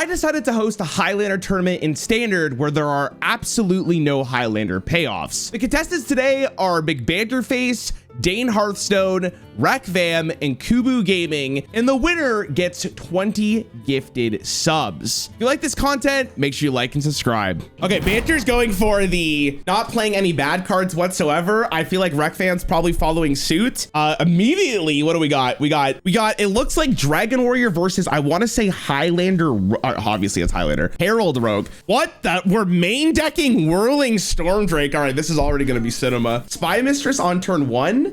I decided to host a Highlander tournament in Standard where there are absolutely no Highlander payoffs. The contestants today are Big Banterface, Dane Hearthstone, Rekvam, and Kubu Gaming, and the winner gets 20 gifted subs. If you like this content, make sure you like and subscribe. Okay, Banter's going for the not playing any bad cards whatsoever. I feel like Rekvam's probably following suit. Immediately, what do we got? We got, it looks like Dragon Warrior versus, I want to say Highlander, obviously it's Highlander, Herald Rogue. What the, we're main decking Whirling Storm Drake. All right, this is already going to be cinema. Spy Mistress on turn 1.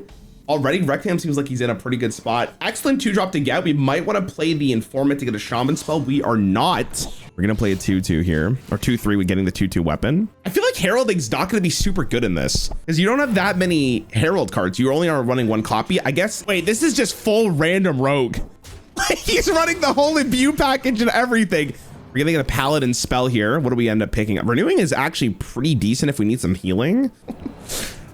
Already, Rekvam seems like he's in a pretty good spot. Excellent 2-drop to get. We might want to play the Informant to get a Shaman spell. We are not. We're going to play a 2-2 here, or 2-3 with getting the 2-2 weapon. I feel like Heralding's not going to be super good in this because you don't have that many Herald cards. You only are running one copy. I guess, wait, this is just full random rogue. He's running the whole imbue package and everything. We're going to get a Paladin spell here. What do we end up picking up? Renewing is actually pretty decent if we need some healing.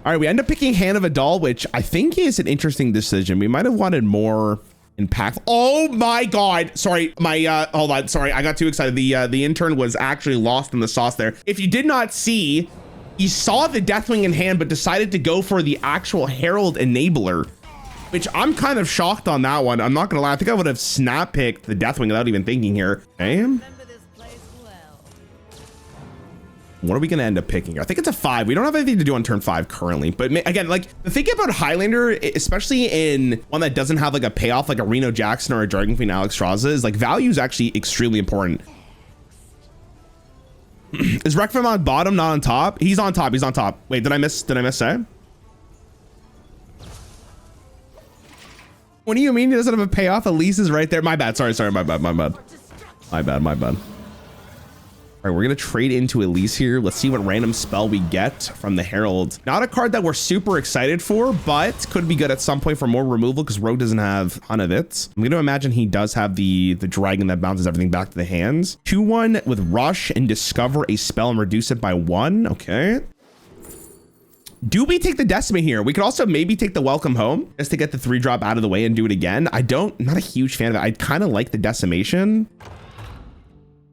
All right, we end up picking Hand of Adal, which I think is an interesting decision. We might have wanted more impactful. Oh my God. Sorry, hold on. Sorry, I got too excited. The intern was actually lost in the sauce there. If you did not see, he saw the Deathwing in hand, but decided to go for the actual Herald Enabler, which I'm kind of shocked on that one. I'm not gonna lie. I think I would have snap picked the Deathwing without even thinking here. Okay. What are we going to end up picking? I think it's a 5. We don't have anything to do on turn 5 currently. But again, like the thing about Highlander, especially in one that doesn't have like a payoff like a Reno Jackson or a Dragon Queen Alex Straza, is like value is actually extremely important. Is Rekvam on bottom, not on top? He's on top. He's on top. Wait, did I miss say? What do you mean he doesn't have a payoff? Elise is right there. My bad. Sorry. My bad. All right, we're going to trade into Elise here. Let's see what random spell we get from the Herald. Not a card that we're super excited for, but could be good at some point for more removal because Rogue doesn't have a ton of it. I'm going to imagine he does have the dragon that bounces everything back to the hands. 2-1 with Rush and discover a spell and reduce it by 1. Okay. Do we take the Decimate here? We could also maybe take the Welcome Home just to get the 3-drop out of the way and do it again. Not a huge fan of it. I kind of like the Decimation.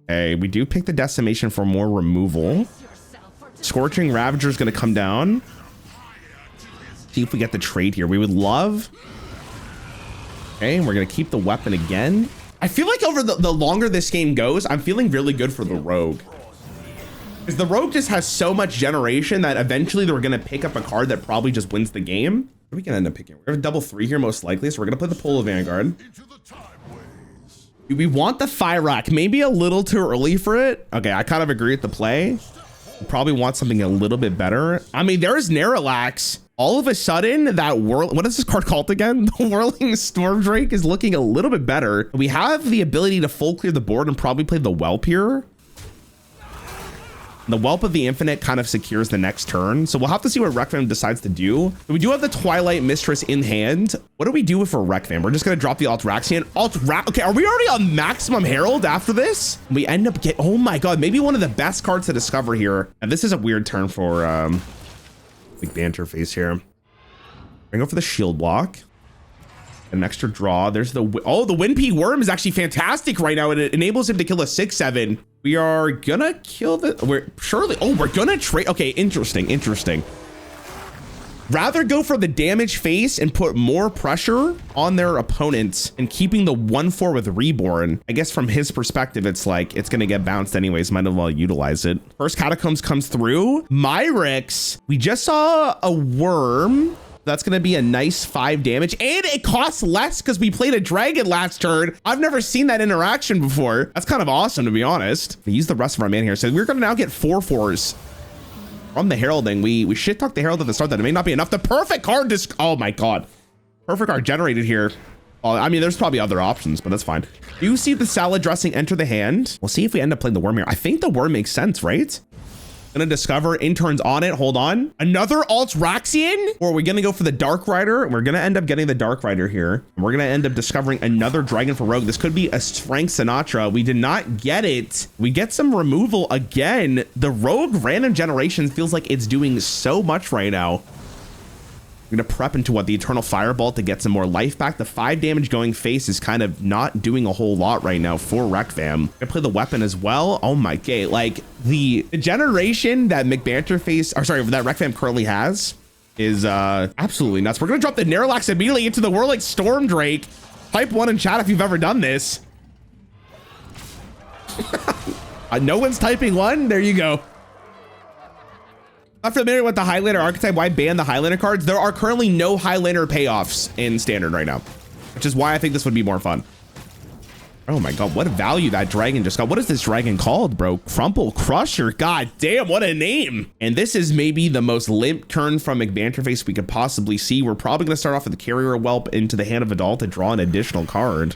Okay, we do pick the Decimation for more removal. Scorching Ravager is going to come down. See if we get the trade here. We would love. Okay, and we're going to keep the weapon again. I feel like over the longer this game goes, I'm feeling really good for the Rogue. Because the Rogue just has so much generation that eventually they're going to pick up a card that probably just wins the game. What are we going to end up picking? We're going to double 3 here most likely, so we're going to play the Polo Vanguard. We want the Fyrakk, maybe a little too early for it. Okay, I kind of agree with the play. We probably want something a little bit better. I mean, there's Naralax. All of a sudden, that what is this card called again? The Whirling Storm Drake is looking a little bit better. We have the ability to full clear the board and probably play the Whelp here. The Whelp of the Infinite kind of secures the next turn. So we'll have to see what Rekvam decides to do. But we do have the Twilight Mistress in hand. What do we do for Rekvam? We're just going to drop the Altraxian. Okay, are we already on maximum Herald after this? We end up getting, oh my God, maybe one of the best cards to discover here. And this is a weird turn for Big Banterface here. We're going to go for the shield block. An extra draw. There's the Windpeak Worm is actually fantastic right now. It enables him to kill a 6/7. We are gonna kill we're gonna trade. Okay, interesting. Rather go for the damage face and put more pressure on their opponents and keeping the 1/4 with Reborn. I guess from his perspective, it's like it's gonna get bounced anyways. Might as well utilize it. First Catacombs comes through. Myrix. We just saw a worm. That's going to be a nice 5 damage, and it costs less because we played a dragon last turn. I've never seen that interaction before. That's kind of awesome, to be honest. We use the rest of our mana here. So we're going to now get 4/4s from the Heralding. We shit talked the Herald at the start. That it may not be enough. The perfect card oh my God. Perfect card generated here. Well, I mean, there's probably other options, but that's fine. You see the salad dressing enter the hand. We'll see if we end up playing the worm here. I think the worm makes sense, right? Gonna discover, interns on it. Hold on. Another Altraxian? Or are we gonna go for the Dark Rider? We're gonna end up getting the Dark Rider here. And we're gonna end up discovering another Dragon for Rogue. This could be a Strength Sinatra. We did not get it. We get some removal again. The Rogue random generation feels like it's doing so much right now. We're gonna prep into what, the Eternal Fireball to get some more life back. The 5 damage going face is kind of not doing a whole lot right now for Rekvam. Gonna play the weapon as well. Oh my god, like the generation that McBanterface, or sorry, that Rekvam currently has is absolutely nuts. We're gonna drop the Narlax immediately into the Whirling Storm Drake. Type 1 in chat if you've ever done this. No one's typing 1. There you go. Not familiar with the Highlander archetype. Why ban the Highlander cards? There are currently no Highlander payoffs in standard right now, which is why I think this would be more fun. Oh my god, what a value that dragon just got. What is this dragon called, bro? Crumple Crusher. God damn, what a name. And this is maybe the most limp turn from McBanterface we could possibly see. We're probably gonna start off with the Carrier Whelp into the Hand of Adult to draw an additional card.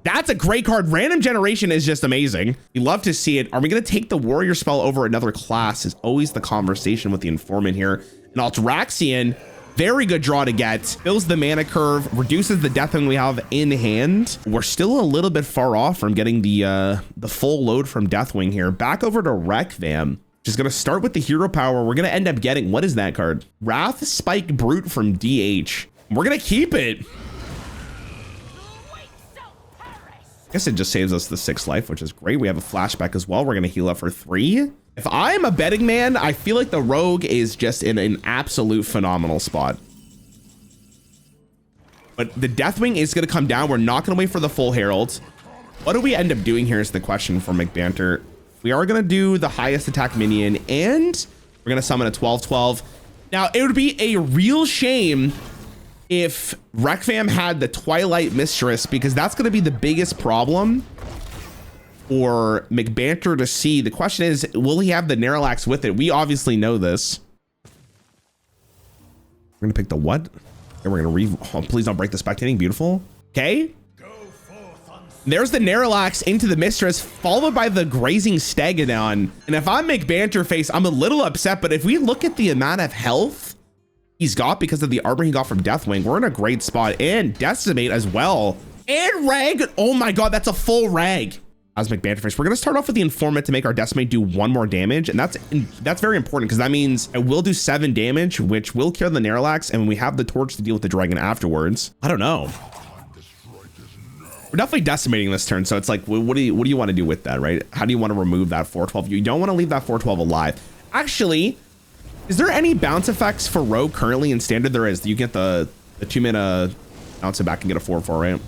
That's a great card. Random generation is just amazing. You love to see it. Are we going to take the warrior spell over another class is always the conversation with the informant here. And Altraxian, very good draw to get. Fills the mana curve, reduces the Deathwing we have in hand. We're still a little bit far off from getting the full load from Deathwing here. Back over to Rekvam. Just going to start with the hero power. We're going to end up getting, what is that card? Wrath Spike Brute from DH. We're going to keep it. I guess it just saves us the 6 life, which is great. We have a flashback as well. We're going to heal up for 3. If I'm a betting man, I feel like the Rogue is just in an absolute phenomenal spot. But the Deathwing is going to come down. We're not going to wait for the full Herald. What do we end up doing here is the question for McBanter. We are going to do the highest attack minion, and we're going to summon a 12/12. Now, it would be a real shame if Rekvam had the Twilight Mistress, because that's going to be the biggest problem for McBanter to see. The question is, will he have the Narlax with it? We obviously know this. We're going to pick the what? And we're going to oh, please don't break the spectating. Beautiful. Okay. There's the Narlax into the Mistress, followed by the Grazing Stegodon. And if I'm McBanterface, I'm a little upset, but if we look at the amount of health he's got because of the armor he got from Deathwing, we're in a great spot. And Decimate as well. And Rag. Oh my god, that's a full Rag. As McBanterface, we're going to start off with the Informant to make our Decimate do 1 more damage. And that's very important, because that means it will do 7 damage, which will kill the Narlax, and we have the Torch to deal with the Dragon afterwards. I don't know. We're definitely decimating this turn, so it's like, what do you want to do with that, right? How do you want to remove that 4/12? You don't want to leave that 4/12 alive. Actually, is there any bounce effects for Rogue currently in Standard? There is. You get the 2-mana bounce it back and get a 4/4, right?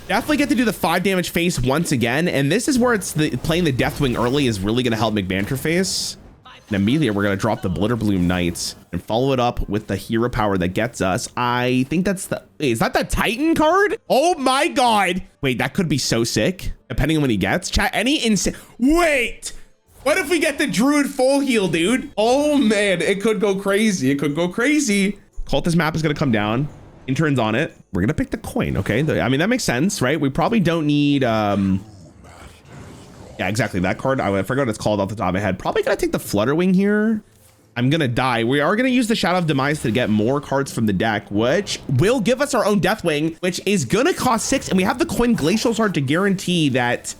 Definitely get to do the 5 damage face once again, and this is where it's playing the Deathwing early is really going to help McBanterface. And immediately we're going to drop the Blitterbloom Knights and follow it up with the hero power that gets us. I think that's the... Is that the Titan card? Oh my god. Wait, that could be so sick. Depending on what he gets. Chat, any insane... Wait! What if we get the Druid full heal, dude? Oh man, it could go crazy. It could go crazy. Cultist map is going to come down. Interns on it. We're going to pick the coin, okay? I mean, that makes sense, right? We probably don't need... Yeah, exactly. That card, I forgot what it's called off the top of my head. Probably gonna take the Flutterwing here. I'm gonna die. We are gonna use the Shadow of Demise to get more cards from the deck, which will give us our own Deathwing, which is gonna cost 6. And we have the Coin Glacial Shard to guarantee that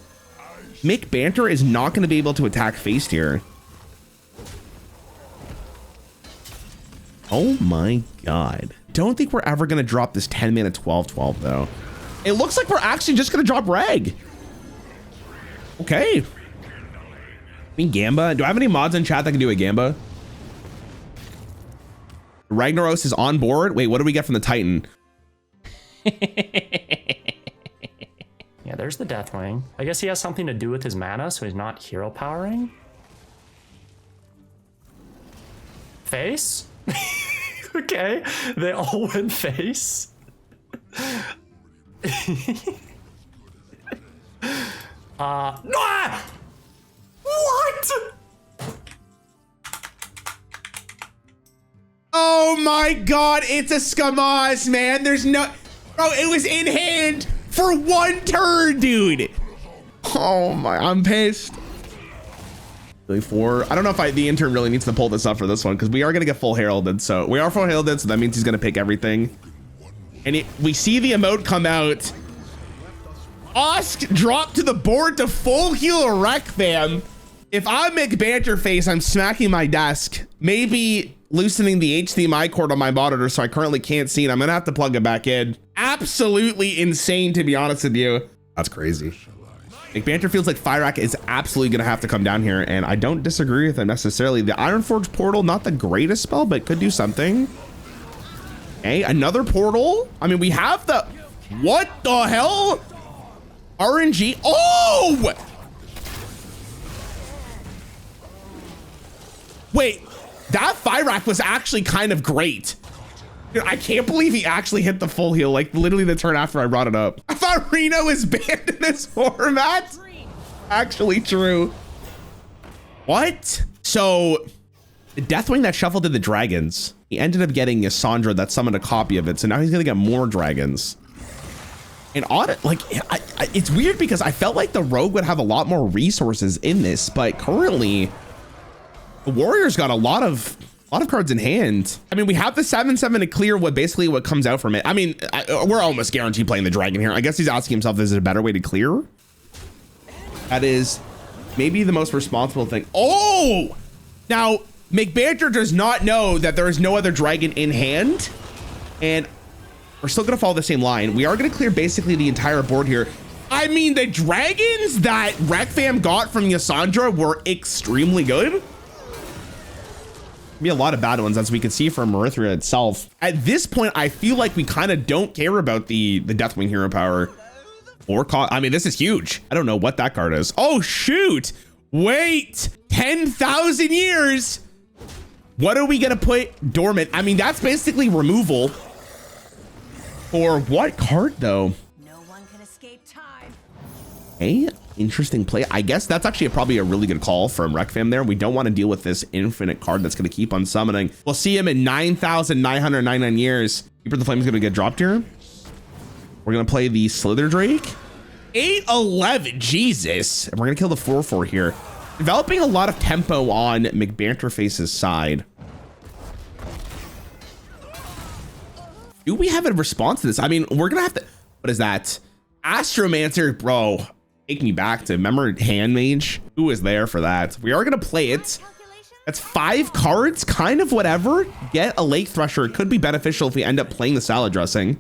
McBanter is not gonna be able to attack faced here. Oh my god. Don't think we're ever gonna drop this 10-mana 12/12 though. It looks like we're actually just gonna drop Reg. Okay. I mean, Gamba. Do I have any mods in chat that can do a Gamba? Ragnaros is on board. Wait, what do we get from the Titan? Yeah, there's the Deathwing. I guess he has something to do with his mana, so he's not hero powering. Face? Okay, they all went face. What? Oh my god, it's a Skamaz, man. There's no... Bro, it was in hand for 1 turn, dude. Oh my, I'm pissed. Really 4. I don't know if the intern really needs to pull this up for this one, because we are going to get full heralded. So we are full heralded, so that means he's going to pick everything. And we see the emote come out. Osk dropped to the board to full heal Rekvam. If I'm McBanterface, I'm smacking my desk. Maybe loosening the HDMI cord on my monitor, so I currently can't see it. I'm gonna have to plug it back in. Absolutely insane, to be honest with you. That's crazy. McBanter feels like Fyrakk is absolutely gonna have to come down here, and I don't disagree with him necessarily. The Ironforge portal, not the greatest spell, but could do something. Okay, another portal. I mean, we have the, what the hell? RNG, oh! Wait, that Fyrakk was actually kind of great. Dude, I can't believe he actually hit the full heal, like literally the turn after I brought it up. I thought Reno is banned in this format. Actually true. What? So the Deathwing that shuffled to the dragons, he ended up getting Yasandra that summoned a copy of it. So now he's gonna get more dragons. And like, it's weird because I felt like the rogue would have a lot more resources in this, but currently the Warriors got a lot of cards in hand. I mean, we have the 7/7 to clear what comes out from it. I mean, we're almost guaranteed playing the dragon here. I guess he's asking himself, is it a better way to clear? That is maybe the most responsible thing. Oh, now McBanter does not know that there is no other dragon in hand, and we're still gonna follow the same line. We are gonna clear basically the entire board here. I mean, the dragons that Rekfam got from Yasandra were extremely good. Be a lot of bad ones, as we can see from Marithria itself. At this point, I feel like we kind of don't care about the Deathwing hero power. Or I mean, this is huge. I don't know what that card is. Oh, shoot. Wait, 10,000 years. What are we gonna put dormant? I mean, that's basically removal. For what card though? No one can escape time. Hey, interesting play. I guess that's actually probably a really good call from Rekfam there. We don't want to deal with this infinite card that's going to keep on summoning. We'll see him in 9,999 years. Keeper of the Flame is going to get dropped here. We're going to play the Slither Drake. 811, Jesus. And we're going to kill the 4/4 here. Developing a lot of tempo on McBanterface's side. Do we have a response to this? I mean, we're going to have to, what is that? Astromancer, bro. Take me back to, remember Hand Mage? Who was there for that? We are gonna play it. That's 5 cards, kind of whatever. Get a Lake Thresher. It could be beneficial if we end up playing the salad dressing.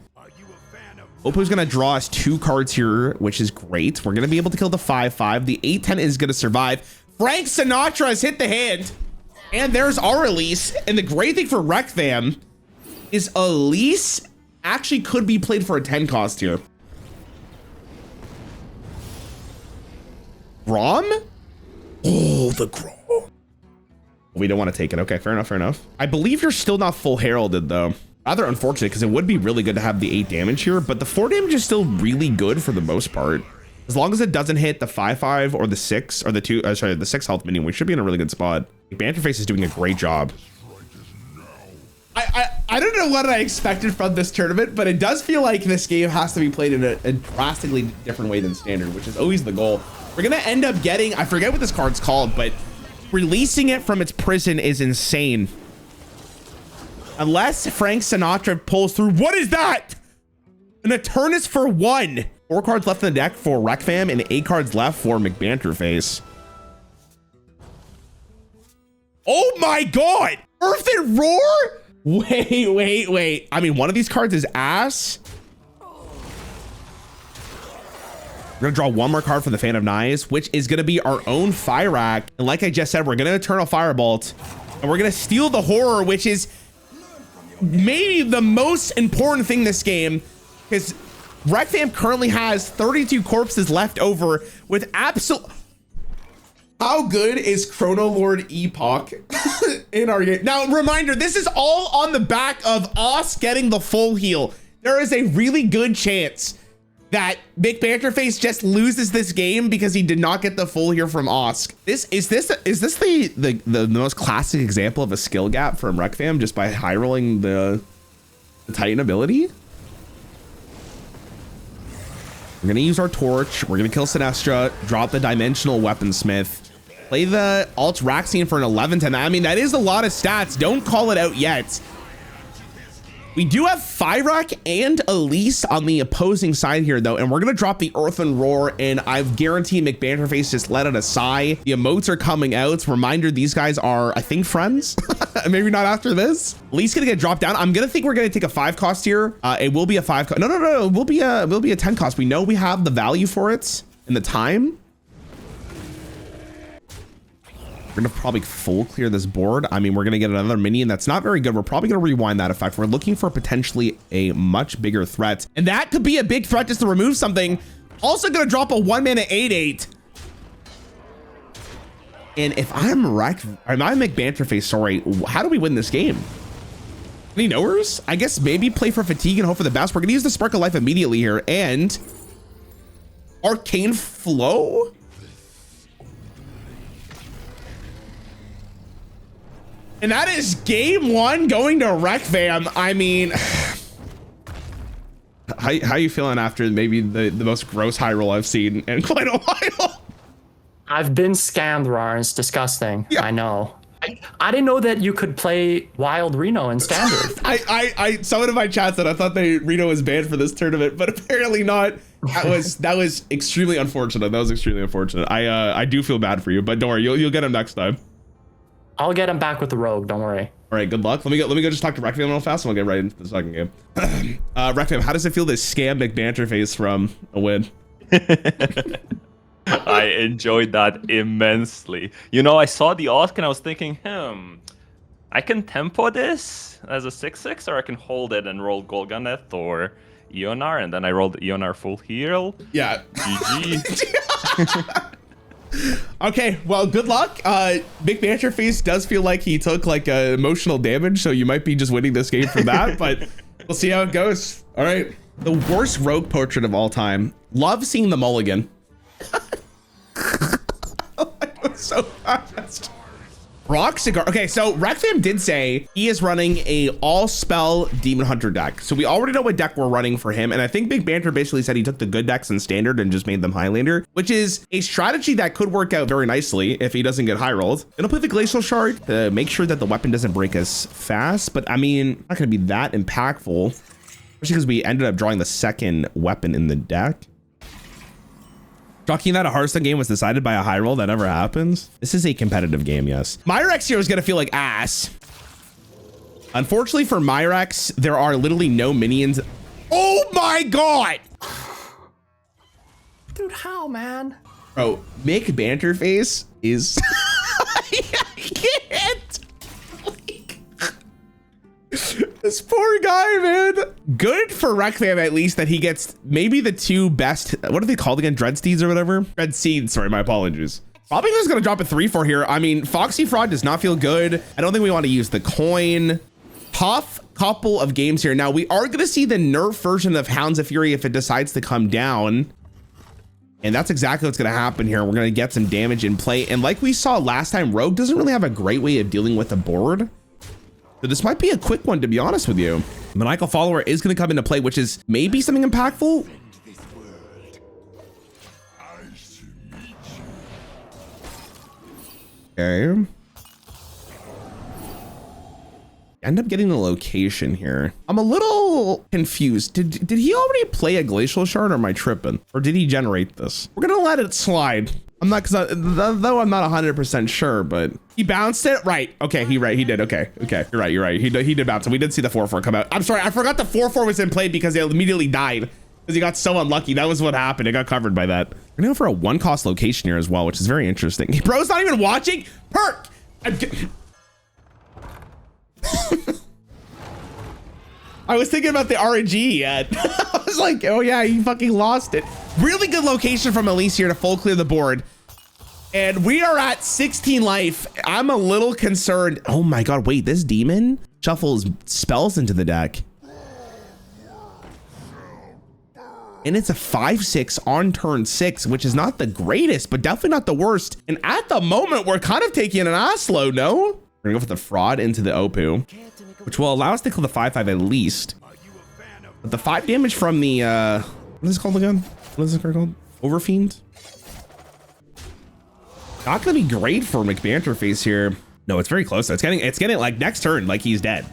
Opo's gonna draw us 2 cards here, which is great. We're gonna be able to kill the 5/5. The 8/10 is gonna survive. Frank Sinatra has hit the hand. And there's our Elise. And the great thing for Rekfam is Elise actually could be played for a 10 cost here. Grom? Oh, the Grom. We don't want to take it. Okay, fair enough, fair enough. I believe you're still not full heralded though. Rather unfortunate because it would be really good to have the 8 damage here, but the 4 damage is still really good for the most part. As long as it doesn't hit the 5/5 or the 6 or the 2, sorry, the 6 health minion, we should be in a really good spot. Banterface is doing a great job. I don't know what I expected from this tournament, but it does feel like this game has to be played in a drastically different way than standard, which is always the goal. We're gonna end up getting, I forget what this card's called, but releasing it from its prison is insane. Unless Frank Sinatra pulls through. What is that? An Eternus for 1. 4 cards left in the deck for Rekfam and 8 cards left for McBanterface. Oh my God! Earthen Roar? Wait. I mean, one of these cards is ass. We're gonna draw 1 more card from the Fan of Knives, which is gonna be our own Fyrakk. And like I just said, we're gonna Eternal Firebolt, and we're gonna steal the Horror, which is maybe the most important thing this game, because Rekfam currently has 32 corpses left over with absolute. How good is Chrono Lord Epoch in our game? Now, reminder, this is all on the back of us getting the full heal. There is a really good chance that McBanterface just loses this game because he did not get the full heal from Osk. Is this the most classic example of a skill gap from Rekfam just by high rolling the Titan ability? We're gonna use our torch. We're gonna kill Sinestra, drop the Dimensional Weaponsmith, play the Alt Raxian for an 11/10. I mean, that is a lot of stats. Don't call it out yet. We do have Fyrak and Elise on the opposing side here, though, and we're going to drop the Earthen Roar, and I've guaranteed McBanterface just let it aside. The emotes are coming out. Reminder, these guys are, I think, friends. Maybe not after this. Elise going to get dropped down. I'm going to think we're going to take a 5 cost here. It will be a 5 cost. No. It will be a 10 cost. We know we have the value for it and the time. We're gonna probably full clear this board. I mean, we're gonna get another minion that's not very good. We're probably gonna rewind that effect. We're looking for potentially a much bigger threat, and that could be a big threat just to remove something. Also gonna drop a 1 mana 8/8. And if I'm McBanterface, sorry, how do we win this game? Any knowers? I guess maybe play for fatigue and hope for the best. We're gonna use the Spark of Life immediately here, and Arcane Flow. And that is game 1 going to Rekvam. I mean, how you feeling after maybe the most gross high roll I've seen in quite a while? I've been scammed, Rarran. It's disgusting. Yeah. I know. I didn't know that you could play Wild Reno in Standard. Someone in my chat said I thought Reno was banned for this tournament, but apparently not. That was extremely unfortunate. That was extremely unfortunate. I do feel bad for you, but don't worry, you'll get him next time. I'll get him back with the Rogue. Don't worry. All right, good luck. Let me go just talk to Rekvam real fast, and we'll get right into the second game. Rekvam, how does it feel to scam McBanterface from a win? I enjoyed that immensely. You know, I saw the Ask and I was thinking, I can tempo this as a 6/6, or I can hold it and roll Golganeth or Ionar, and then I rolled Ionar full heal. Yeah. GG. Okay, well, good luck. McBanterface does feel like he took like emotional damage, so you might be just winning this game from that, but we'll see how it goes. All right. The worst rogue portrait of all time. Love seeing the mulligan. That was so fast. Rock Cigar. Okay, so Rekvam did say he is running a all spell Demon Hunter deck. So we already know what deck we're running for him. And I think Big Banter basically said he took the good decks in Standard and just made them Highlander, which is a strategy that could work out very nicely if he doesn't get high rolled. Gonna play the Glacial Shard to make sure that the weapon doesn't break as fast. But I mean, not gonna be that impactful, especially because we ended up drawing the second weapon in the deck. Talking that a Hearthstone game was decided by a high roll. That never happens. This is a competitive game, yes. Myrex here is gonna feel like ass. Unfortunately for Myrex, there are literally no minions. Oh my God! Dude, how, man? Bro, McBanterface is... I can't! This poor guy, man. Good for Rekvam, at least, that he gets maybe the 2 best, what are they called again? Dread Steeds or whatever? Dread Seeds, sorry, my apologies. Probably just gonna drop a 3/4 here. I mean, Foxy Fraud does not feel good. I don't think we want to use the coin. Tough couple of games here. Now, we are gonna see the nerf version of Hounds of Fury if it decides to come down. And that's exactly what's gonna happen here. We're gonna get some damage in play. And like we saw last time, Rogue doesn't really have a great way of dealing with the board. So this might be a quick one, to be honest with you. Maniacal Follower is going to come into play, which is maybe something impactful. Okay. End up getting the location here. I'm a little confused. Did he already play a Glacial Shard, or am I tripping? Or did he generate this? We're going to let it slide. I'm not, though I'm not 100% sure, but he bounced it. Right. Okay. He did. Okay. You're right. He did bounce it. We did see the 4/4 come out. I'm sorry. I forgot the 4/4 was in play because it immediately died because he got so unlucky. That was what happened. It got covered by that. We're going to go for a 1-cost location here as well, which is very interesting. Bro's not even watching. Perk. I was thinking about the RNG yet. I was like, oh yeah, he fucking lost it. Really good location from Elise here to full clear the board. And we are at 16 life. I'm a little concerned. Oh my God, wait, this demon shuffles spells into the deck. And it's a 5/6 on turn 6, which is not the greatest, but definitely not the worst. And at the moment, we're kind of taking an ass load, no? We're gonna go for the Fraud into the Opu, which will allow us to kill the 5/5 at least. But the 5 damage from the, what is this called again? What is this card called? Overfiend? Not gonna be great for McBanterface here. No, it's very close. It's getting like next turn, like he's dead.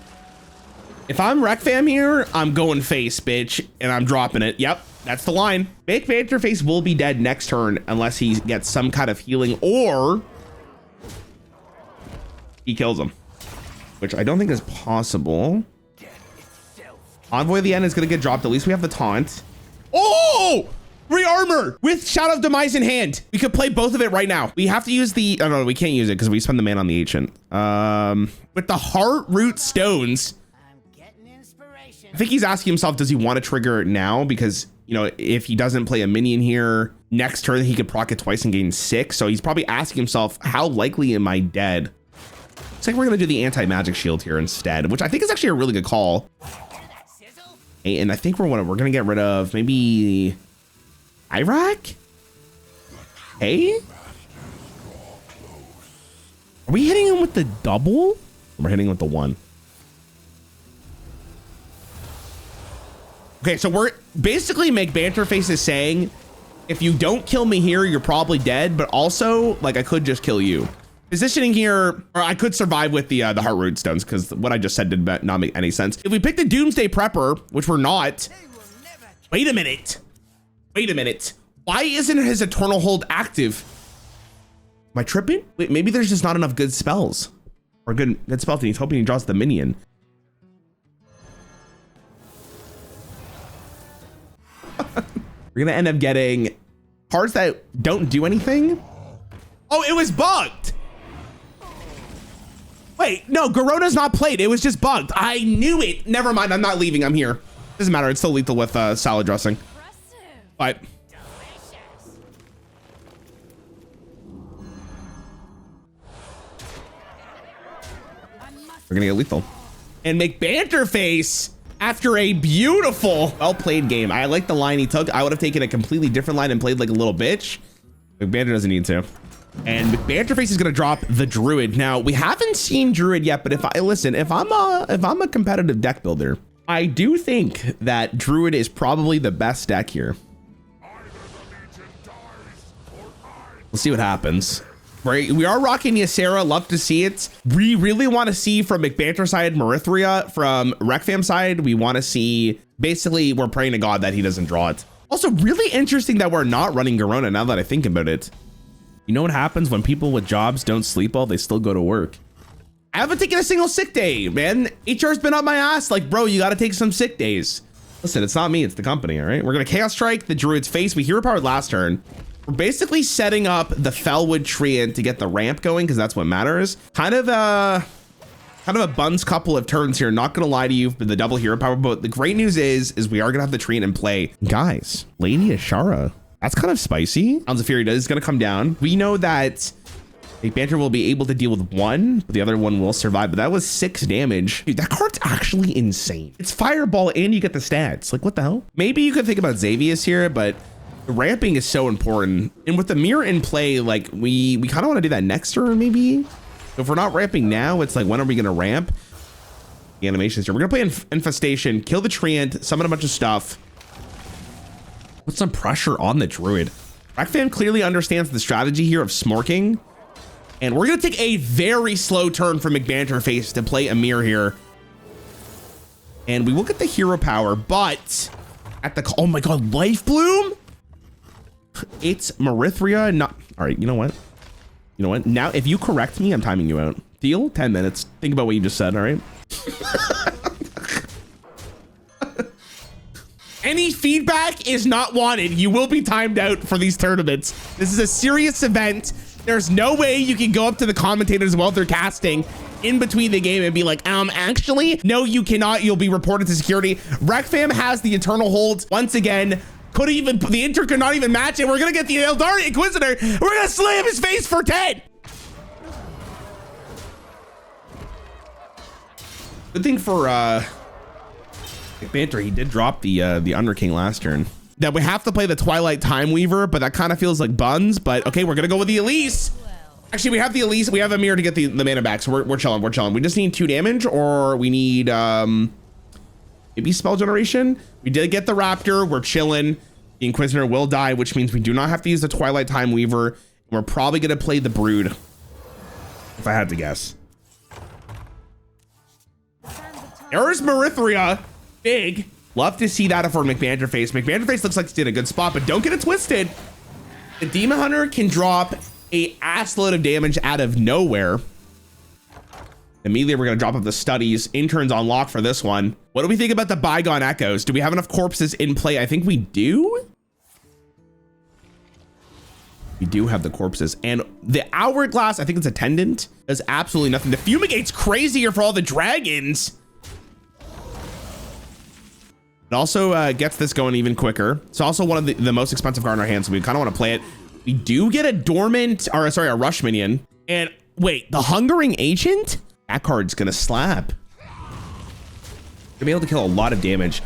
If I'm Rec Fam here, I'm going face, bitch, and I'm dropping it. Yep, that's the line. Big Banter Face will be dead next turn unless he gets some kind of healing or he kills him, which I don't think is possible. Envoy of the End is going to get dropped. At least we have the taunt. Oh! Rearmor with Shadow of Demise in hand. We could play both of it right now. We have to use the, oh no, we can't use it because we spend the mana on the ancient. With the Heart Root Stones, I think he's asking himself, does he want to trigger it now? Because, you know, if he doesn't play a minion here, next turn he could proc it twice and gain 6. So he's probably asking himself, how likely am I dead? Looks like we're going to do the anti-magic shield here instead, which I think is actually a really good call. And I think we're going to get rid of maybe Iraq? Hey? Are we hitting him with the double? We're hitting him with the 1. Okay, so we're basically Banterface is saying, if you don't kill me here, you're probably dead, but also, like, I could just kill you. Positioning here, or I could survive with the Heart Root Stones, because what I just said did not make any sense. If we pick the Doomsday Prepper, which we're not, wait a minute. Wait a minute. Why isn't his Eternal Hold active? Am I tripping? Wait, maybe there's just not enough good spells. Or good spells, and he's hoping he draws the minion. We're gonna end up getting cards that don't do anything. Oh, it was bugged. Wait, no, Garona's not played. It was just bugged. I knew it. Never mind, I'm not leaving. I'm here. Doesn't matter. It's still lethal with salad dressing. But we're gonna get lethal and make Banterface after a beautiful, well-played game. I like the line he took. I would have taken a completely different line and played like a little bitch. McBanter doesn't need to. And Banterface is gonna drop the Druid. Now, we haven't seen Druid yet, but if I'm a competitive deck builder, I do think that Druid is probably the best deck here. We'll see what happens. Right, we are rocking Ysera, love to see it. We really want to see from McBanter side, Marithria. From Recfam side, we want to see, basically, we're praying to God that he doesn't draw it. Also, really interesting that we're not running Garona now that I think about it. You know what happens when people with jobs don't sleep well? They still go to work. I haven't taken a single sick day, man. HR's been up my ass. Like, bro, you got to take some sick days. Listen, it's not me, it's the company, all right? We're going to Chaos Strike the Druid's face. We hero powered last turn. We're basically setting up the Fellwood Treant to get the ramp going because that's what matters. Kind of a buns couple of turns here. Not gonna lie to you, but the double hero power. But the great news is we are gonna have the Treant in play, guys. Lady Ashara, that's kind of spicy. Sounds of Fury is gonna come down. We know that Banter will be able to deal with 1, but the other one will survive. But that was 6 damage. Dude, that card's actually insane. It's Fireball and you get the stats. Like, what the hell? Maybe you could think about Xavius here, but ramping is so important, and with the mirror in play, like we kind of want to do that next turn. Maybe if we're not ramping now, it's like, when are we gonna ramp? The animations here, we're gonna play Infestation, kill the Treant, summon a bunch of stuff, put some pressure on the Druid. Rackfam clearly understands the strategy here of smorking, and we're gonna take a very slow turn for McBanterface to play a mirror here, and we will get the hero power, but at the, oh my god, Life Bloom. It's Marithria, not, all right, you know what? Now, if you correct me, I'm timing you out. Deal? 10 minutes. Think about what you just said, all right? Any feedback is not wanted. You will be timed out for these tournaments. This is a serious event. There's no way you can go up to the commentators while they're casting in between the game and be like, actually, no, you cannot. You'll be reported to security. Recfam has the Eternal Hold once again. The Inter could not even match it. We're gonna get the Eldari Inquisitor. We're gonna slam his face for 10. Good thing for Banter, he did drop the Under King last turn. That we have to play the Twilight Time Weaver, but that kind of feels like buns. But okay, we're gonna go with the Elise. Actually, we have the Elise. We have a mirror to get the mana back, so we're chilling. We're chilling. We just need 2 damage, or we need maybe spell generation. We did get the Raptor. We're chilling. The Inquisitor will die, which means we do not have to use the Twilight Time Weaver. We're probably gonna play the Brood, if I had to guess. There's Marithria. Big. Love to see that for McBanterface. McBanterface looks like he's in a good spot, but don't get it twisted. The Demon Hunter can drop a assload of damage out of nowhere. Immediately, we're going to drop up the studies. Interns on lock for this one. What do we think about the Bygone Echoes? Do we have enough corpses in play? I think we do. We do have the corpses. And the Hourglass, I think it's Attendant, does absolutely nothing. The Fumigate's crazier for all the dragons. It also gets this going even quicker. It's also one of the most expensive card in our hands, so we kind of want to play it. We do get a Dormant, or sorry, a Rush Minion. And wait, the Hungering Agent? That card's gonna slap. Gonna be able to kill a lot of damage.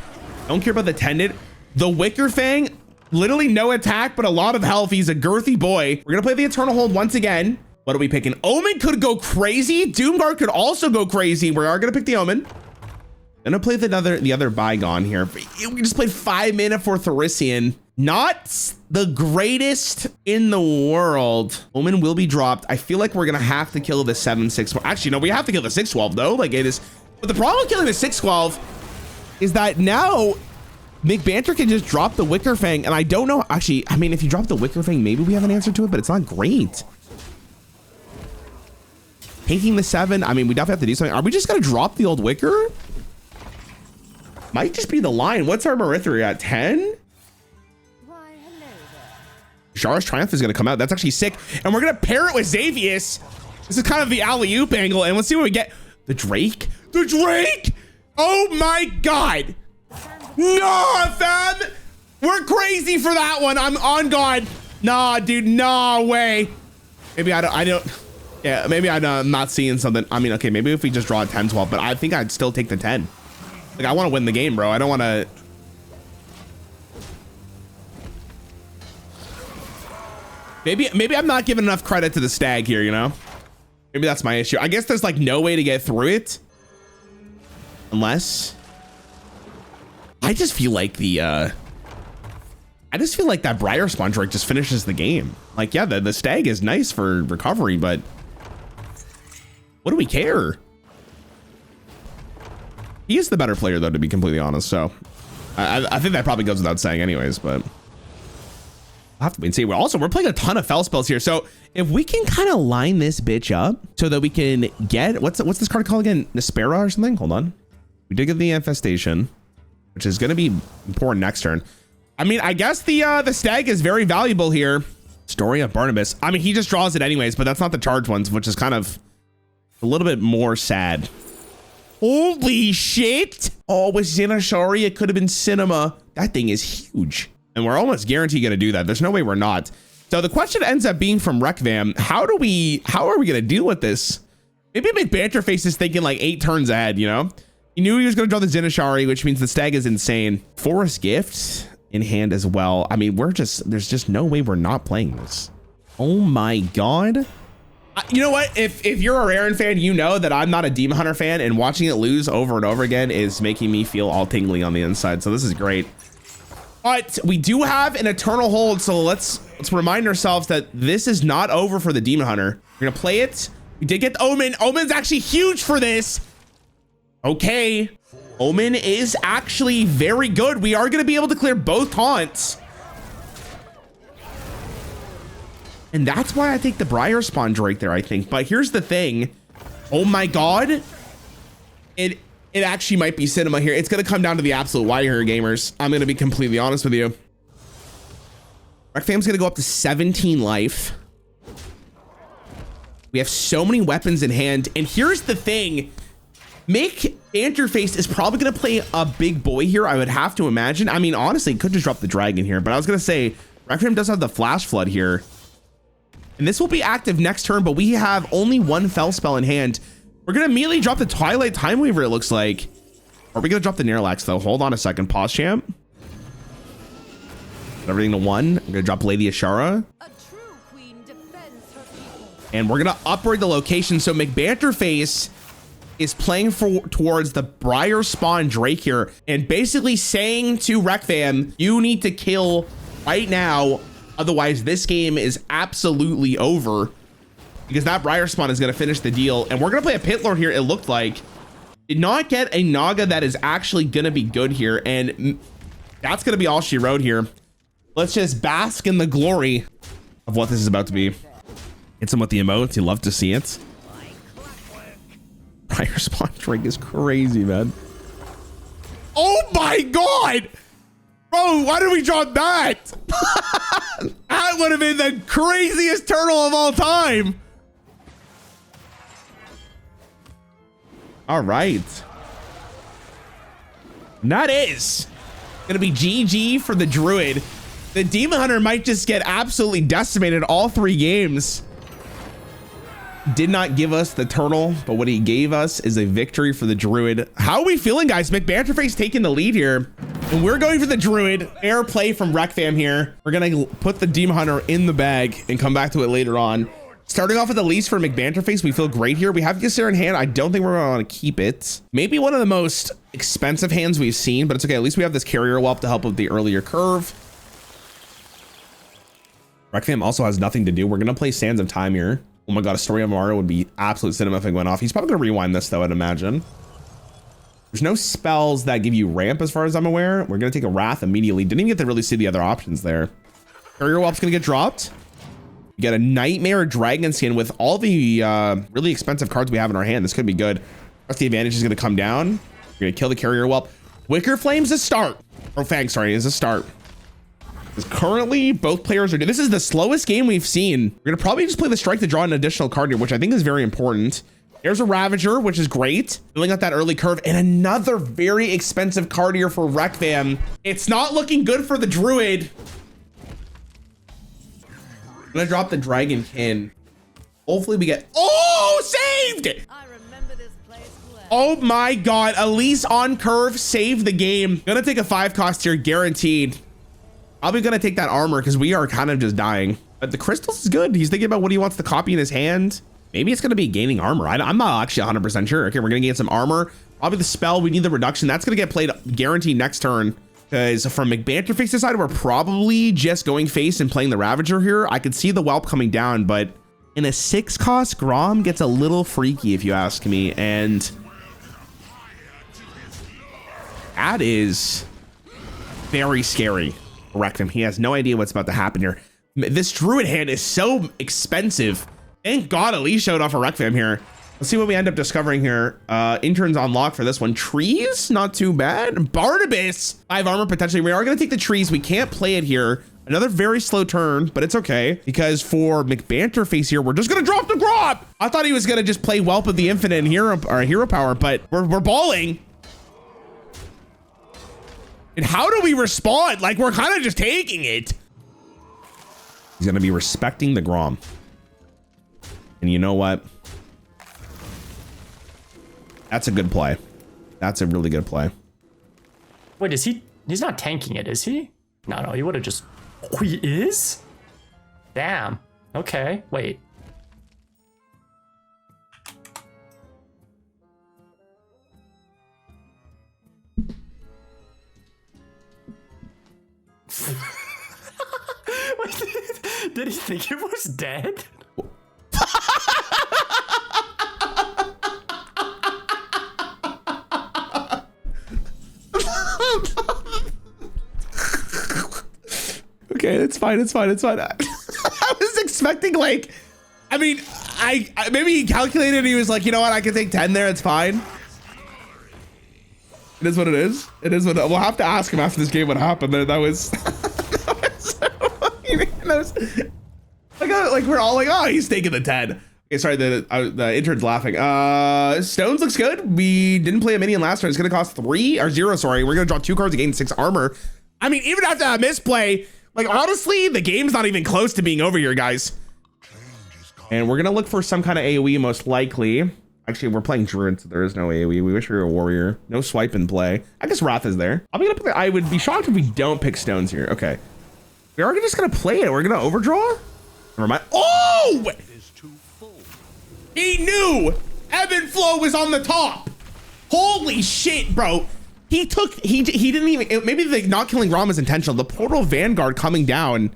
Don't care about the Attendant. The Wicker Fang, literally no attack, but a lot of health. He's a girthy boy. We're gonna play the Eternal Hold once again. What are we picking? Omen could go crazy. Doomguard could also go crazy. We are gonna pick the Omen. I'm gonna play the other Bygone here. We just played 5 mana for Therissian. Not the greatest in the world. Omen will be dropped. I feel like we're gonna have to kill the 7/6. Actually, no, we have to kill the 6/12 though. Like it is. But the problem with killing the 6/12 is that now McBanter can just drop the Wicker Fang, and I don't know. Actually, I mean, if you drop the Wicker Fang, maybe we have an answer to it, but it's not great. Taking the 7, I mean, we definitely have to do something. Are we just gonna drop the old Wicker? Might just be the line. What's our Marithria at 10? Shara's Triumph is going to come out. That's actually sick. And we're going to pair it with Xavius. This is kind of the alley-oop angle. And let's see what we get. The Drake? The Drake? Oh my God. No, fam. We're crazy for that one. I'm on God. Nah, dude. No way. Maybe I don't. Yeah, maybe I'm not seeing something. I mean, okay, maybe if we just draw a 10/12, but I think I'd still take the 10. Like, I want to win the game, bro. I don't want to. Maybe I'm not giving enough credit to the Stag here, you know? Maybe that's my issue. I guess there's like no way to get through it. Unless. I just feel like that Briar Spawn Drake just finishes the game. Like, yeah, the Stag is nice for recovery, but what do we care? He is the better player, though, to be completely honest. So I think that probably goes without saying anyways, but I'll have to wait and see. We're playing a ton of fell spells here. So if we can kind of line this bitch up so that we can get, what's this card called again? Nespera or something? Hold on. We did get the Infestation, which is going to be important next turn. I mean, I guess the Stag is very valuable here. Story of Barnabas. I mean, he just draws it anyways, but that's not the charged ones, which is kind of a little bit more sad. Holy shit. Oh, with Xanashari, it could have been Cinema. That thing is huge. And we're almost guaranteed going to do that. There's no way we're not. So the question ends up being from Rekvam. How are we going to deal with this? Maybe McBanterface is thinking like 8 turns ahead, you know? He knew he was going to draw the Xanashari, which means the Stag is insane. Forest Gift in hand as well. I mean, there's just no way we're not playing this. Oh my God. You know what? If you're a Rarran fan, you know that I'm not a Demon Hunter fan, and watching it lose over and over again is making me feel all tingly on the inside. So this is great. But we do have an Eternal Hold, so let's remind ourselves that this is not over for the Demon Hunter. We're gonna play it. We did get Omen. Omen's actually huge for this. Okay. Omen is actually very good. We are gonna be able to clear both taunts. And that's why I take the Briar Spawn Drake there, I think. But here's the thing. Oh my God. It actually might be Cinema here. It's going to come down to the absolute wire here, gamers. I'm going to be completely honest with you. Rekfam's going to go up to 17 life. We have so many weapons in hand. And here's the thing. McBanterface is probably going to play a big boy here, I would have to imagine. I mean, honestly, it could just drop the dragon here. But I was going to say, Rekfam does have the Flash Flood here. And this will be active next turn, but we have only 1 fell spell in hand. We're going to immediately drop the Twilight Time Weaver, it looks like. Or are we going to drop the Nirlax, though? Hold on a second. Pause, champ. Everything to 1. I'm going to drop Lady Ashara. A true queen defends her people. And we're going to upgrade the location. So McBanterface is playing towards the Briar Spawn Drake here. And basically saying to Rekvam, you need to kill right now. Otherwise, this game is absolutely over because that Briar Spawn is going to finish the deal. And we're going to play a Pit Lord here, it looked like. Did not get a Naga that is actually gonna be good here, and that's gonna be all she wrote here. Let's just bask in the glory of what this is about to be. Hits him with the emotes. You love to see it. Prior spawn drink is crazy, man. Oh my god! Bro, why did we drop that? That would have been the craziest turtle of all time. All right. And that is gonna be GG for the Druid. The Demon Hunter might just get absolutely decimated all 3 games. Did not give us the turtle, but what he gave us is a victory for the Druid. How are we feeling, guys? McBanterface taking the lead here, and we're going for the Druid. Air play from Rekfam here. We're gonna put the Demon Hunter in the bag and come back to it later on. Starting off with the least for McBanterface, we feel great here. We have Ysera in hand. I don't think we're gonna want to keep it. Maybe one of the most expensive hands we've seen, but it's okay. At least we have this Carrier Whelp to help with the earlier curve. Rekfam also has nothing to do. We're gonna play Sands of Time here. Oh my god, a Story of Mario would be absolute cinema if it went off. He's probably gonna rewind this though, I'd imagine. There's no spells that give you ramp as far as I'm aware. We're gonna take a Wrath immediately. Didn't even get to really see the other options there. Carrier Whelp's gonna get dropped. You get a Nightmare Dragon Skin with all the really expensive cards we have in our hand. This could be good. That's the advantage is gonna come down. We're gonna kill the Carrier Whelp. Wicker Flame's a start. Oh, Fang, sorry, is a start. Currently, both players are. This is the slowest game we've seen. We're gonna probably just play the Strike to draw an additional card here, which I think is very important. There's a Ravager, which is great. Filling out that early curve, and another very expensive card here for Rekfam. It's not looking good for the Druid. I'm gonna drop the Dragonkin. Hopefully we get. Oh, saved! I remember this place well. Oh my god, Elise on curve, save the game. Gonna take a 5 cost here, guaranteed. Probably gonna take that armor because we are kind of just dying. But the crystals is good. He's thinking about what he wants to copy in his hand. Maybe it's gonna be gaining armor. I'm not actually 100% sure. Okay, we're gonna get some armor. Probably the spell. We need the reduction. That's gonna get played guaranteed next turn. Because from McBanterface's side, we're probably just going face and playing the Ravager here. I could see the Whelp coming down, but in a 6 cost, Grom gets a little freaky if you ask me. And that is very scary. Rekfam. He has no idea what's about to happen here. This Druid hand is so expensive. Thank God Elise showed off a Rekfam here. Let's see what we end up discovering here. Interns on lock for this one. Trees, not too bad. Barnabas, 5 armor potentially. We are going to take the trees. We can't play it here. Another very slow turn, but it's okay. Because for McBanterface here, we're just going to drop the Grob. I thought he was going to just play Whelp of the Infinite and hero power, but we're balling. And how do we respond? Like, we're kind of just taking it. He's going to be respecting the Grom. And you know what? That's a good play. That's a really good play. Wait, is he? He's not tanking it, is he? No, he would have just. Oh, he is? Damn. Okay, wait. Wait, did he think it was dead? Okay, it's fine. It's fine. It's fine. I was expecting, like, I mean, I maybe he calculated and he was like, you know what? I can take 10 there. It's fine. It is what it is. It is what we'll have to ask him after this game what happened there. That was, that was so funny. That was, like we're all like, oh, he's taking the 10. Okay, sorry, the intern's laughing. Stones looks good. We didn't play a minion last turn. It's gonna cost 3 or 0. Sorry, we're gonna draw 2 cards to gain 6 armor. I mean, even after that misplay, like honestly, the game's not even close to being over here, guys. And we're gonna look for some kind of AoE most likely. Actually, we're playing Druid, so there is no AoE. We wish we were a warrior. No swipe in play. I guess Wrath is there. I would be shocked if we don't pick stones here. Okay. We are just gonna play it. We're gonna overdraw? Never mind. Oh! He knew Ebb and Flow was on the top. Holy shit, bro. He didn't even, maybe the not killing Ram is intentional. The Portal Vanguard coming down.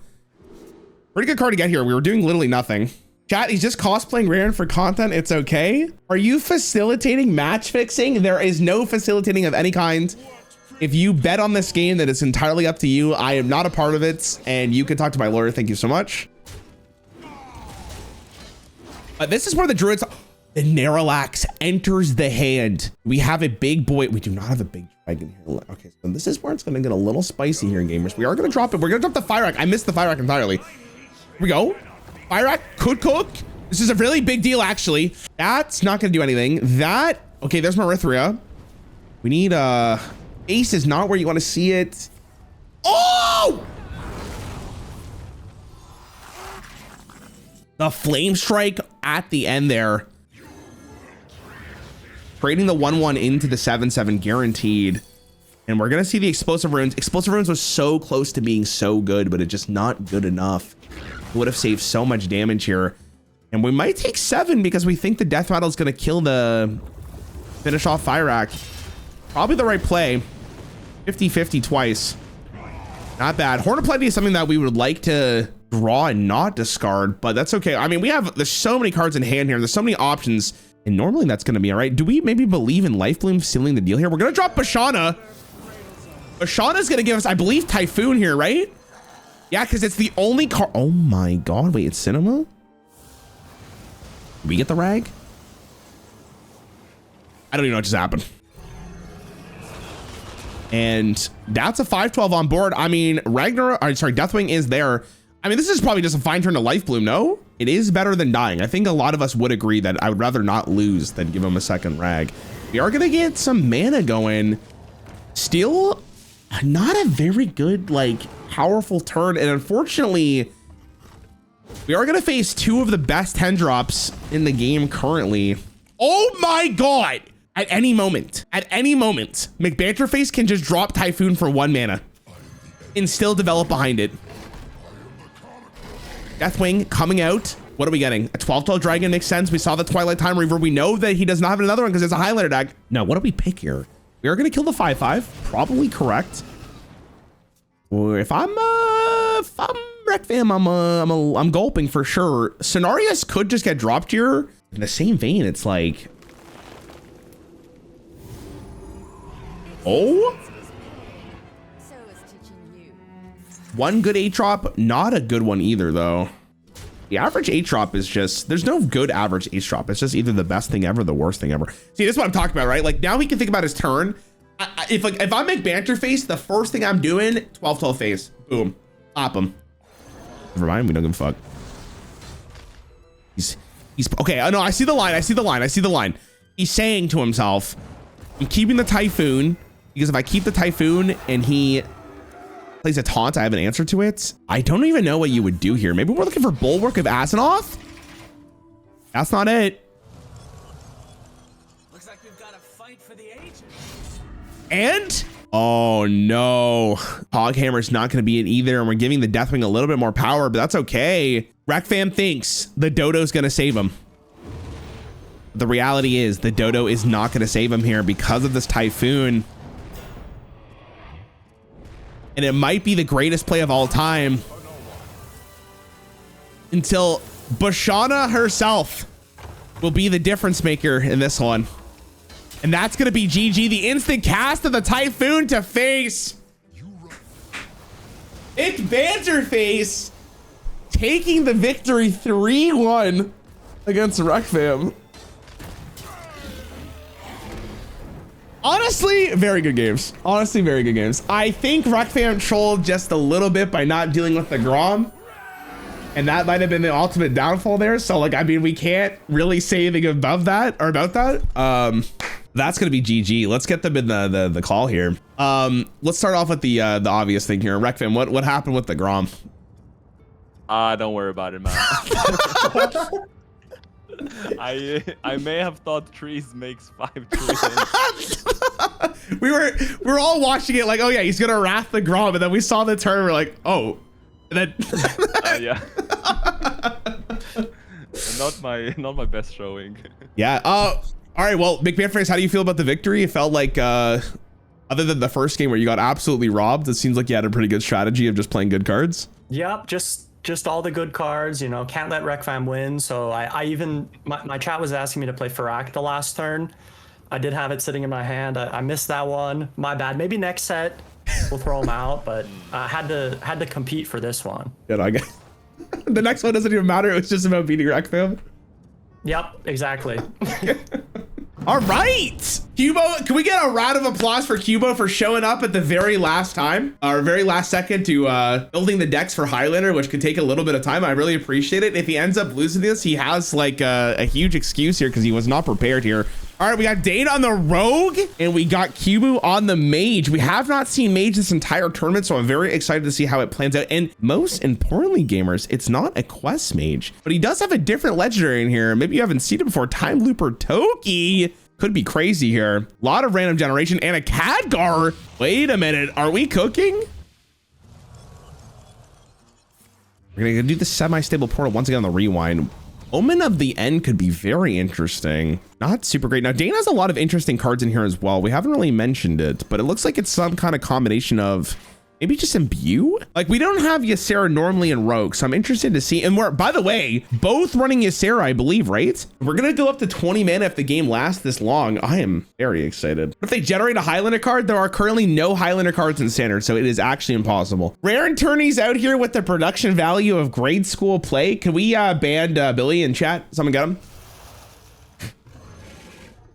Pretty good card to get here. We were doing literally nothing. Chat, he's just cosplaying Rarran for content. It's okay. Are you facilitating match fixing? There is no facilitating of any kind. If you bet on this game, that it's entirely up to you. I am not a part of it, and you can talk to my lawyer. Thank you so much. This is where the druids, the Naralax enters the hand. We have a big boy. We do not have a big dragon here. Okay, so this is where it's gonna get a little spicy here, gamers. We are gonna drop it. We're gonna drop the fire rack. I missed the fire rack entirely. Here we go. Fire rack could cook. This is a really big deal, actually. That's not gonna do anything. That, okay, there's Marithria. We need, Ace is not where you want to see it. Oh! The flame strike at the end there. Trading the 1/1 into the 7/7 guaranteed. And we're gonna see the explosive runes. Explosive runes was so close to being so good, but it's just not good enough. It would have saved so much damage here. And we might take 7 because we think the death rattle is gonna kill the finish off fire rack. Probably the right play. 50-50 twice. Not bad. Horn of Plenty is something that we would like to draw and not discard, but that's okay. I mean, there's so many cards in hand here. There's so many options, and normally that's going to be all right. Do we maybe believe in Life Bloom sealing the deal here? We're going to drop Bashana. Bashana's going to give us, I believe, Typhoon here, right? Yeah, because it's the only card. Oh my God. Wait, it's Cinema? Did we get the rag? I don't even know what just happened. And that's a 5/12 on board. I mean, Deathwing is there. I mean, this is probably just a fine turn to Life Bloom, no? It is better than dying. I think a lot of us would agree that I would rather not lose than give him a second rag. We are gonna get some mana going. Still not a very good, like, powerful turn. And unfortunately, we are gonna face 2 of the best 10 drops in the game currently. Oh my God. At any moment, McBanterface can just drop Typhoon for 1 mana and still develop behind it. Deathwing coming out. What are we getting? A 12/12 dragon makes sense. We saw the Twilight Time Reaver. We know that he does not have another one because it's a Highlander deck. Now, what do we pick here? We are going to kill the 5/5. Probably correct. Or if I'm Rekvam, I'm gulping for sure. Cenarius could just get dropped here. In the same vein, it's like, oh, one good 8-drop, not a good one either, though. The average 8-drop is just, there's no good average 8-drop. It's just either the best thing ever, the worst thing ever. See, this is what I'm talking about, right? Like, now he can think about his turn. If I'm McBanterface, the first thing I'm doing, 12/12 face. Boom. Pop him. Never mind, we don't give a fuck. He's okay. Oh, no, I see the line. He's saying to himself, I'm keeping the Typhoon, because if I keep the Typhoon and he plays a taunt, I have an answer to it. I don't even know what you would do here. Maybe we're looking for Bulwark of Asenoth? That's not it. Looks like we've got a fight for the ages. And, oh no, Hoghammer's not going to be it either, and we're giving the Deathwing a little bit more power, but that's okay. Rekfam thinks the Dodo's going to save him. The reality is the Dodo is not going to save him here because of this Typhoon. And it might be the greatest play of all time until Bashana herself will be the difference maker in this one. And that's going to be GG, the instant cast of the Typhoon to face. It's Banterface taking the victory 3-1 against Rekfam. Honestly, very good games. Honestly, very good games. I think Rekfam trolled just a little bit by not dealing with the Grom. And that might have been the ultimate downfall there. So, like, I mean, we can't really say anything above that or about that. That's going to be GG. Let's get them in the call here. Let's start off with the obvious thing here. Rekfam, what happened with the Grom? Don't worry about it, man. I may have thought trees makes 5 trees. we were all watching it like, oh yeah, he's gonna wrath the Grom, and then we saw the turn, we're like, oh, and then yeah. not my best showing. Yeah. All right. Well, McBanterface, how do you feel about the victory? It felt like, other than the first game where you got absolutely robbed, it seems like you had a pretty good strategy of just playing good cards. Yep, just just all the good cards, you know, can't let Rekfam win. So I even, my chat was asking me to play Farak the last turn. I did have it sitting in my hand. I missed that one. My bad. Maybe next set we'll throw him out, but I had to compete for this one. Good, I guess. The next one doesn't even matter. It was just about beating Rekfam. Yep, exactly. All right, Cubo, can we get a round of applause for Cubo for showing up at the very last time, or very last second to building the decks for Highlander, which could take a little bit of time. I really appreciate it. If he ends up losing this, he has like a huge excuse here because he was not prepared here. All right, we got Dane on the Rogue and we got Cubo on the Mage. We have not seen Mage this entire tournament, so I'm very excited to see how it plans out. And most importantly, gamers, it's not a Quest Mage, but he does have a different legendary in here. Maybe you haven't seen it before. Time Looper Toki could be crazy here. A lot of random generation and a Khadgar. Wait a minute, are we cooking? We're gonna do the semi-stable portal once again on the rewind. Omen of the End could be very interesting. Not super great. Now, Dane has a lot of interesting cards in here as well. We haven't really mentioned it, but it looks like it's some kind of combination of maybe just Imbue? Like, we don't have Ysera normally in Rogue, so I'm interested to see. And we're, by the way, both running Ysera, I believe, right? We're going to go up to 20 mana if the game lasts this long. I am very excited. If they generate a Highlander card, there are currently no Highlander cards in Standard, so it is actually impossible. Rarran Tourney's out here with the production value of grade school play. Can we ban Billy in chat? Someone get him?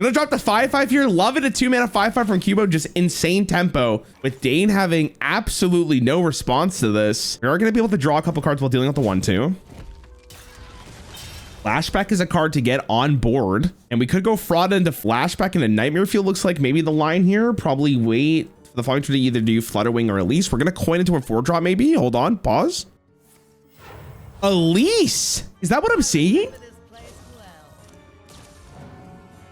I'm gonna drop the 5/5 here. Love it. A 2-mana 5/5 from Cubo. Just insane tempo. With Dane having absolutely no response to this, we are gonna be able to draw a couple cards while dealing with the 1/2. Flashback is a card to get on board, and we could go fraud into Flashback into Nightmare Field. Looks like maybe the line here. Probably wait for the following turn to either do Flutterwing or Elise. We're gonna coin into a 4-drop maybe. Hold on. Pause. Elise. Is that what I'm seeing?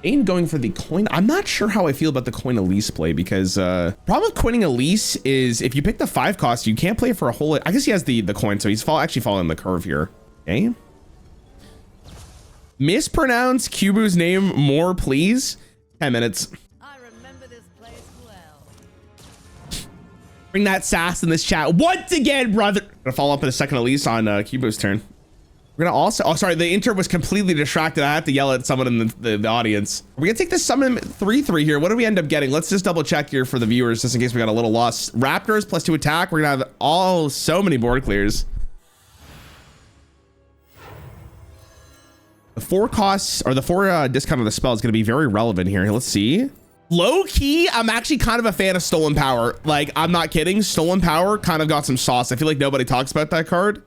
Dane going for the coin. I'm not sure how I feel about the coin Elise play because problem with coining Elise is if you pick the 5 cost, you can't play it for a whole. I guess he has the coin, so he's actually following the curve here. Okay. Mispronounce Cubo's name more, please. 10 minutes. I remember this place well. Bring that sass in this chat once again, brother. Gonna follow up in a second, Elise, on Cubo's turn. We're gonna also, oh sorry, the intro was completely distracted. I have to yell at someone in the audience. We're gonna take this summon 3/3 here. What do we end up getting? Let's just double check here for the viewers, just in case we got a little lost. Raptors +2 attack. We're gonna have so many board clears. The 4 costs, or the 4 discount of the spell is gonna be very relevant here. Let's see. Low key, I'm actually kind of a fan of Stolen Power. Like, I'm not kidding. Stolen Power kind of got some sauce. I feel like nobody talks about that card.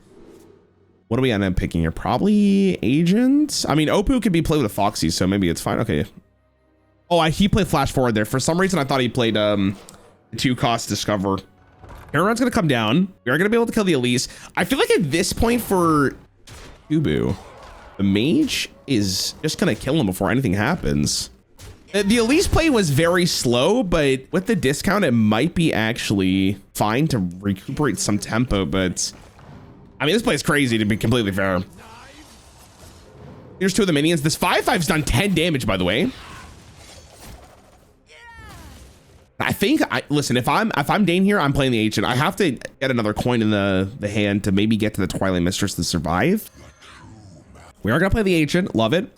What do we end up picking here? Probably Agent. I mean, Opoo could be played with a Foxy, so maybe it's fine. Okay. Oh, he played Flash Forward there. For some reason, I thought he played the 2-cost Discover. Heron's gonna come down. We are gonna be able to kill the Elise. I feel like at this point for Cubo, the Mage is just gonna kill him before anything happens. The Elise play was very slow, but with the discount, it might be actually fine to recuperate some tempo, but I mean, this play is crazy, to be completely fair. Here's 2 of the minions. This 5/5's done 10 damage, by the way. I think, listen, if I'm Dane here, I'm playing the Ancient. I have to get another coin in the hand to maybe get to the Twilight Mistress to survive. We are gonna play the Ancient. Love it.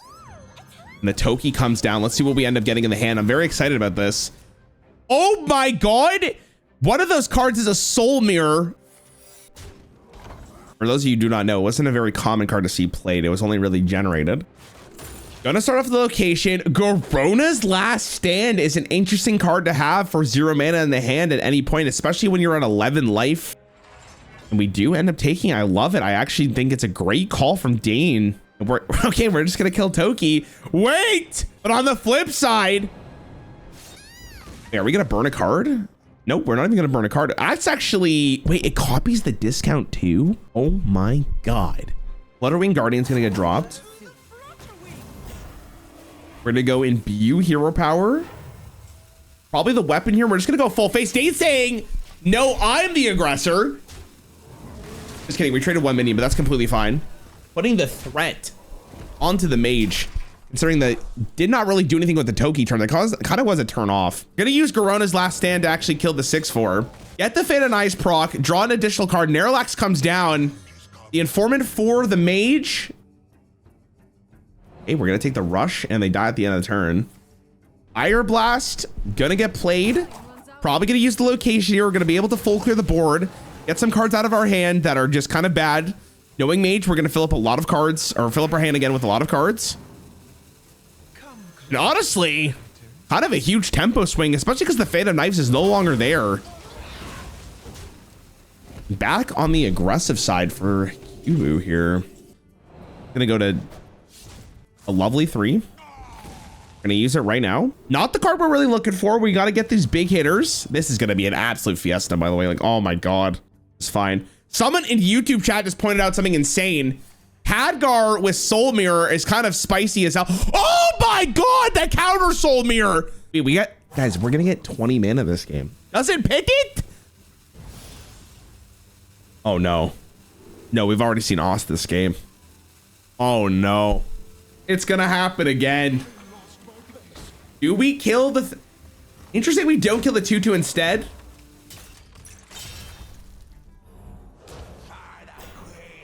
And the Toki comes down. Let's see what we end up getting in the hand. I'm very excited about this. Oh my God. One of those cards is a Soul Mirror. For those of you who do not know, it wasn't a very common card to see played. It was only really generated. Gonna start off with the location. Gorona's Last Stand is an interesting card to have for 0 mana in the hand at any point, especially when you're at 11 life. And we do end up taking, I love it. I actually think it's a great call from Dane. We're just gonna kill Toki. Wait! But on the flip side, are we gonna burn a card? Nope, we're not even gonna burn a card. That's actually, wait, it copies the discount too? Oh my God. Flutterwing Guardian's gonna get dropped. We're gonna go Imbue Hero Power. Probably the weapon here. We're just gonna go full face. Dane's saying, no, I'm the aggressor. Just kidding, we traded 1 minion, but that's completely fine. Putting the threat onto the Mage, considering that did not really do anything with the Toki turn. That kind of was a turn off. Gonna use Gorona's Last Stand to actually kill the 6/4. Get the Fate of Ice proc, draw an additional card. Neralax comes down. The informant for the mage. Hey, we're gonna take the rush and they die at the end of the turn. Fire Blast, gonna get played. Probably gonna use the location here. We're gonna be able to full clear the board. Get some cards out of our hand that are just kind of bad. Knowing mage, we're gonna fill up a lot of cards, or fill up our hand again with a lot of cards. And honestly, kind of a huge tempo swing, especially because the Fate of Knives is no longer there. Back on the aggressive side for yugioh here. Gonna go to a lovely 3. Gonna use it right now. Not the card we're really looking for. We gotta get these big hitters. This is gonna be an absolute fiesta, by the way. Like, oh my God, it's fine. Someone in YouTube chat just pointed out something insane. Khadgar with Soul Mirror is kind of spicy as hell. Oh my God, that counter Soul Mirror. Wait, we got, guys, we're gonna get 20 mana this game. Doesn't pick it? Oh no. No, we've already seen Oz this game. Oh no. It's gonna happen again. Do we kill the... Interesting, we don't kill the 2/2 instead.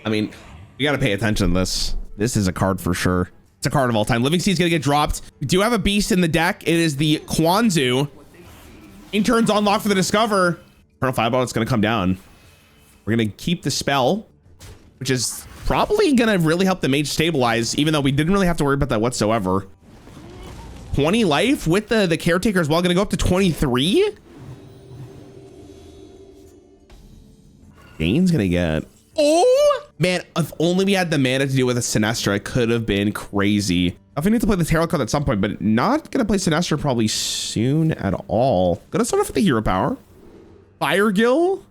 I mean, we gotta pay attention to this. This is a card for sure. It's a card of all time. Living Seed's gonna get dropped. We do have a beast in the deck. It is the Kwanzu. Intern's unlocked for the Discover. Eternal Fireball, it's gonna come down. We're gonna keep the spell, which is probably gonna really help the mage stabilize, even though we didn't really have to worry about that whatsoever. 20 life with the caretaker as well. Gonna go up to 23. Dane's gonna get... Oh man, if only we had the mana to deal with a Sinestra, it could have been crazy. I need to play the tarot card at some point, but not gonna play Sinestra probably soon at all. Gonna start off with the hero power. Firegill.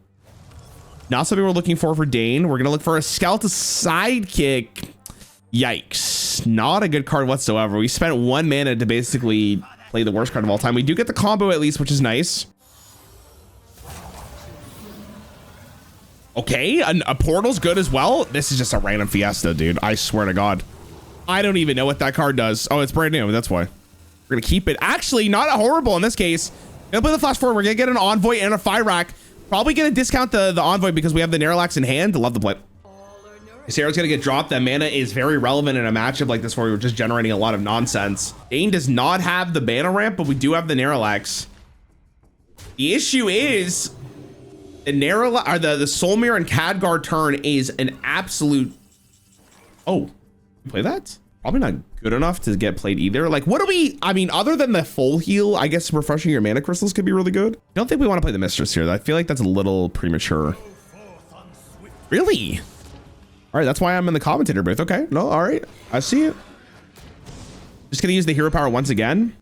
Not something we're looking for Dane. We're gonna look for a Skeletal Sidekick. Yikes, not a good card whatsoever. We spent 1 mana to basically play the worst card of all time. We do get the combo at least, which is nice. Okay, a portal's good as well. This is just a random fiesta, dude. I swear to God. I don't even know what that card does. Oh, it's brand new, that's why. We're gonna keep it. Actually, not a horrible in this case. Gonna play the flash forward. We're gonna get an Envoy and a Fire Rack. Probably gonna discount the Envoy because we have the Narlax in hand. Love the play. Sarah's gonna get dropped. That mana is very relevant in a matchup like this where we're just generating a lot of nonsense. Dane does not have the mana ramp, but we do have the Narlax. The issue is the Narlax, or the Soul Mirror and Khadgar turn is an absolute... Oh, you play that? Probably not good enough to get played either. Like, what do we... I mean, other than the full heal, I guess refreshing your mana crystals could be really good. I don't think we want to play the Mistress here. I feel like that's a little premature. Really? All right, that's why I'm in the commentator booth. Okay, no, all right, I see it. Just gonna use the hero power once again.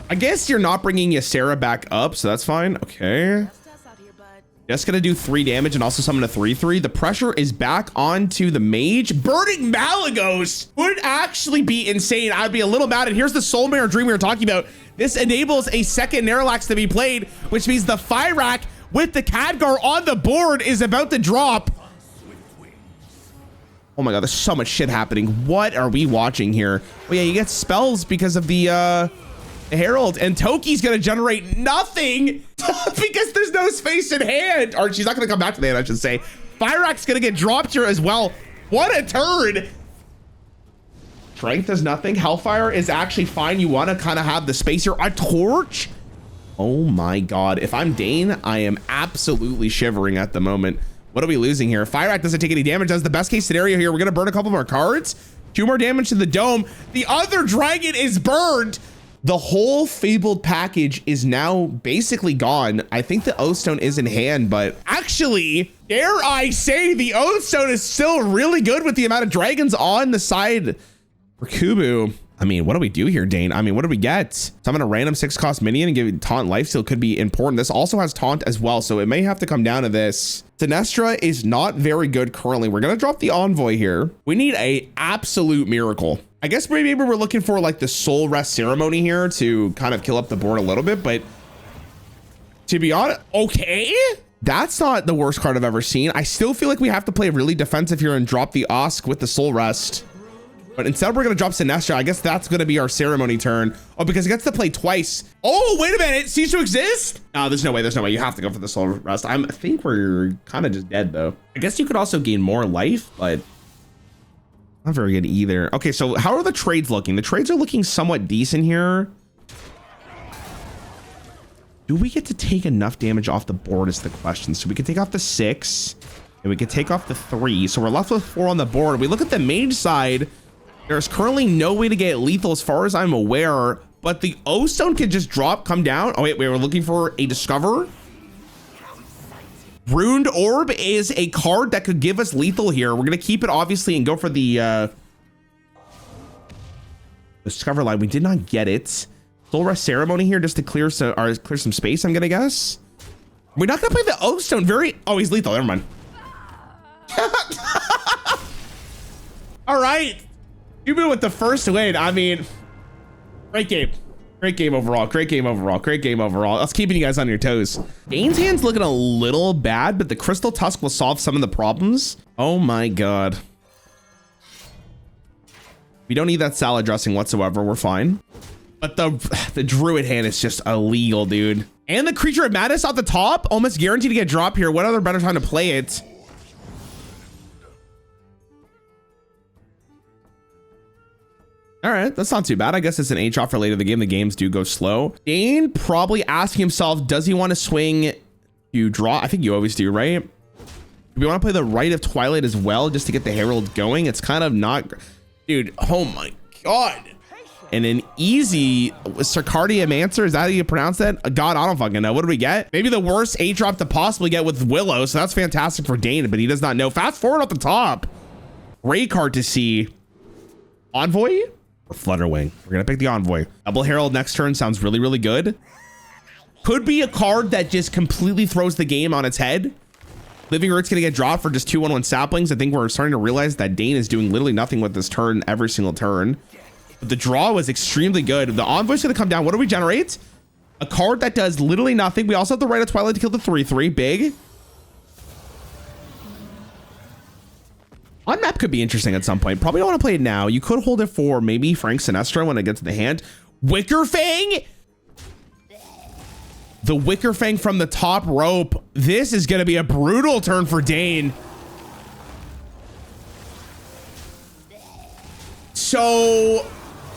I guess you're not bringing Ysera back up, so that's fine. Okay. Just gonna do 3 damage and also summon a 3/3. The pressure is back onto the mage. Burning Malagos would actually be insane. I'd be a little mad. And here's the Soul Mirror Dream we were talking about. This enables a second Narlax to be played, which means the Fire Rack with the Khadgar on the board is about to drop. Oh my God, there's so much shit happening. What are we watching here? Oh yeah, you get spells because of the Herald, and Toki's gonna generate nothing because there's no space in hand. Or she's not gonna come back to the hand, I should say. Fire Rack's gonna get dropped here as well. What a turn. Strength does nothing. Hellfire is actually fine. You wanna kind of have the space here. A torch? Oh my God, if I'm Dane, I am absolutely shivering at the moment. What are we losing here? Fire Rack doesn't take any damage. That's the best case scenario here. We're gonna burn a couple more cards. 2 more damage to the dome. The other dragon is burned. The whole Fabled package is now basically gone. I think the Oathstone is in hand, but actually, dare I say, the Oathstone is still really good with the amount of dragons on the side for Kubu. I mean, what do we do here, Dane? I mean, what do we get? Summon a random 6-cost minion and give it Taunt Lifesteal could be important. This also has Taunt as well, so it may have to come down to this. Sinestra is not very good currently. We're gonna drop the Envoy here. We need a absolute miracle. I guess maybe we're looking for like the Soul Rest Ceremony here to kind of kill up the board a little bit, but to be honest, okay. That's not the worst card I've ever seen. I still feel like we have to play really defensive here and drop the Osk with the Soul Rest. But instead we're gonna drop Sinestro. I guess that's gonna be our ceremony turn. Oh, because he gets to play twice. Oh, wait a minute, cease to exist? No, there's no way, you have to go for the soul rest. I think we're kind of just dead though. I guess you could also gain more life, but not very good either. Okay, so how are the trades looking? The trades are looking somewhat decent here. Do we get to take enough damage off the board is the question. So we can take off the 6 and we can take off the 3. So we're left with 4 on the board. We look at the mage side. There's currently no way to get lethal as far as I'm aware, but the O stone can just drop, come down. Oh wait, we're looking for a discover. Ruined Orb is a card that could give us lethal here. We're gonna keep it obviously and go for the discover line. We did not get it. Soul Rest Ceremony here just to clear some space, I'm gonna guess. We're not gonna play the O stone oh, he's lethal, never mind. All right, you've been with the first win. I mean, great game. Great game overall. Great game overall. Great game overall. That's keeping you guys on your toes. Dane's hand's looking a little bad, but the Crystal Tusk will solve some of the problems. Oh my God. We don't need that salad dressing whatsoever. We're fine. But the Druid hand is just illegal, dude. And the Creature of Madness at the top, almost guaranteed to get dropped here. What other better time to play it? All right, that's not too bad. I guess it's an H-off for later in the game. The games do go slow. Dane probably asking himself, does he want to swing to draw? I think you always do, right? Do we want to play the Rite of Twilight as well just to get the Herald going? It's kind of not... Dude, oh my God. And an easy Circardium Answer, is that how you pronounce that? God, I don't fucking know. What do we get? Maybe the worst 8-drop to possibly get with Willow, so that's fantastic for Dane, but he does not know. Fast forward at the top. Great card to see. Envoy or Flutterwing? We're gonna pick the Envoy. Double Herald next turn sounds really, really good. Could be a card that just completely throws the game on its head. Living Root's gonna get dropped for just 2/1/1 saplings. I think we're starting to realize that Dane is doing literally nothing with this turn every single turn. But the draw was extremely good. The Envoy's gonna come down. What do we generate? A card that does literally nothing. We also have the Rite of Twilight to kill the 3/3. Big. On map could be interesting at some point. Probably don't want to play it now. You could hold it for maybe Frank Sinestro when it gets to the hand. Wicker Fang. The Wicker Fang from the top rope. This is going to be a brutal turn for Dane. So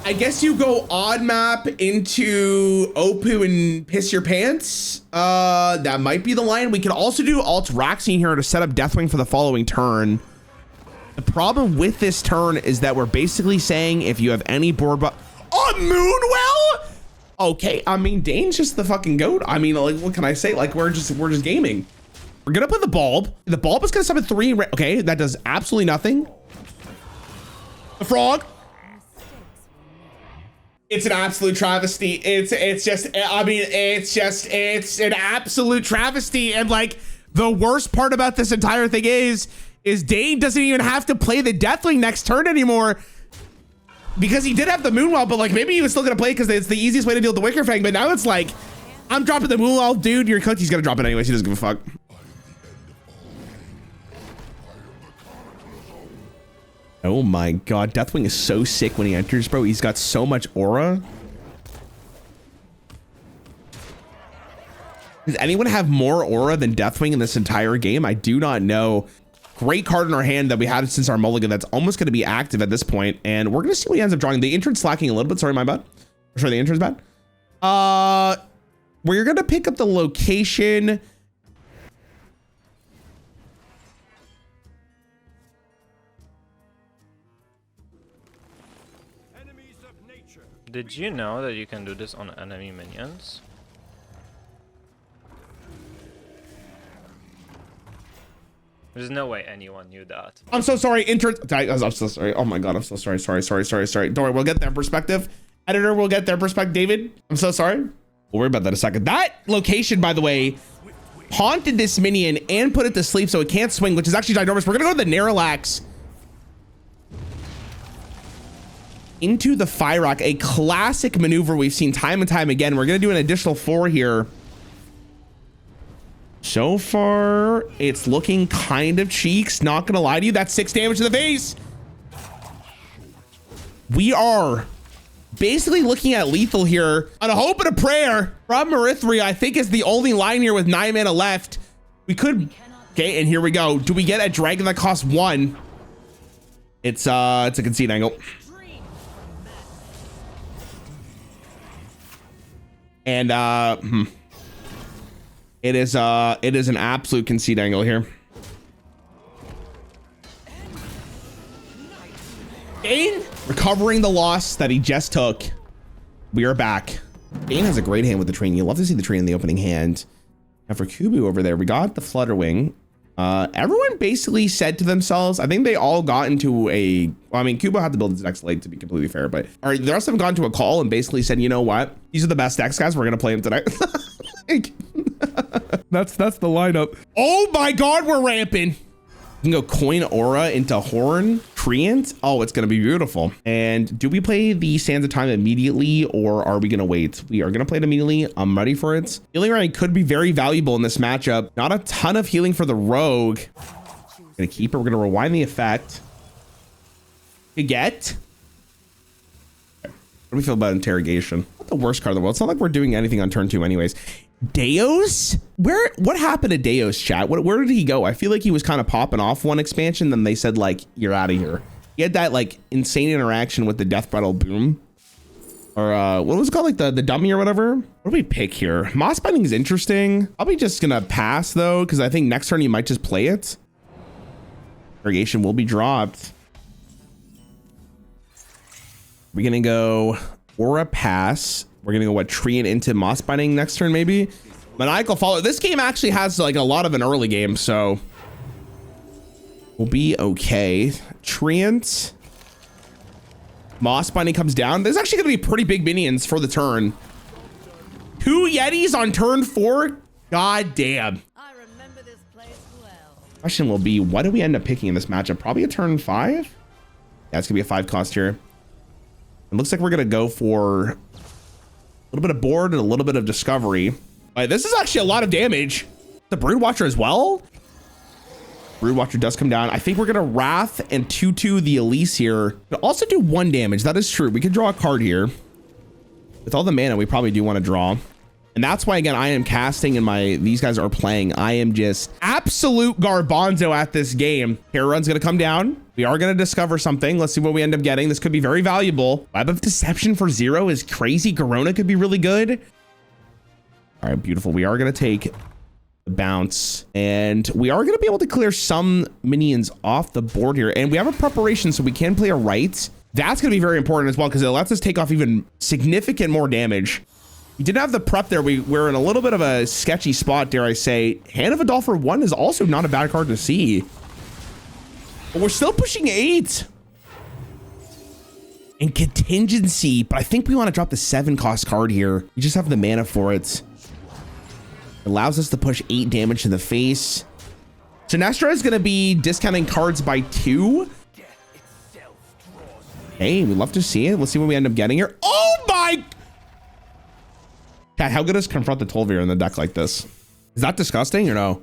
I guess you go odd map into Opu and piss your pants. That might be the line. We can also do Alt Raxine here to set up Deathwing for the following turn. The problem with this turn is that we're basically saying if you have any board but Moonwell. Okay, I mean Dane's just the fucking goat. I mean, like, what can I say? Like, we're just gaming. We're gonna put the bulb. The bulb is gonna summon 3. Okay, that does absolutely nothing. The frog. It's an absolute travesty. It's an absolute travesty. And like the worst part about this entire thing is Dane doesn't even have to play the Deathwing next turn anymore because he did have the Moonwell, but like maybe he was still gonna play because it's the easiest way to deal with the Wicker Fang. But now it's like, I'm dropping the Moonwell, dude. You're cooked. He's gonna drop it anyways. He doesn't give a fuck. Oh my God, Deathwing is so sick when he enters, bro. He's got so much aura. Does anyone have more aura than Deathwing in this entire game? I do not know. Great card in our hand that we had since our mulligan that's almost going to be active at this point, and we're going to see what he ends up drawing. The entrance slacking a little bit. Sorry, my bad. Sorry, the entrance bad. We're going to pick up the location. Did you know that you can do this on enemy minions? There's no way anyone knew that. I'm so sorry. I'm so sorry. Oh my God, I'm so sorry. Sorry. Don't worry, we'll get their perspective. Editor, we'll get their perspective. David, I'm so sorry. We'll worry about that in a second. That location, by the way, haunted this minion and put it to sleep so it can't swing, which is actually ginormous. We're gonna go to the Naralax. Into the Fyrock, a classic maneuver we've seen time and time again. We're gonna do an additional 4 here. So far, it's looking kind of cheeks. Not gonna lie to you, that's 6 damage to the face. We are basically looking at lethal here on a hope and a prayer from Marithri. I think is the only line here with 9 mana left. We could, okay, and here we go. Do we get a dragon that costs 1? It's a concede angle. And it is an absolute concede angle here. Dane recovering the loss that he just took. We are back. Dane has a great hand with the train. You love to see the train in the opening hand. And for Kubu over there, we got the Flutterwing. Everyone basically said to themselves, I think they all got into a, well, I mean, Kubo had to build his decks late to be completely fair, but the rest of them gone to a call and basically said, you know what? These are the best decks, guys. We're going to play them tonight. That's the lineup. Oh my God, we're ramping. You can go coin Aura into Horn, Treant. Oh, it's going to be beautiful. And do we play the Sands of Time immediately or are we going to wait? We are going to play it immediately. I'm ready for it. Healing Ring could be very valuable in this matchup. Not a ton of healing for the Rogue. Going to keep it. We're going to rewind the effect. To get. What do we feel about Interrogation? Not the worst card in the world. It's not like we're doing anything on turn 2 anyways. Deos? What happened to Deos, chat? Where did he go? I feel like he was kind of popping off one expansion, then they said like, you're out of here. He had that like insane interaction with the Death Brattle Boom. Or what was it called? Like the dummy or whatever? What do we pick here? Moss Binding is interesting. Probably just gonna pass though, because I think next turn you might just play it. Irrigation will be dropped. We're gonna go Aura pass. We're gonna go what, Treant into Moss Binding next turn maybe. Maniacal Follow. This game actually has like a lot of an early game, so we'll be okay. Treant. Moss Binding comes down. There's actually gonna be pretty big minions for the turn. 2 Yetis on turn 4. God damn. I remember this place well. Question will be, what do we end up picking in this matchup? Probably a turn 5. Yeah, it's gonna be a 5 cost here. It looks like we're gonna go for a little bit of board and a little bit of discovery. This is actually a lot of damage. The Broodwatcher as well. Broodwatcher does come down. I think we're gonna Wrath and 2/2 the Elise here. But also do 1 damage. That is true. We could draw a card here. With all the mana, we probably do want to draw. And that's why, again, I am casting and these guys are playing. I am just absolute garbanzo at this game. Hair Run's gonna come down. We are gonna discover something. Let's see what we end up getting. This could be very valuable. Web of Deception for 0 is crazy. Corona could be really good. All right, beautiful. We are gonna take the bounce and we are gonna be able to clear some minions off the board here. And we have a preparation so we can play a right. That's gonna be very important as well because it lets us take off even significant more damage. We didn't have the prep there. We're in a little bit of a sketchy spot, dare I say. Hand of a Doll for 1 is also not a bad card to see. But we're still pushing 8. And Contingency, but I think we want to drop the 7 cost card here. We just have the mana for it. It allows us to push 8 damage to the face. Sinestra is going to be discounting cards by 2. Hey, we'd love to see it. Let's see what we end up getting here. Oh my... Chat, how good is Confront the Tol'vir in the deck like this? Is that disgusting or no?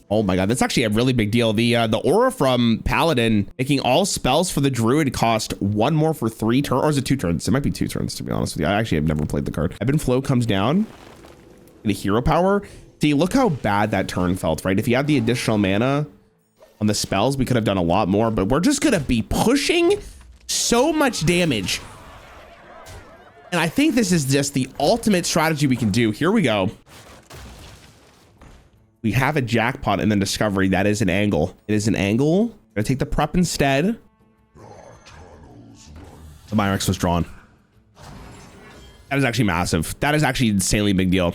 Oh my God, that's actually a really big deal. The aura from Paladin making all spells for the Druid cost 1 more for 3 turns, or is it 2 turns? It might be 2 turns to be honest with you. I actually have never played the card. Ebb and Flow comes down. The hero power. See, look how bad that turn felt, right? If you had the additional mana on the spells, we could have done a lot more, but we're just gonna be pushing so much damage. And I think this is just the ultimate strategy we can do. Here we go. We have a jackpot and then discovery. That is an angle. It is an angle. I'm gonna take the prep instead. The Myrex was drawn. That is actually massive. That is actually an insanely big deal.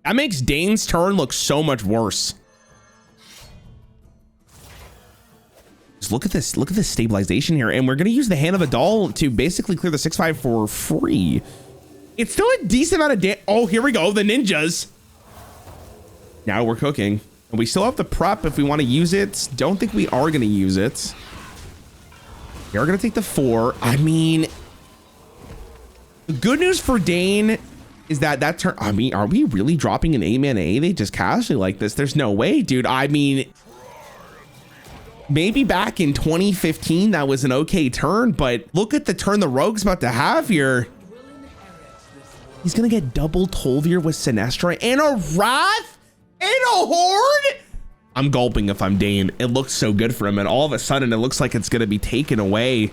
That makes Dane's turn look so much worse. Just look at this. Look at this stabilization here. And we're going to use the Hand of a Doll to basically clear the 6/5 for free. It's still a decent amount of damage. Oh, here we go. The ninjas. Now we're cooking. And we still have the prep if we want to use it. Don't think we are going to use it. We are going to take the 4. I mean, the good news for Dane is that turn. I mean, are we really dropping an 8 mana 8? They just casually like this. There's no way, dude. I mean, Maybe back in 2015, that was an okay turn, but look at the turn the Rogue's about to have here. He's gonna get double Tol'vir with Sinestra and a Wrath and a Horde. I'm gulping if I'm Dane. It looks so good for him, and all of a sudden it looks like it's gonna be taken away.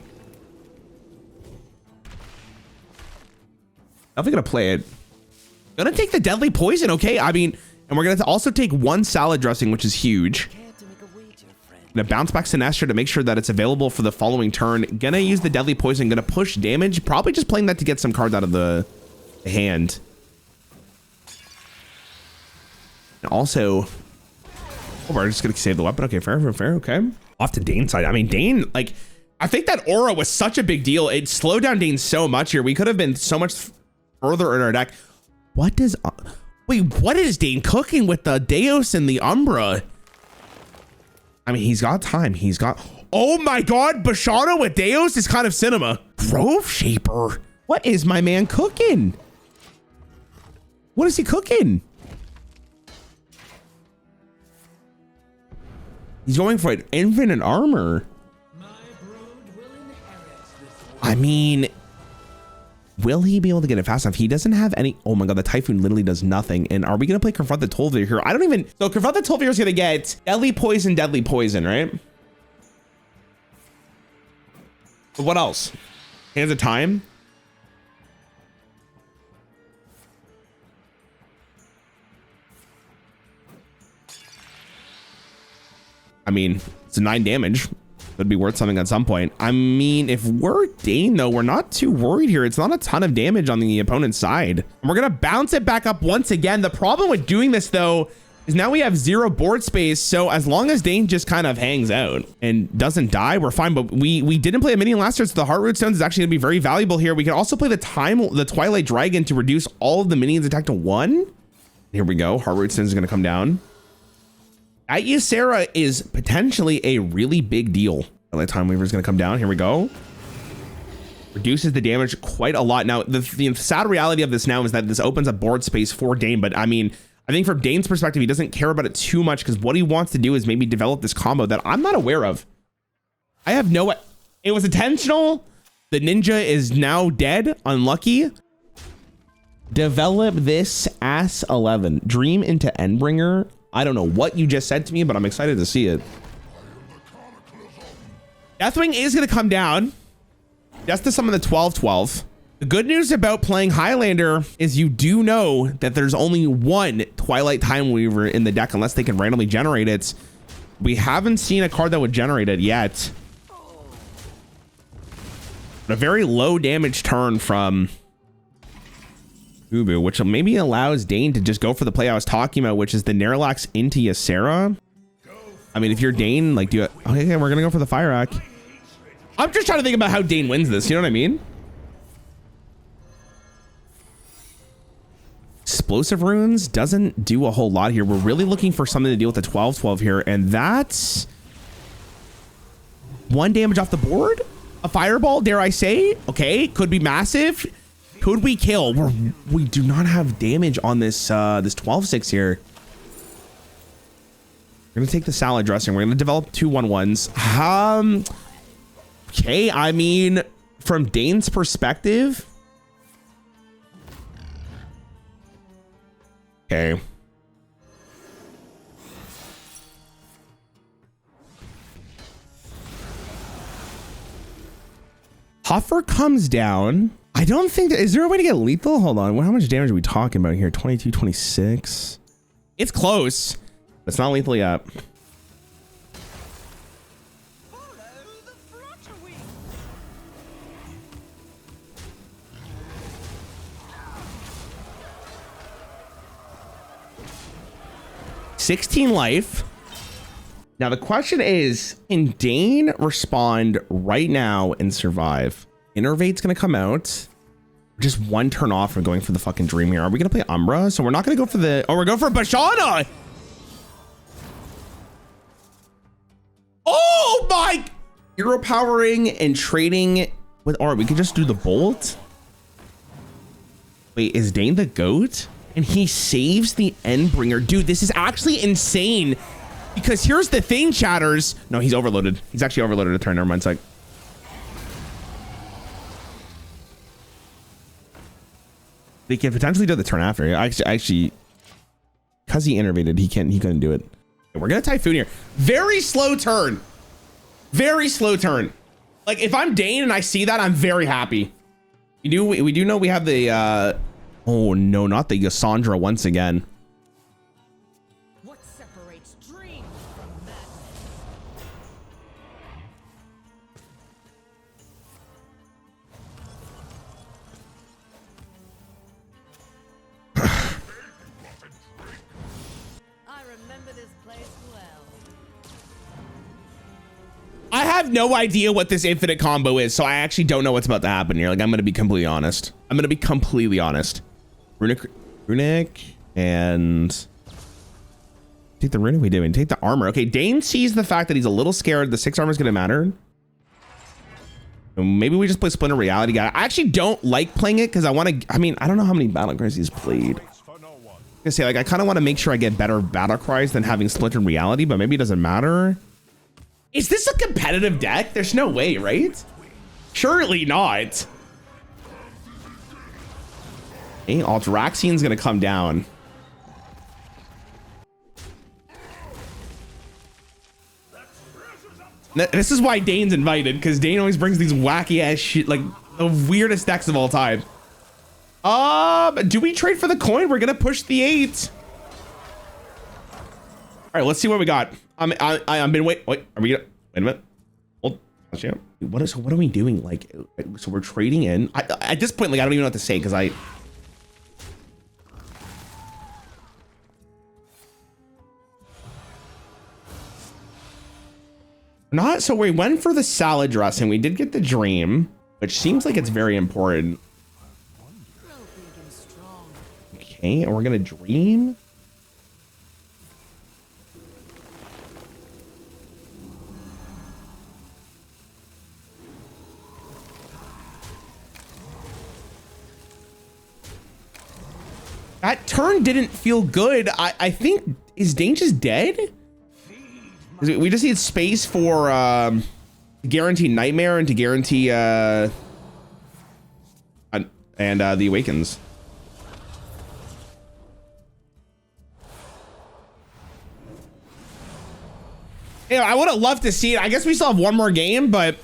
Definitely gonna play it. Gonna take the Deadly Poison, okay? I mean, and we're gonna also take one salad dressing, which is huge. Gonna bounce back Sinestra to make sure that it's available for the following turn. Gonna use the Deadly Poison, gonna push damage. Probably just playing that to get some cards out of the hand. And also, oh, we're just gonna save the weapon. Okay, fair, okay. Off to Dane's side. I mean, Dane, like, I think that aura was such a big deal. It slowed down Dane so much here. We could have been so much further in our deck. What does, wait, what is Dane cooking with the Deos and the Umbra? I mean, he's got time. He's got, oh my God, Bashano with Deos is kind of cinema. Grove Shaper. What is my man cooking? What is he cooking? He's going for an infinite armor. I mean, will he be able to get it fast enough? He doesn't have any. Oh my God, the Typhoon literally does nothing. And are we going to play Confront the Tol'vir here? I don't even. So Confront the Tol'vir is going to get Deadly Poison, right? But what else? Hands of Time. I mean, it's a 9 damage. Could be worth something at some point. I mean, if we're Dane, though, we're not too worried here. It's not a ton of damage on the opponent's side. And we're going to bounce it back up once again. The problem with doing this, though, is now we have 0 board space. So as long as Dane just kind of hangs out and doesn't die, we're fine. But we didn't play a minion last turn, so the Heartroot Stones is actually going to be very valuable here. We can also play the Twilight Dragon to reduce all of the minions attack to 1. Here we go. Heartroot Stones is going to come down. At Ysera is potentially a really big deal. Twilight Time Weaver is going to come down. Here we go. Reduces the damage quite a lot. Now, the sad reality of this now is that this opens up board space for Dane. But I mean, I think from Dane's perspective, he doesn't care about it too much because what he wants to do is maybe develop this combo that I'm not aware of. I have no. It was intentional. The ninja is now dead. Unlucky. Develop this Ass 11. Dream into Endbringer. I don't know what you just said to me, but I'm excited to see it. Deathwing is going to come down. Just to summon the 12-12. The good news about playing Highlander is you do know that there's only one Twilight Time Weaver in the deck unless they can randomly generate it. We haven't seen a card that would generate it yet. A very low damage turn from Ubu, which maybe allows Dane to just go for the play I was talking about, which is the Nerlax into Ysera. I mean, if you're Dane, like, okay, we're gonna go for the Fire Rack. I'm just trying to think about how Dane wins this. You know what I mean? Explosive Runes doesn't do a whole lot here. We're really looking for something to deal with the 12-12 here, and that's 1 damage off the board. A Fireball, dare I say? Okay, could be massive. Could we kill? We do not have damage on this this 12-6 here. We're gonna take the salad dressing. We're gonna develop 2 1/1s. Okay, I mean, from Dane's perspective. Okay. Huffer comes down. I don't think is there a way to get lethal? Hold on. How much damage are we talking about here? 22, 26. It's close. It's not lethal yet. Follow the Flutterwing. 16 life. Now the question is, can Dane respond right now and survive? Innervate's gonna come out. Just 1 turn off from going for the fucking Dream here. Are we gonna play Umbra? So we're not gonna go for the. Oh, we're going for Bashana. Oh my! Hero powering and trading with. Or we could just do the Bolt. Wait, is Dane the GOAT? And he saves the Endbringer. Dude, this is actually insane. Because here's the thing, chatters. No, he's overloaded. He's actually overloaded a turn. Never mind. It's like, they can potentially do the turn after. Actually, because he innervated, he couldn't do it. We're gonna Typhoon here. Very slow turn. Very slow turn. Like if I'm Dane and I see that, I'm very happy. We do know we have the oh no, not the Cassandra once again. What separates dream from madness? I remember this place well. I have no idea what this infinite combo is, so I actually don't know what's about to happen here. Like I'm gonna be completely honest. Runic, and take the runic we do and take the armor. Okay, Dane sees the fact that he's a little scared the 6 armor is gonna matter. Maybe we just play Splinter Reality guy. I actually don't like playing it because I don't know how many battle cries he's played. I say like I kind of want to make sure I get better battle cries than having Splinter Reality, but maybe it doesn't matter. Is this a competitive deck? There's no way, right? Surely not. Okay, Altraxian's gonna come down. This is why Dane's invited, because Dane always brings these wacky ass shit, like the weirdest decks of all time. Do we trade for the coin? We're gonna push the 8. All right, let's see what we got. Wait, are we gonna wait a minute? Hold, what are we doing? Like, so we're trading in. At this point, like I don't even know what to say because so we went for the salad dressing. We did get the dream, which seems like it's very important. Okay, and we're gonna dream. That turn didn't feel good. I think, is Dane just dead? We just need space for to guarantee Nightmare and to guarantee the Awakens. Yeah, I would have loved to see it. I guess we still have one more game, but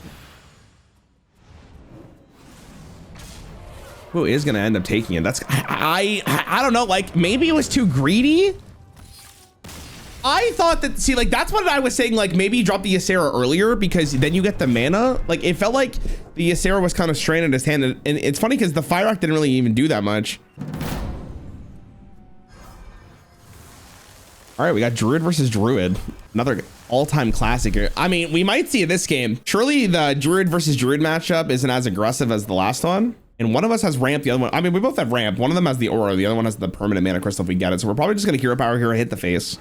who is gonna end up taking it? That's I don't know. Like maybe it was too greedy. I thought that, see, like that's what I was saying. Like maybe drop the Ysera earlier because then you get the mana. Like it felt like the Ysera was kind of strained in his hand, and it's funny because the Fire Rock didn't really even do that much. All right, we got Druid versus Druid, another all-time classic here. I mean, we might see this game. Surely the Druid versus Druid matchup isn't as aggressive as the last one. And one of us has ramp, the other one, I mean, we both have ramp. One of them has the aura, the other one has the permanent mana crystal if we get it. So we're probably just gonna hero power here, hit the face.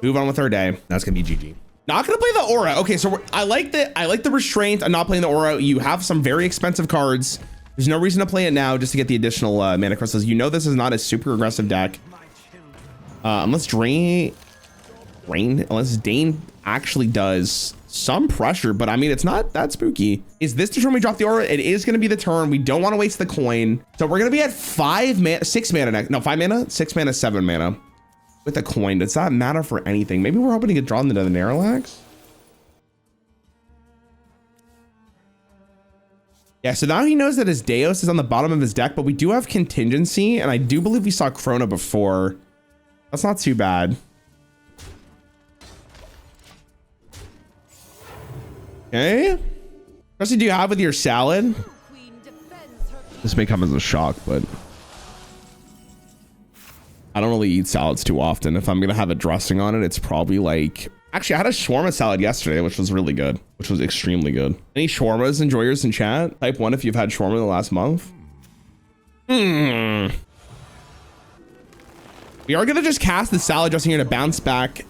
Move on with our day. That's gonna be GG. Not gonna play the aura. Okay, so I like the restraint. I'm not playing the aura. You have some very expensive cards. There's no reason to play it now just to get the additional mana crystals. You know this is not a super aggressive deck. Unless Dane actually does some pressure, but I mean, it's not that spooky. Is this the turn we drop the aura? It is going to be the turn. We don't want to waste the coin. So we're going to be at 6 mana next. No, 5 mana, 6 mana, 7 mana with a coin. Does that matter for anything? Maybe we're hoping to get drawn into the Narrowlax. Yeah, so now he knows that his Deos is on the bottom of his deck, but we do have contingency, and I do believe we saw Krona before. That's not too bad. Okay. What else do you have with your salad? This may come as a shock, but I don't really eat salads too often. If I'm gonna have a dressing on it, it's probably like, actually I had a shawarma salad yesterday, which was really good, which was extremely good. Any shawarmas enjoyers in chat? Type 1 if you've had shawarma in the last month. We are gonna just cast the salad dressing here to bounce back.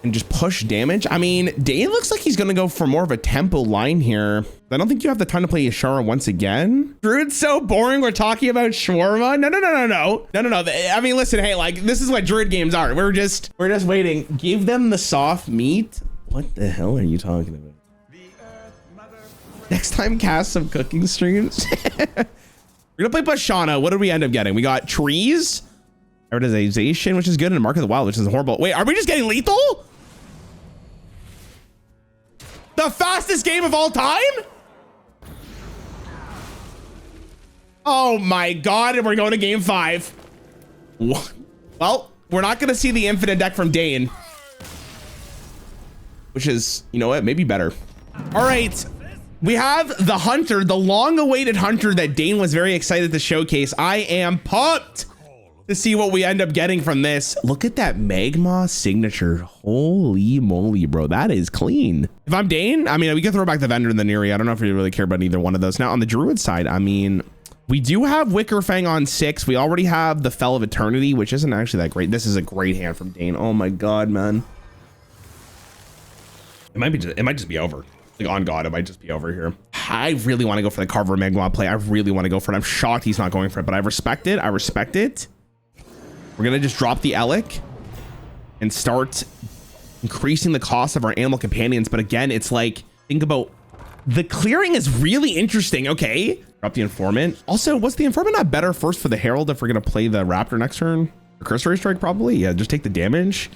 and just push damage. I mean, Dane looks like he's going to go for more of a tempo line here. I don't think you have the time to play Yashara once again. Druid's so boring. We're talking about shawarma. No. I mean, listen, hey, like, this is what Druid games are. We're just waiting. Give them the soft meat. What the hell are you talking about? Next time, cast some cooking streams. We're gonna play Bashana. What did we end up getting? We got trees, prioritization, which is good, and Mark of the Wild, which is horrible. Wait, are we just getting lethal? The fastest game of all time? Oh my God, and we're going to game 5. What? Well, we're not gonna see the infinite deck from Dane, which is, you know what, maybe better. All right. We have the Hunter, the long-awaited Hunter that Dane was very excited to showcase. I am pumped to see what we end up getting from this. Look at that Magma signature. Holy moly, bro. That is clean. If I'm Dane, I mean, we can throw back the Vendor and the Neri. I don't know if we really care about either one of those. Now, on the Druid side, I mean, we do have Wicker Fang on 6. We already have the Fel of Eternity, which isn't actually that great. This is a great hand from Dane. Oh my God, man. It might just be over. Like, on God, it might just be over here. I really want to go for the Carver Magma play. I really want to go for it. I'm shocked he's not going for it, but I respect it. I respect it. We're going to just drop the Elec and start increasing the cost of our animal companions. But again, it's like, think about the clearing is really interesting. Okay. Drop the Informant. Also, was the Informant not better first for the Herald if we're going to play the Raptor next turn? Or Cursory Strike, probably. Yeah, just take the damage.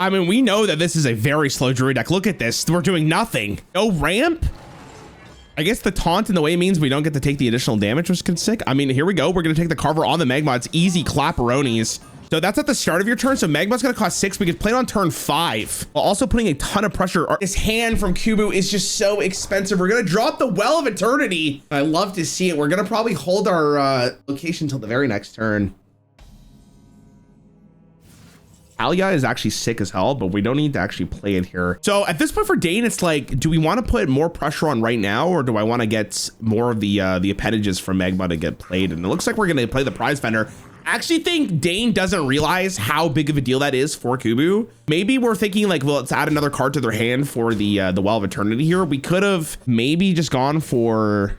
I mean, we know that this is a very slow Druid deck. Look at this. We're doing nothing. No ramp. I guess the taunt in the way means we don't get to take the additional damage, which is sick. I mean, here we go. We're going to take the Carver on the Magma. It's easy clapperonis. So that's at the start of your turn. So Magma's going to cost 6. We could play it on turn 5 while also putting a ton of pressure. This hand from Kubu is just so expensive. We're going to drop the Well of Eternity. I love to see it. We're going to probably hold our location till the very next turn. Alia is actually sick as hell, but we don't need to actually play it here. So at this point for Dane, it's like, do we want to put more pressure on right now, or do I want to get more of the appendages from Magma to get played? And it looks like we're going to play the Prize Vendor. I actually think Dane doesn't realize how big of a deal that is for Kubu. Maybe we're thinking like, well, let's add another card to their hand for the Well of Eternity here. We could have maybe just gone for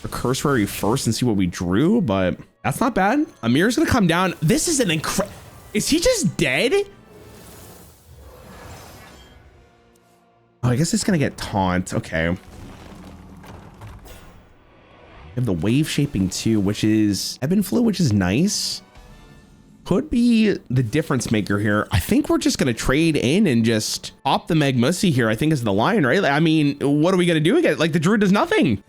a Cursory first and see what we drew, but that's not bad. Amir's going to come down. This is an incredible... Is he just dead? Oh, I guess it's gonna get taunt. Okay. We have the wave shaping too, which is ebb and flow, which is nice. Could be the difference maker here. I think we're just gonna trade in and just pop the Magmusi here, I think is the line, right? I mean, what are we gonna do again? Like, the Druid does nothing.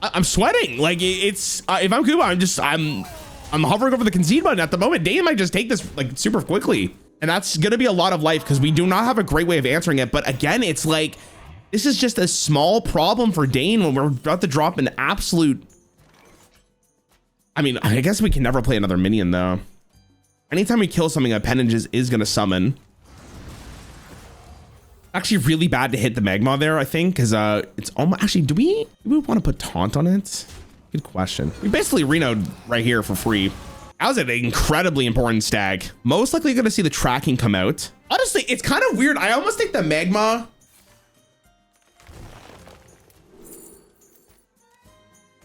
I'm sweating. Like, it's if I'm Kuba, I'm hovering over the concede button at the moment. Dane might just take this like super quickly, and that's gonna be a lot of life because we do not have a great way of answering it. But again, it's like, this is just a small problem for Dane when we're about to drop an absolute... I mean, I guess we can never play another minion though. Anytime we kill something, appendages is gonna summon. Actually really bad to hit the Magma there, I think, because it's almost... Actually, do we want to put taunt on it? Good question. We basically renoed right here for free. That was an incredibly important stag. Most likely going to see the tracking come out. Honestly, it's kind of weird. I almost think the Magma...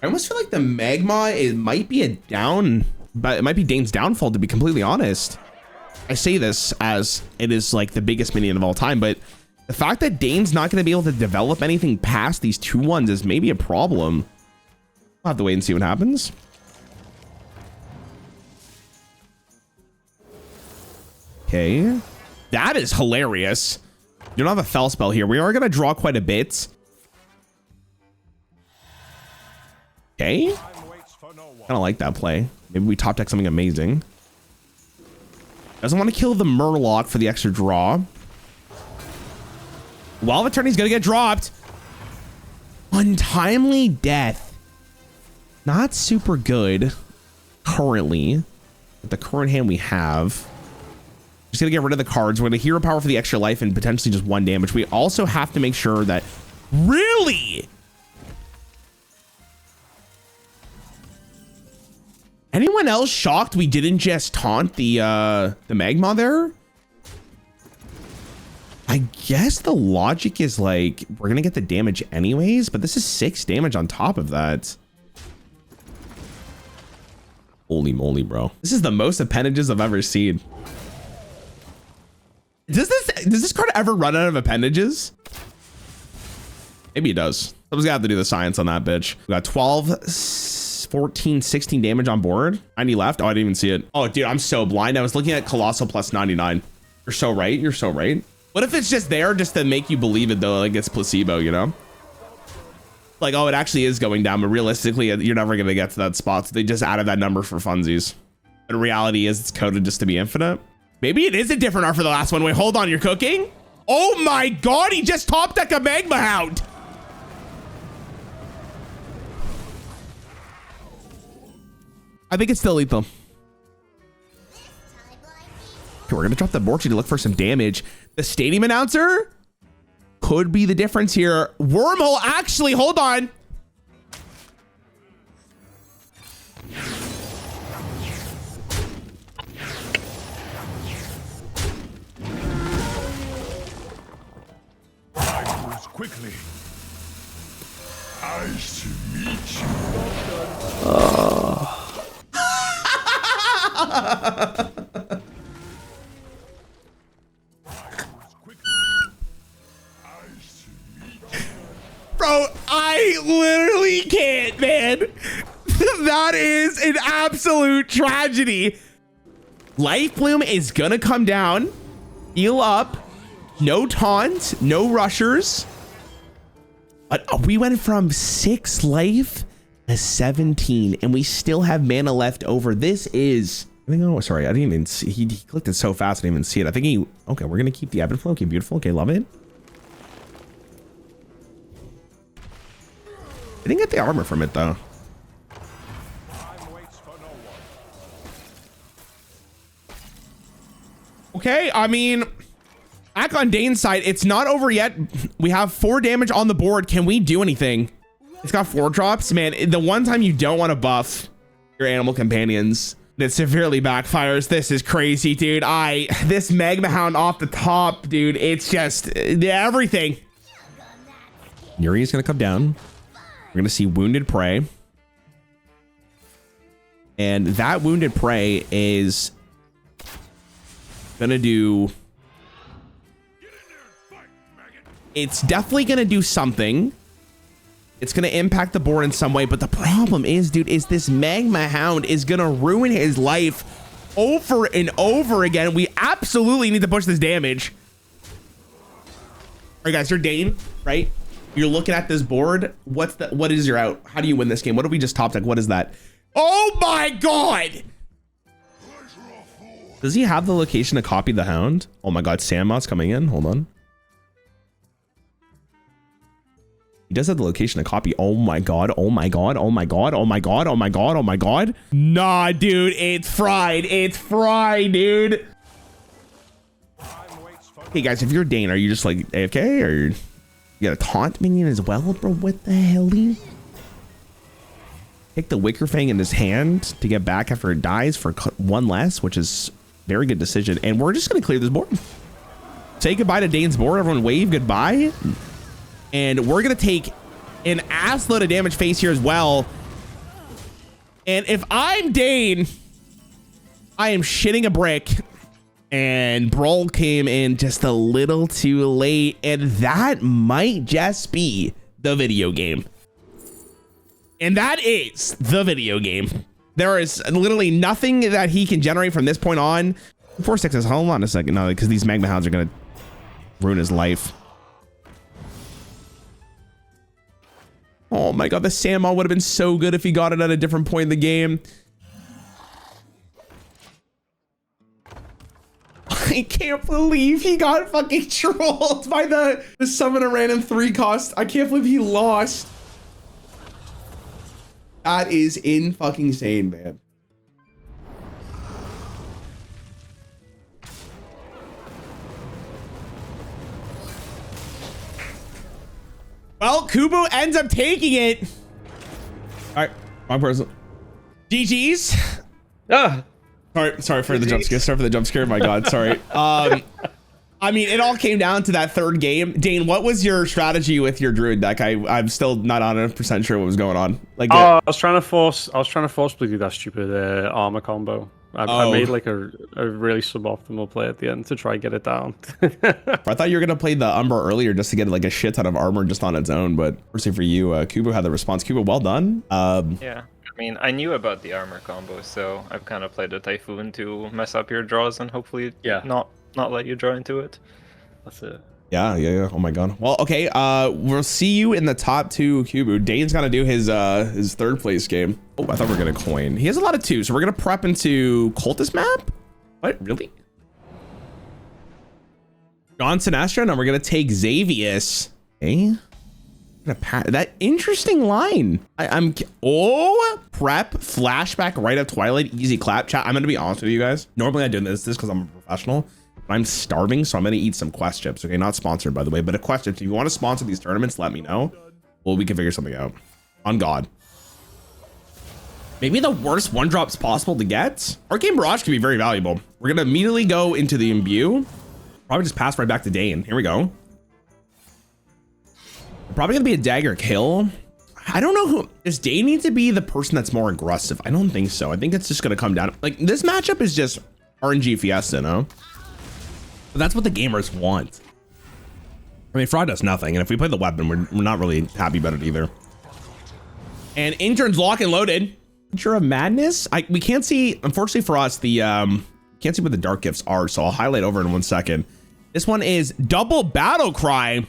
I almost feel like the Magma, it might be a down... But it might be Dane's downfall, to be completely honest. I say this as it is like the biggest minion of all time, but the fact that Dane's not going to be able to develop anything past these 2/1s is maybe a problem. I'll have to wait and see what happens. Okay. That is hilarious. You don't have a Fel spell here. We are going to draw quite a bit. Okay. Kind of like that play. Maybe we top deck something amazing. Doesn't want to kill the Murloc for the extra draw. Well of Eternity's going to get dropped. Untimely Death. Not super good currently with the current hand we have. Just gonna get rid of the cards. We're gonna hero power for the extra life and potentially just 1 damage. We also have to make sure that really Anyone else shocked we didn't just taunt the magma there? I guess the logic is like, we're gonna get the damage anyways, but this is 6 damage on top of that. Holy moly, bro. This is the most appendages I've ever seen. Does this card ever run out of appendages? Maybe it does. Someone's gonna have to do the science on that bitch. We got 12, 14, 16 damage on board. 90 left. Oh, I didn't even see it. Oh, dude, I'm so blind. I was looking at Colossal plus 99. You're so right. You're so right. What if it's just there just to make you believe it though? Like it's placebo, you know? Like, oh, it actually is going down, but realistically, you're never going to get to that spot. So they just added that number for funsies. But the reality is it's coded just to be infinite. Maybe it is a different art for the last one. Wait, hold on. You're cooking? Oh my God. He just top decked a magma hound. I think it's still lethal. Okay, we're going to drop the board sheet to look for some damage. The stadium announcer could be the difference here. Wormhole, actually, hold on. Quickly. Nice to meet you. Bro, I literally can't, man. That is an absolute tragedy. Life Bloom is gonna come down, heal up, no taunt, no rushers. But we went from 6 life to 17, and we still have mana left over. This is, I think, oh, sorry, I didn't even see, he clicked it so fast, I didn't even see it. I think he, okay, we're gonna keep the ebb and flow. Okay, beautiful, okay, love it. I didn't get the armor from it though. Okay, I mean, back on Dane's side, it's not over yet. We have 4 damage on the board. Can we do anything? It's got 4 drops. Man, the one time you don't want to buff your animal companions, that severely backfires. This is crazy, dude. This magma hound off the top, dude. It's just everything. Yuri's gonna come down. We're gonna see Wounded Prey. And that Wounded Prey is gonna do, it's definitely gonna do something. It's gonna impact the board in some way, but the problem is, dude, is this magma hound is gonna ruin his life over and over again. We absolutely need to push this damage. All right, guys, you're Dane, right? You're looking at this board. What is your out? How do you win this game? What did we just top deck? What is that? Oh my God! Does he have the location to copy the hound? Oh my God, Sandmoth's coming in. Hold on. He does have the location to copy. Oh my God. Oh my God. Oh my God. Oh my God. Oh my God. Oh my God. Nah, dude. It's fried. It's fried, dude. Hey guys, if you're Dane, are you just like AFK or you got a taunt minion as well, bro? What the hell, dude? Take the Wicker Fang in his hand to get back after it dies for 1 less, which is very good decision. And we're just going to clear this board. Say goodbye to Dane's board. Everyone wave goodbye. And we're going to take an ass load of damage face here as well. And if I'm Dane, I am shitting a brick. And Brawl came in just a little too late. And that might just be the video game. And that is the video game. There is literally nothing that he can generate from this point on. 4/6 is, hold on a second. No, because these magma hounds are going to ruin his life. Oh my God, the Sandmaw would have been so good if he got it at a different point in the game. I can't believe he got fucking trolled by the summon a random 3 cost. I can't believe he lost. That is in fucking insane, man. Well, Kubu ends up taking it. All right, wrong person. GG's. Ah! Sorry for the jump scare. Sorry for the jump scare. My God, sorry. I mean, it all came down to that third game. Dane, what was your strategy with your druid deck? I'm still not 100% sure what was going on. Like, I was trying to force Bleed do that stupid armor combo. I made like a really suboptimal play at the end to try and get it down. I thought you were gonna play the Umbra earlier just to get like a shit ton of armor just on its own, but fortunately for you, Kubo had the response. Kubo, well done. Yeah, I mean, I knew about the armor combo, so I've kind of played the Typhoon to mess up your draws and hopefully not let you draw into it. That's it. Yeah. Oh my God. Well, okay. We'll see you in the top two, Kubo. Dane's gonna do his third place game. Oh, I thought we were gonna coin. He has a lot of two, so we're gonna prep into Cultist map. What? Really? John Sinestro, and we're gonna take Xavius. Okay. That interesting line. I'm prep flashback right up Twilight, easy clap. Chat, I'm gonna be honest with you guys. Normally I do this because I'm a professional. I'm starving, so I'm gonna eat some Quest chips. Okay, not sponsored by the way, but a Quest chips. If you want to sponsor these tournaments, let me know. Well, we can figure something out. On God. Maybe the worst one drops possible to get. Arcane Barrage can be very valuable. We're gonna immediately go into the Imbue. Probably just pass right back to Dane. Here we go. Probably gonna be a dagger kill. I don't know who. Does Dane need to be the person that's more aggressive? I don't think so. I think it's just gonna come down. Like this matchup is just RNG Fiesta, no? But that's what the gamers want. I mean, Fraud does nothing, and if we play the weapon, we're not really happy about it either. And intern's lock and loaded. Picture of Madness. We can't see, unfortunately for us, the can't see what the dark gifts are, so I'll highlight over in 1 second. This one is Double Battle Cry.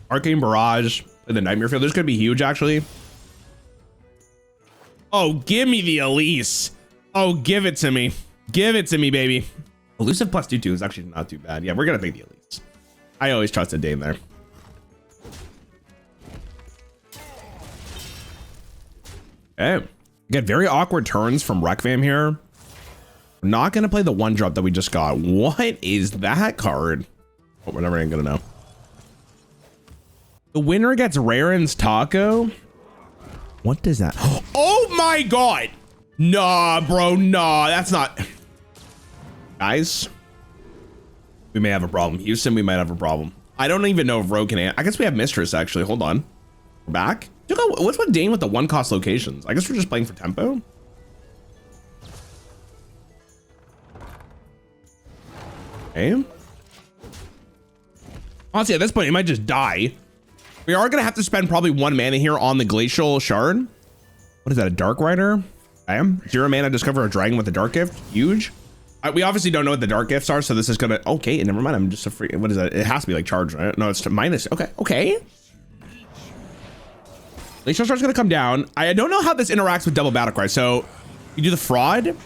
Arcane Barrage in the Nightmare Field. This is gonna be huge, actually. Oh, give me the Elise. Oh, give it to me. Give it to me, baby. Elusive plus 2/2 is actually not too bad. Yeah, we're gonna take the Elise. I always trusted Dane there. Okay. We got very awkward turns from Rekvam here. We're not gonna play the one drop that we just got. What is that card? Oh, we're never even gonna know. The winner gets Rarran's Taco. What does that? Oh my God. Nah, bro. Nah, that's not. Guys, we may have a problem. Houston, we might have a problem. I don't even know if Rogue can. I guess we have Mistress, actually. Hold on. We're back. What's with Dane with the one cost locations? I guess we're just playing for tempo. Okay. Honestly, at this point, it might just die. We are going to have to spend probably 1 mana here on the Glacial Shard. What is that, a Dark Rider? I am. 0 mana, discover a dragon with a Dark Gift. Huge. We obviously don't know what the Dark Gifts are, so this is going to... Okay, never mind. I'm just a free... What is that? It has to be like charge, right? No, it's minus. Okay. Glacial Shard's going to come down. I don't know how this interacts with Double Battle Cry. So you do the Fraud.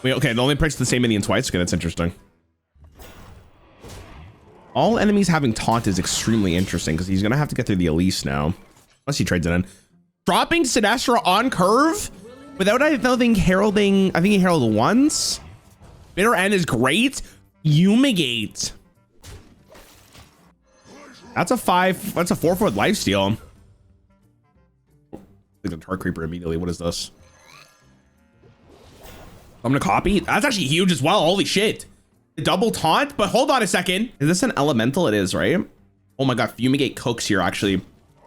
Wait, okay, it only breaks the same minion twice. Okay, that's interesting. All enemies having taunt is extremely interesting because he's going to have to get through the Elise now. Unless he trades it in. Dropping Sinestro on curve without, I don't think, heralding. I think he heralded once. Bitter End is great. Fumigate. That's a 4-foot lifesteal. Like the Tar Creeper immediately. What is this? I'm gonna copy. That's actually huge as well. Holy shit. The double taunt, but hold on a second. Is this an elemental? It is, right? Oh my God, Fumigate cooks here, actually.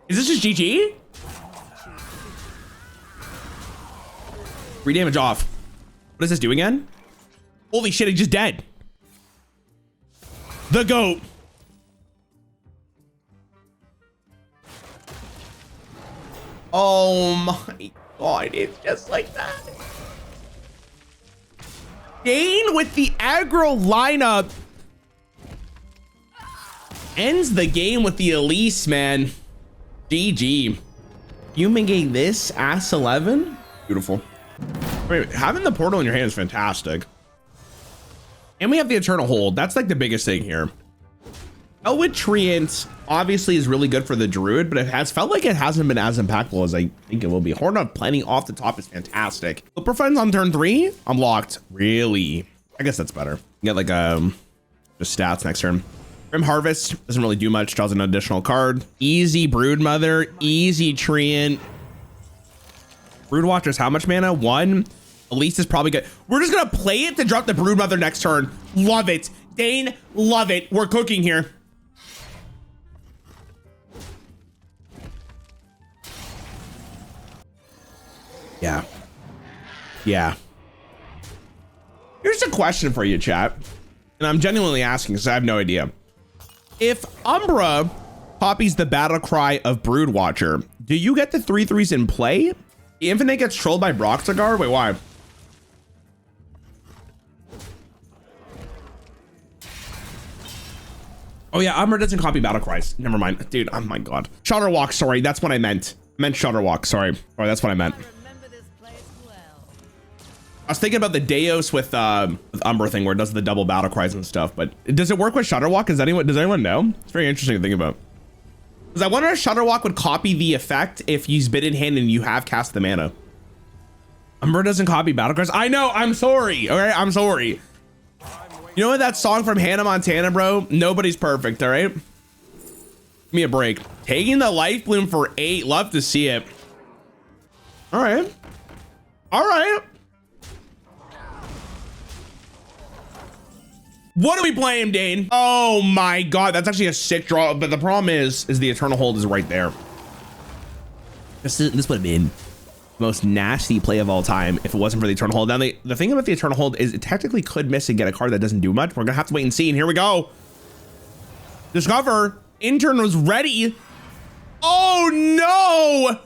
Is this just GG? 3 damage off. What does this do again? Holy shit, he's just dead. The GOAT. Oh my God, it's just like that. Dane with the aggro lineup ends the game with the Elise, man. GG. Fumigate this ass 11. Beautiful. Wait, having the portal in your hand is fantastic. And we have the Eternal Hold. That's like the biggest thing here. Elwood Treant obviously is really good for the Druid, but it has felt like it hasn't been as impactful as I think it will be. Horn of Plenty off the top is fantastic. Flipper Friends on turn 3, unlocked. Really? I guess that's better. You get like just stats next turn. Grim Harvest doesn't really do much, draws an additional card. Easy Broodmother, easy Treant. Broodwatcher's how much mana? 1. Elise is probably good. We're just gonna play it to drop the Broodmother next turn. Love it. Dane, love it. We're cooking here. Yeah. Yeah. Here's a question for you, chat. And I'm genuinely asking because I have no idea. If Umbra copies the battle cry of Broodwatcher, do you get the 3/3s in play? The Infinite gets trolled by Broxagar? Wait, why? Oh yeah, Umbra doesn't copy battle cries. Never mind. Dude, oh my god. Shutterwalk, sorry. That's what I meant. I meant Shutterwalk, sorry. Sorry, that's what I meant. Remember this place well. I was thinking about the Deos with Umbra thing where it does the double battle cries and stuff, but does it work with Shutterwalk? Does anyone know? It's very interesting to think about. Because I wonder if Shutterwalk would copy the effect if you bid in hand and you have cast the mana. Umbra doesn't copy battle cries. I know, I'm sorry. All right, I'm sorry. You know what that song from Hannah Montana, bro? Nobody's perfect, all right? Give me a break. Taking the Life Bloom for 8. Love to see it. All right. All right. What are we playing, Dane? Oh my god, that's actually a sick draw. But the problem is the Eternal Hold is right there. This would have been the most nasty play of all time if it wasn't for the Eternal Hold. Now, the thing about the Eternal Hold is it technically could miss and get a card that doesn't do much. We're gonna have to wait and see. And here we go. Discover. Intern was ready. Oh no!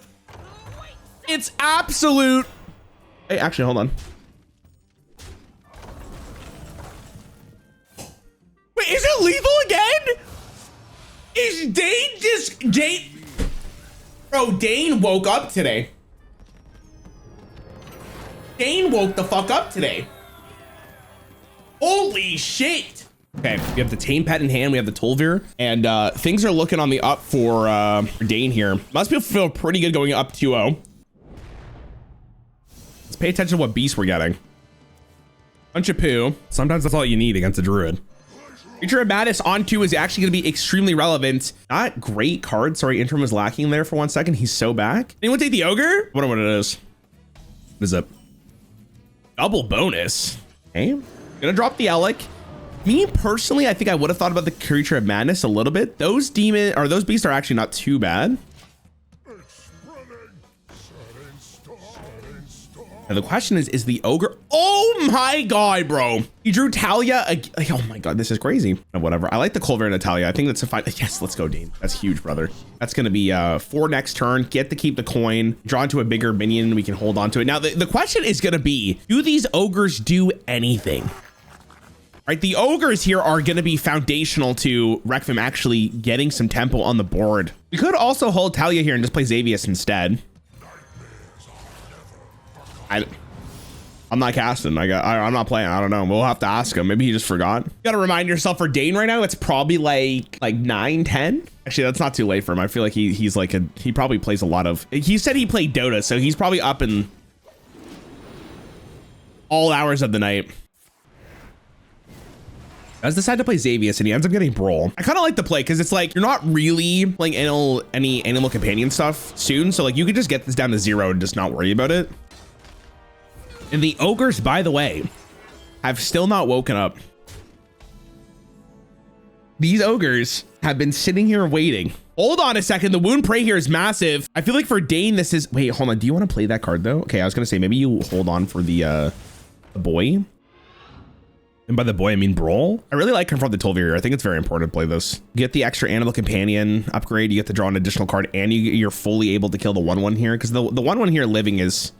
It's absolute. Hey, actually, hold on. Wait, is it lethal again? Is Dane just Dane? Bro, Dane woke up today. Dane woke the fuck up today. Holy shit. Okay, we have the Tame Pet in hand, we have the Tulvir, and things are looking on the up for Dane here. Must feel pretty good going up 2-0. Let's pay attention to what beast we're getting. Bunch of poo. Sometimes that's all you need against a druid. Creature of Madness on 2 is actually going to be extremely relevant. Not great card. Sorry, Interim was lacking there for 1 second. He's so back. Anyone take the Ogre? I wonder what it is. What is it? Double bonus. Okay. Gonna drop the Alec. Me personally, I think I would have thought about the Creature of Madness a little bit. Those beasts are actually not too bad. Now the question is the Ogre? Oh my god, bro. He drew Talia. Oh my god, this is crazy. Whatever. I like the Culver and Natalia. I think that's a fine. Yes, let's go, Dean. That's huge, brother. That's going to be 4 next turn. Get to keep the coin. Draw into a bigger minion. We can hold on to it. Now, the question is going to be, do these Ogres do anything? Right, the Ogres here are going to be foundational to Requiem actually getting some tempo on the board. We could also hold Talia here and just play Xavius instead. I'm not casting. I'm not playing. I don't know. We'll have to ask him. Maybe he just forgot. You gotta remind yourself for Dane right now. It's probably like 9, 10. Actually, that's not too late for him. I feel like he probably plays a lot of. He said he played Dota, so he's probably up in all hours of the night. I decided to play Xavius and he ends up getting Brawl. I kind of like the play because it's like you're not really playing any animal companion stuff soon, so like you could just get this down to 0 and just not worry about it. And the Ogres, by the way, have still not woken up. These Ogres have been sitting here waiting. Hold on a second. The Wound Prey here is massive. I feel like for Dane, this is... Wait, hold on. Do you want to play that card, though? Okay, I was going to say, maybe you hold on for the boy. And by the boy, I mean Brawl. I really like Confront the Tulvir. I think it's very important to play this. You get the extra Animal Companion upgrade. You get to draw an additional card, and you're fully able to kill the 1/1 here. Because the 1/1 here living is...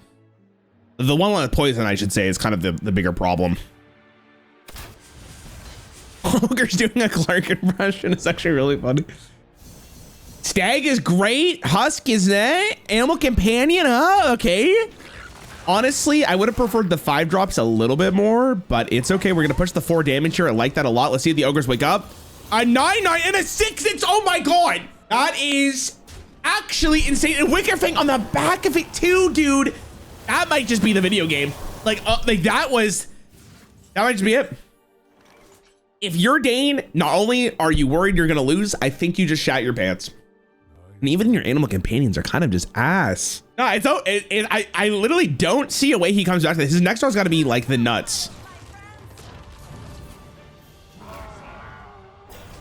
The 1/1 with poison, I should say, is kind of the bigger problem. Ogre's doing a Clark impression. It's actually really funny. Stag is great. Husk is that. Animal Companion, huh? Okay. Honestly, I would have preferred the 5 drops a little bit more, but it's okay. We're going to push the 4 damage here. I like that a lot. Let's see if the Ogres wake up. A 9/9 and a 6/6. Oh my god. That is actually insane. And Wicker Fang on the back of it too, dude. That might just be the video game. Like that might just be it. If you're Dane, not only are you worried you're gonna lose, I think you just shat your pants. And even your animal companions are kind of just ass. No, I literally don't see a way he comes back to this. His next one's got to be like the nuts.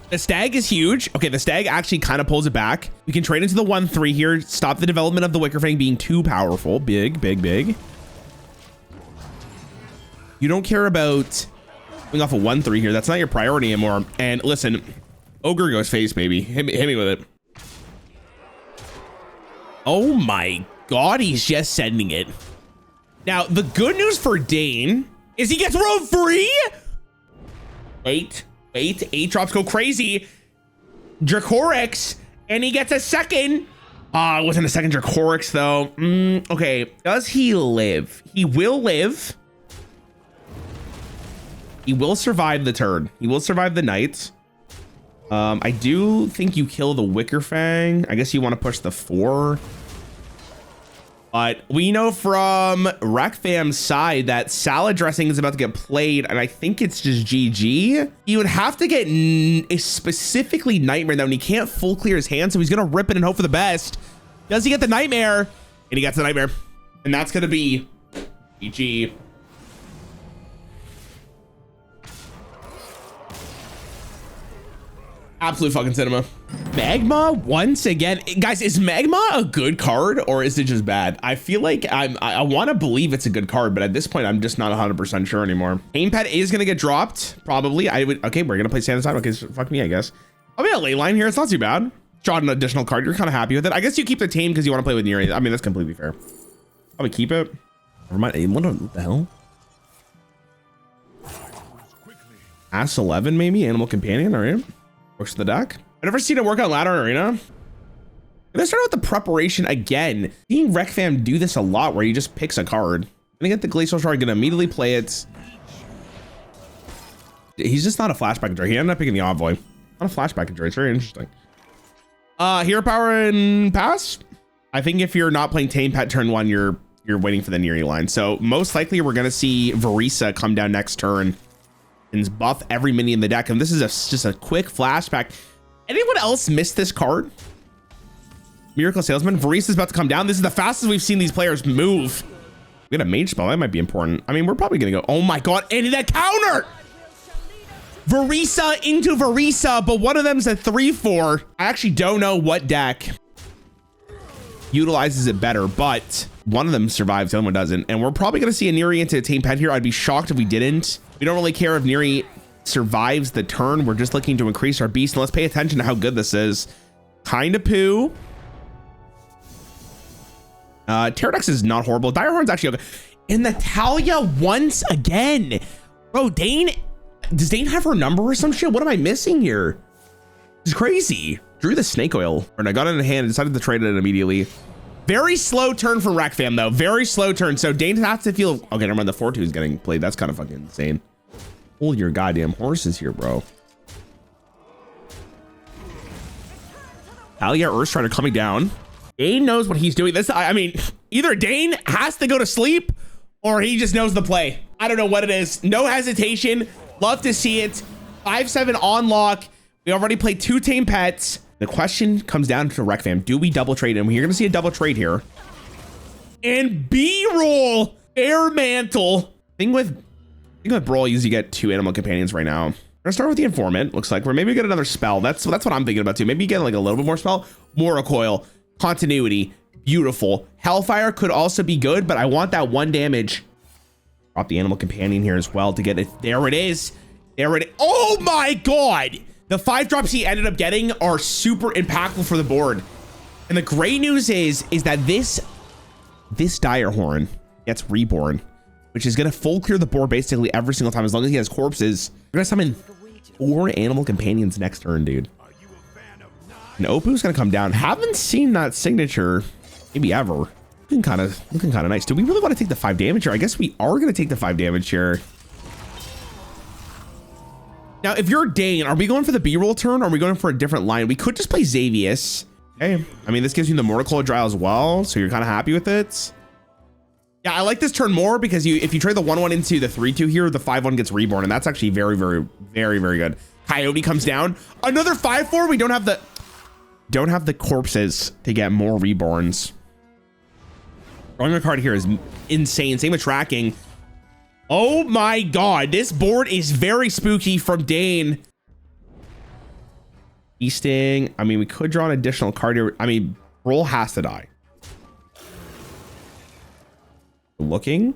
The stag is huge. Okay, the stag actually kind of pulls it back. We can trade into the 1/3 here. Stop the development of the Wicker Fang being too powerful. Big, big, big. You don't care about going off a 1/3 here. That's not your priority anymore. And listen, Ogre goes face, baby. Hit me with it. Oh my God, he's just sending it. Now, the good news for Dane is he gets roam free. Wait. 8 drops go crazy. Dracorix, and he gets a second. It wasn't a second Dracorix though. Okay, does he live? He will live. He will survive the turn. He will survive the night. I do think you kill the Wicker Fang. I guess you want to push the 4. But we know from Rekfam's side that salad dressing is about to get played, and I think it's just GG. He would have to get specifically Nightmare though, and he can't full clear his hand, so he's gonna rip it and hope for the best. Does he get the Nightmare? And he gets the Nightmare. And that's gonna be GG. Absolute fucking cinema. Magma once again. Guys, is Magma a good card or is it just bad? I feel like I want to believe it's a good card, but at this point I'm just not 100% sure anymore. Pain Pet is gonna get dropped probably. Okay, we're gonna play Santa's time. Okay, so fuck me, I guess. I'll be a ley line here. It's not too bad. Draw an additional card. You're kind of happy with it. I guess you keep the tame because you want to play with Neri. I mean, that's completely fair. Probably keep it. Never mind. What the hell? Ass 11 maybe. Animal Companion. All right. Works the deck. I've never seen it work on ladder and arena. Let's start with the preparation again. Seeing Rekfam do this a lot where he just picks a card. Gonna get the Glacial Shard, gonna immediately play it. He's just not a flashback draw. He ended up picking the Envoy. Not a flashback draw. It's very interesting. Hero Power and pass. I think if you're not playing Tame Pet turn 1, you're waiting for the Neri line. So most likely we're gonna see Varisa come down next turn and buff every mini in the deck. And this is just a quick flashback. Anyone else miss this card? Miracle Salesman. Varisa's about to come down. This is the fastest we've seen these players move. We got a mage spell. That might be important. I mean, we're probably gonna go. Oh my God! And that counter. Varisa into Varisa, but one of them's a 3/4. I actually don't know what deck utilizes it better, but one of them survives, the other one doesn't. And we're probably gonna see a Neri into a Tame Pet here. I'd be shocked if we didn't. We don't really care if Neri survives the turn. We're just looking to increase our beast. And let's pay attention to how good this is. Kinda poo. Pterodex is not horrible. Direhorn's actually okay. And Natalia once again. Bro, Dane, does Dane have her number or some shit? What am I missing here? It's crazy. Drew the snake oil. And I got it in hand and decided to trade it immediately. Very slow turn for Rekfam though. Very slow turn. So Dane has to feel, okay, never mind, the 4/2 is getting played. That's kind of fucking insane. Hold your goddamn horses here, bro. Talia Earthstrider coming down. Dane knows what he's doing. This, I mean, either Dane has to go to sleep or he just knows the play. I don't know what it is. No hesitation. Love to see it. 5/7 on lock. We already played 2 Tame Pets. The question comes down to Rekfam. Do we double trade him? You're going to see a double trade here. And B-roll Air Mantle. Thing with Brawl is you get 2 animal companions right now. We're gonna start with the Informant. Looks like we're maybe get another spell. That's what I'm thinking about too. Maybe you get like a little bit more spell. More recoil. Continuity. Beautiful. Hellfire could also be good, but I want that 1 damage. Drop the animal companion here as well to get it. There it is. There it is. Oh my God. The 5 drops he ended up getting are super impactful for the board. And the great news is that this Direhorn gets reborn, which is going to full clear the board basically every single time as long as he has corpses. We're going to summon 4 animal companions next turn, dude. And Opu's going to come down. Haven't seen that signature maybe ever. Looking kind of nice. Do we really want to take the 5 damage here? I guess we are going to take the 5 damage here. Now, if you're Dane, are we going for the B-roll turn or are we going for a different line? We could just play Xavius. Okay. I mean, this gives you the Mortal Dry as well, so you're kind of happy with it. Yeah, I like this turn more because if you trade the 1/1 into the 3/2 here, the 5/1 gets reborn, and that's actually very, very, very, very good. Coyote comes down. Another 5/4. We don't have the... don't have the corpses to get more reborns. Drawing a card here is insane. Same with tracking. Oh my god, this board is very spooky from Dane. Feasting. I mean, we could draw an additional card here. I mean, Roll has to die. Looking.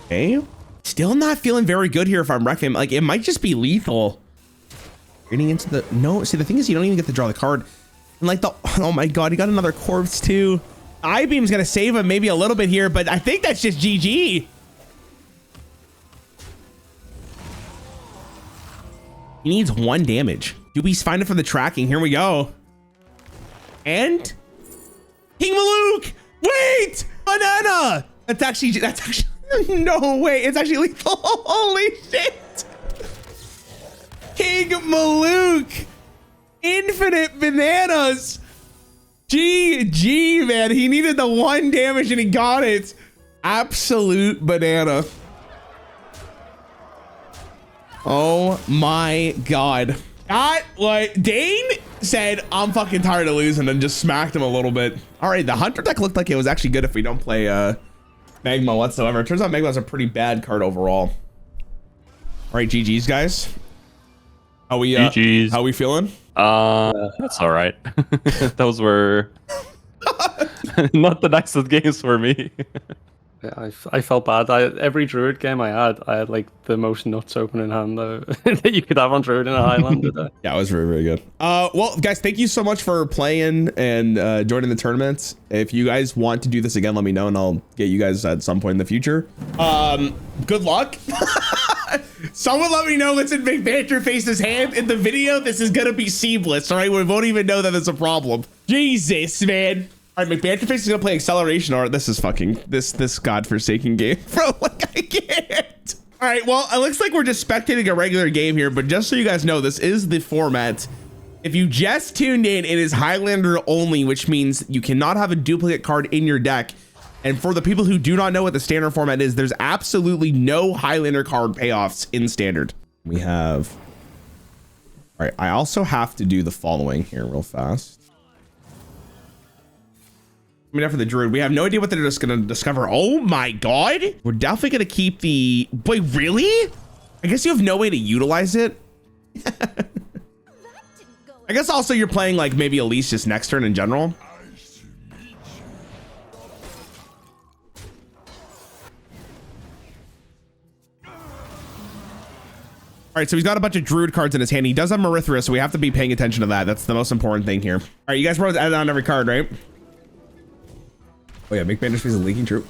Okay. Still not feeling very good here if I'm Requiem. Like, it might just be lethal. Getting into the... No, see, the thing is you don't even get to draw the card. And like the... Oh my god, he got another corpse too. I-Beam's gonna save him maybe a little bit here, but I think that's just GG. He needs 1 damage. Do we find it for the tracking? Here we go. And... King Maluk! Wait! Banana! That's actually... No way, it's actually lethal. Holy shit! King Maluk! Infinite bananas! GG, man. He needed the 1 damage and he got it. Absolute banana. Oh my god. That what Dane said, I'm fucking tired of losing, and just smacked him a little bit. All right, the Hunter deck looked like it was actually good if we don't play Magma whatsoever. It turns out Magma's a pretty bad card overall. All right, GG's guys. How we GG's. How we feeling? That's all right. Those were not the nicest games for me. Yeah, I felt bad. Every Druid game I had like the most nuts opening hand that you could have on Druid in a Highlander deck. Yeah, it was very, very good. Well, guys, thank you so much for playing and joining the tournaments. If you guys want to do this again, let me know and I'll get you guys at some point in the future. Good luck. Someone let me know what's in Big Banter Face's hand in the video. This is gonna be seamless, all right? We won't even know that there's a problem. Jesus, man. All right, McBanterface is gonna play Acceleration Art. This is fucking this godforsaken game, bro. Like, I can't. All right, well, it looks like we're just spectating a regular game here, but just so you guys know, this is the format. If you just tuned in, it is Highlander only, which means you cannot have a duplicate card in your deck. And for the people who do not know what the standard format is, there's absolutely no Highlander card payoffs in standard. We have. All right, I also have to do the following here real fast. I mean, after the Druid, we have no idea what they're just gonna discover. Oh my god, we're definitely gonna keep the... Wait, really? I guess you have no way to utilize it. I guess also you're playing like maybe Elise just next turn in general. All right, so he's got a bunch of Druid cards in his hand. He does have Marithra, so we have to be paying attention to that. That's the most important thing here. All right, you guys wrote added on every card, right? Oh yeah, make Banderspace a leaking, true.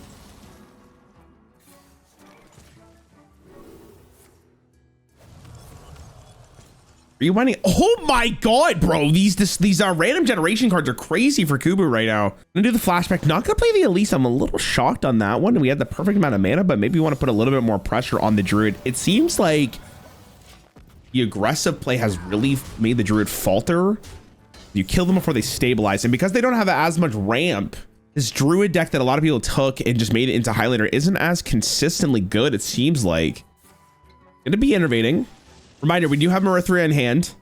Rewinding. Oh my god, bro. These random generation cards are crazy for Kubu right now. I'm gonna do the flashback. Not gonna play the Elise. I'm a little shocked on that one. We had the perfect amount of mana, but maybe we want to put a little bit more pressure on the Druid. It seems like the aggressive play has really made the Druid falter. You kill them before they stabilize, and because they don't have as much ramp, this Druid deck that a lot of people took and just made it into Highlander isn't as consistently good, it seems like. Gonna be innovating. Reminder, we do have Marithra in hand.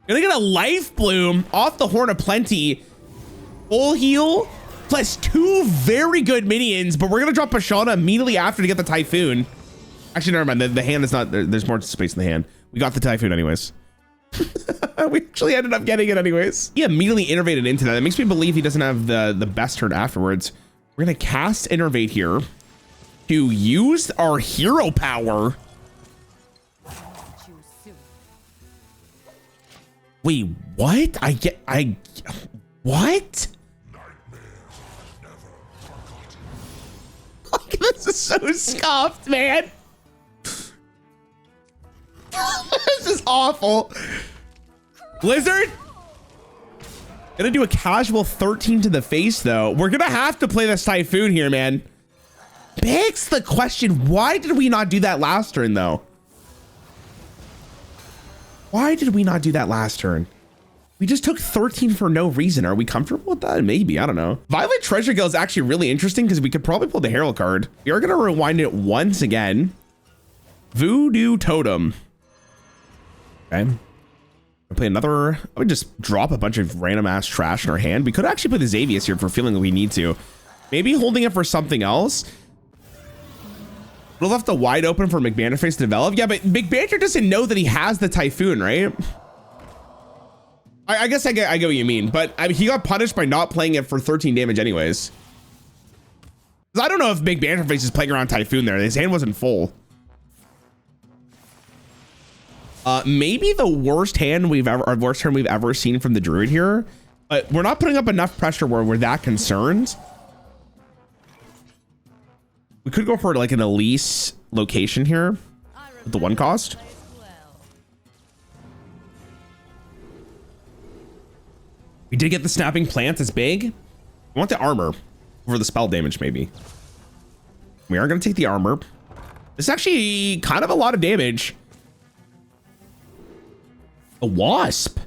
Gonna get a Life Bloom off the Horn of Plenty. Full heal, plus 2 very good minions, but we're gonna drop Pashana immediately after to get the Typhoon. Actually, never mind, the hand is not, there's more space in the hand. We got the Typhoon anyways. We actually ended up getting it anyways. He immediately innovated into that. It makes me believe he doesn't have the best turn afterwards. We're gonna cast Innervate here to use our hero power. Wait, what? What? This is so scuffed, man. This is awful. Blizzard? Gonna do a casual 13 to the face, though. We're gonna have to play this Typhoon here, man. Begs the question, why did we not do that last turn, though? Why did we not do that last turn? We just took 13 for no reason. Are we comfortable with that? Maybe, I don't know. Violet Treasure Guild is actually really interesting because we could probably pull the Herald card. We are gonna rewind it once again. Voodoo Totem. Okay. I'll play another. I would just drop a bunch of random ass trash in our hand. We could actually play the Xavius here if we're feeling that we need to. Maybe holding it for something else. We'll left the wide open for McBanderface to develop. Yeah, but McBander doesn't know that he has the Typhoon, right? I guess I get what you mean, but I mean, he got punished by not playing it for 13 damage anyways. I don't know if McBanderface is playing around Typhoon there. His hand wasn't full. Maybe the worst hand or worst turn we've ever seen from the Druid here, but we're not putting up enough pressure where we're that concerned. We could go for like an Elise location here with the 1 cost. We did get the snapping plant. It's big. I want the armor over the spell damage, maybe. We are going to take the armor. This is actually kind of a lot of damage. A wasp.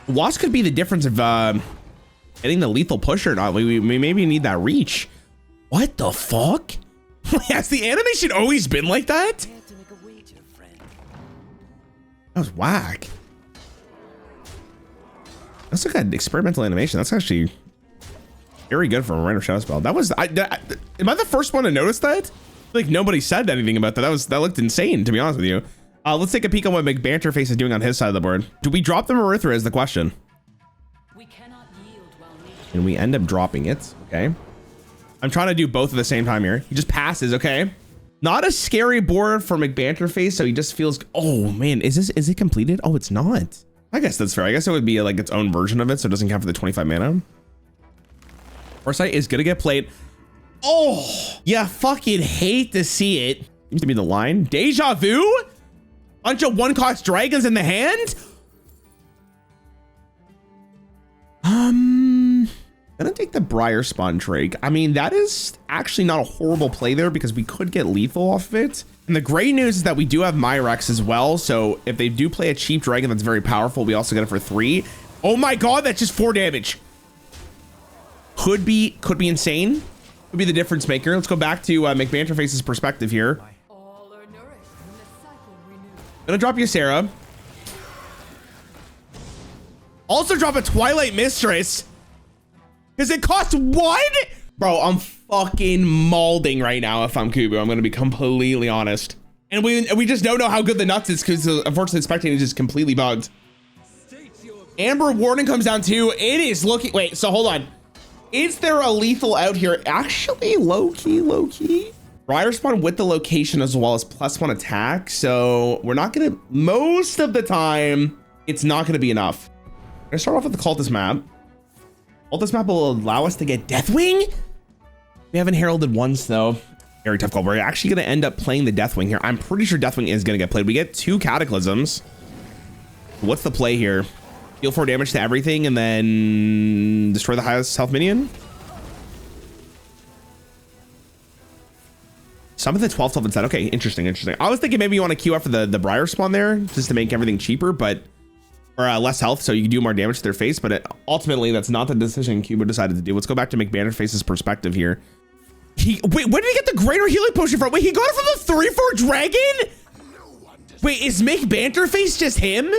A wasp could be the difference of getting the lethal push or not. We maybe need that reach. What the fuck? Has the animation always been like that? That was whack. That's like an experimental animation. That's actually very good for a random shadow spell. That was am I the first one to notice that? Like nobody said anything about that. That looked insane, to be honest with you. Let's take a peek on what McBanterface is doing on his side of the board. Do we drop the Marithra is the question. We cannot yield while needed. And we end up dropping it. Okay. I'm trying to do both at the same time here. He just passes. Okay. Not a scary board for McBanterface. So he just feels, oh man, is it completed? Oh, it's not. I guess that's fair. I guess it would be like its own version of it. So it doesn't count for the 25 mana. Foresight is going to get played. Oh, yeah. Fucking hate to see it. Seems to be the line. Deja vu. Bunch of 1-cost dragons in the hand. Gonna take the Briar Spawn Drake. I mean, that is actually not a horrible play there because we could get lethal off of it. And the great news is that we do have Myrex as well. So if they do play a cheap dragon that's very powerful, we also get it for 3. Oh my God, that's just 4 damage. Could be insane. Could be the difference maker. Let's go back to McBanterface's perspective here. All are nourished when the cycle renews. Gonna drop you Sarah. Also drop a Twilight Mistress. Because it costs 1? Bro, I'm fucking mauling right now if I'm Kubu. I'm gonna be completely honest. And we just don't know how good the nuts is because unfortunately spectating is just completely bugged. Amber Warden comes down too. It is looking, wait, so hold on. Is there a lethal out here? Actually, low key. Briar Spawn with the location as well as +1 attack. So we're not gonna, most of the time, it's not gonna be enough. I'm gonna start off with the Cultist map. Cultist map will allow us to get Deathwing. We haven't heralded once though. Very tough call. We're actually gonna end up playing the Deathwing here. I'm pretty sure Deathwing is gonna get played. We get 2 Cataclysms. What's the play here? Deal 4 damage to everything and then destroy the highest health minion. Some of the 12 instead. Okay, interesting. I was thinking maybe you want to queue up for the Briar Spawn there just to make everything cheaper, but or less health, so you can do more damage to their face. But ultimately, that's not the decision Cubo decided to do. Let's go back to McBanterface's perspective here. Wait, where did he get the greater healing potion from? Wait, he got it from the 3/4 dragon? Wait, is McBanterface just him?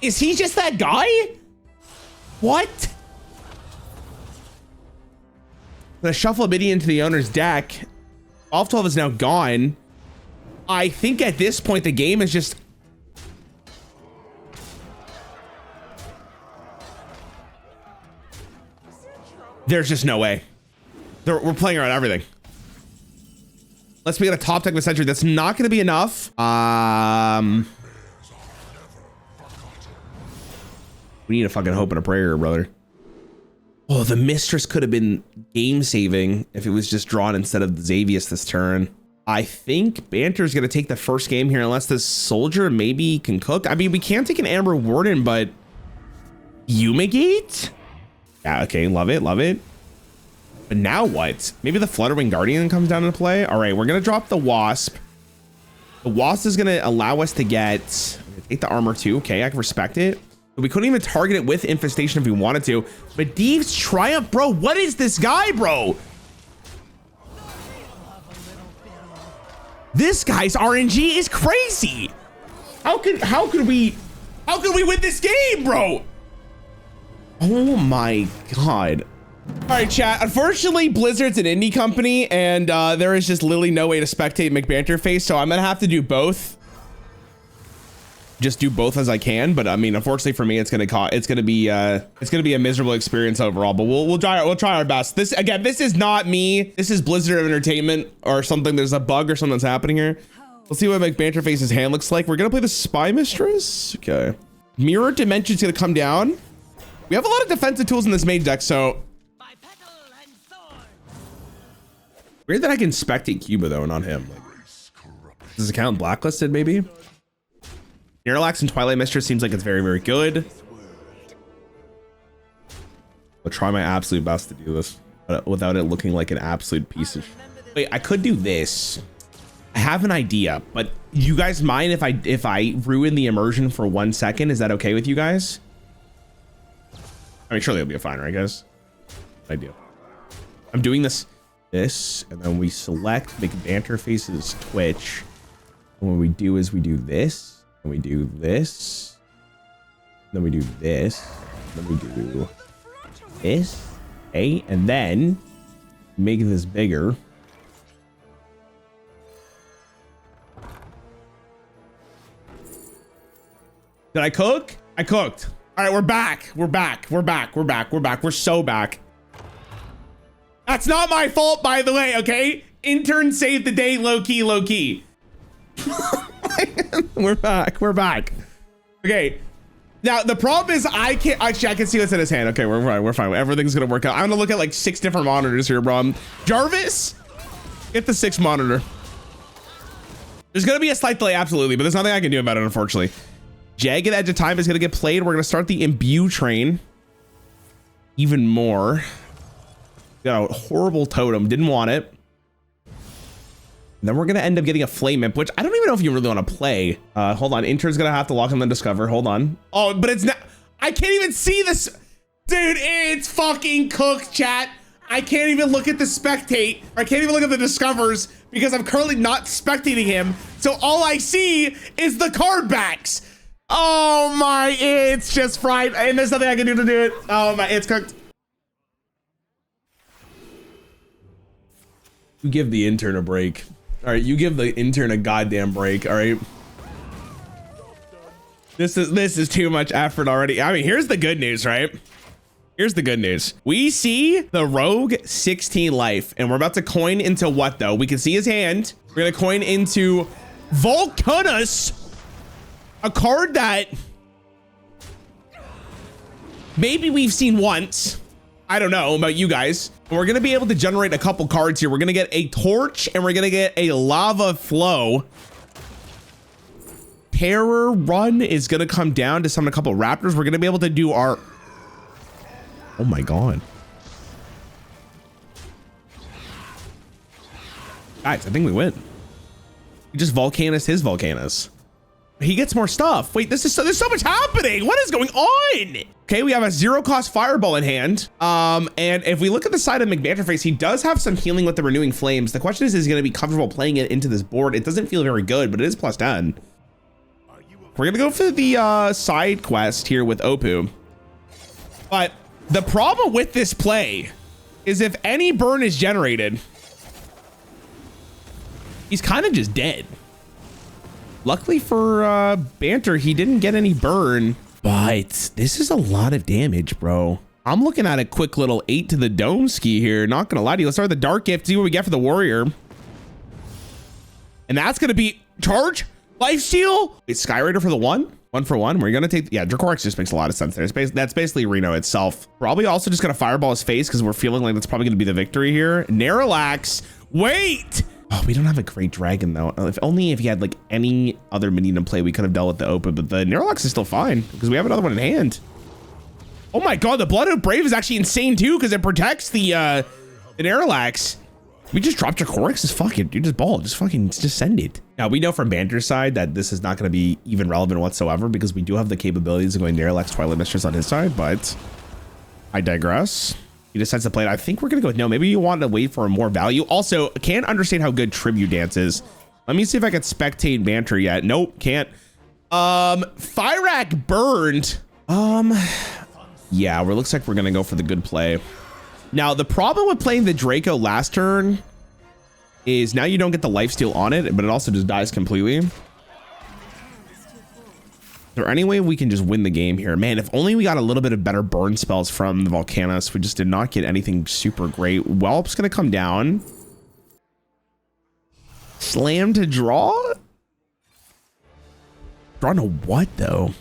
Is he just that guy? What? I'm gonna shuffle a minion into the owner's deck. 12 is now gone. I think at this point the game is just. There's just no way. We're playing around everything. Let's be at a top deck of the century. That's not going to be enough. We need a fucking hope and a prayer, brother. Oh, the Mistress could have been game saving if it was just drawn instead of Xavius this turn. I think Banter's going to take the first game here unless this soldier maybe can cook. I mean, we can't take an Amber Warden, but Fumigate? Yeah, okay, love it. But now what? Maybe the Flutterwing Guardian comes down into play. All right, we're gonna drop the Wasp. The Wasp is gonna allow us to take the armor too. Okay, I can respect it. But we couldn't even target it with Infestation if we wanted to. But Deeves Triumph, bro, what is this guy, bro? This guy's RNG is crazy. How could we win this game, bro? Oh my God. All right, chat. Unfortunately, Blizzard's an indie company, and there is just literally no way to spectate McBanterface, so I'm gonna have to do both. Just do both as I can, but I mean, unfortunately for me, it's gonna be a miserable experience overall. But we'll try our best. This is not me. This is Blizzard Entertainment or something. There's a bug or something that's happening here. Let's see what McBanterface's hand looks like. We're gonna play the Spy Mistress. Okay. Mirror Dimension's gonna come down. We have a lot of defensive tools in this main deck, so. Weird that I can spectate Cuba though, not him. Does his account blacklisted maybe? Miralax and Twilight Mistress seems like it's very, very good. I'll try my absolute best to do this, but without it looking like an absolute piece of. Wait, I could do this. I have an idea, but you guys mind if I ruin the immersion for 1 second? Is that okay with you guys? I mean, surely it'll be fine, right, guys? Idea. I'm doing this, and then we select McBanterface's Twitch. And what we do is we do this, and we do this, then we do this, then we do this, okay, and then make this bigger. Did I cook? I cooked. All right, we're back. We're back. We're back. We're back. We're back. We're so back. That's not my fault, by the way, okay? Intern saved the day, low key, low key. We're back. We're back. Okay. Now, the problem is I can't, actually, I can see what's in his hand. Okay, we're fine. We're fine. Everything's going to work out. I'm going to look at like 6 different monitors here, bro. Jarvis, get the 6th monitor. There's going to be a slight delay, absolutely, but there's nothing I can do about it, unfortunately. Jagged Edge of Time is going to get played. We're going to start the Imbue train. Even more. Got a horrible totem. Didn't want it. And then we're going to end up getting a Flame Imp, which I don't even know if you really want to play. Hold on. Intern's going to have to lock in the Discover. Hold on. Oh, but it's not. I can't even see this. Dude, it's fucking cooked, chat. I can't even look at the spectate. I can't even look at the Discovers because I'm currently not spectating him. So all I see is the card backs. Oh my, it's just fried. And there's nothing I can do to do it. Oh my, it's cooked. You give the intern a break. All right, you give the intern a goddamn break, all right? This is too much effort already. I mean, here's the good news, right? Here's the good news. We see the Rogue 16 life, and we're about to coin into what though? We can see his hand. We're gonna coin into Volcanus, a card that maybe we've seen once. I don't know about you guys. We're gonna be able to generate a couple cards here. We're gonna get a Torch and we're gonna get a Lava Flow. Terror Run is gonna come down to summon a couple Raptors. We're gonna be able to do our, oh my God. Guys, I think we win. We just Volcanus his Volcanus. He gets more stuff. Wait, there's so much happening. What is going on? Okay, we have a 0-cost Fireball in hand. And if we look at the side of McBanterface, he does have some healing with the Renewing Flames. The question is he going to be comfortable playing it into this board? It doesn't feel very good, but it is plus 10. We're going to go for the side quest here with Opoo. But the problem with this play is if any burn is generated, he's kind of just dead. Luckily for Banter, he didn't get any burn, but this is a lot of damage, bro. I'm looking at a quick little 8 to the dome ski here. Not gonna lie to you. Let's start with the Dark Gift, see what we get for the Warrior. And that's gonna be charge, lifesteal. It's Skyrider for the 1 for 1. We're gonna take, yeah, Dracorex just makes a lot of sense there. That's basically Reno itself. Probably also just gonna Fireball his face because we're feeling like that's probably gonna be the victory here. Narrowlax, wait. Oh, we don't have a great dragon though. If only if he had like any other minion in play, we could have dealt with the open, but the Narrowlax is still fine because we have another one in hand. Oh my God, the Bloodhound Brave is actually insane too because it protects the Narrowlax. We just dropped Dracorex. Just fuck it, dude. Just send it. Now we know from Banter's side that this is not going to be even relevant whatsoever because we do have the capabilities of going Narrowlax, Twilight Mistress on his side, but I digress. He decides to play it. I think we're gonna go with no. Maybe you want to wait for more value. Also, can't understand how good Tribute Dance is. Let me see if I can spectate Banter yet. Nope, can't. Fyrak burned. Yeah, it looks like we're gonna go for the good play. Now, the problem with playing the Draco last turn is now you don't get the lifesteal on it, but it also just dies completely. Is there any way we can just win the game here? Man, if only we got a little bit of better burn spells from the Volcanos. We just did not get anything super great. Whelp's gonna come down. Slam to draw? Draw to what though?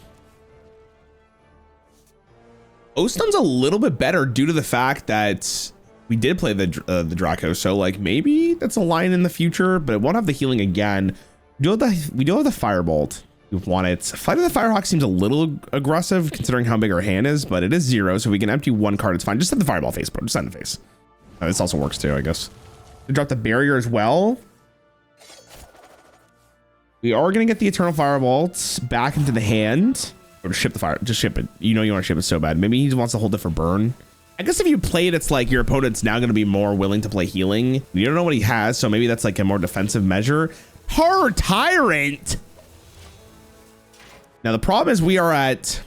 Ostone's a little bit better due to the fact that we did play the Draco, so like maybe that's a line in the future, but it won't have the healing again. We do have the Firebolt. We want it. Flight of the Firehawk seems a little aggressive considering how big our hand is, but it is 0, so we can empty 1 card. It's fine. Just send the Fireball face, bro. Just send the face. This also works too, I guess. We drop the barrier as well. We are gonna get the Eternal Firebolts back into the hand. Or ship the fire, just ship it. You know you want to ship it so bad. Maybe he wants to hold it for burn. I guess if you play it, it's like your opponent's now going to be more willing to play healing. You don't know what he has, so maybe that's like a more defensive measure. Horror Tyrant. Now the problem is we are at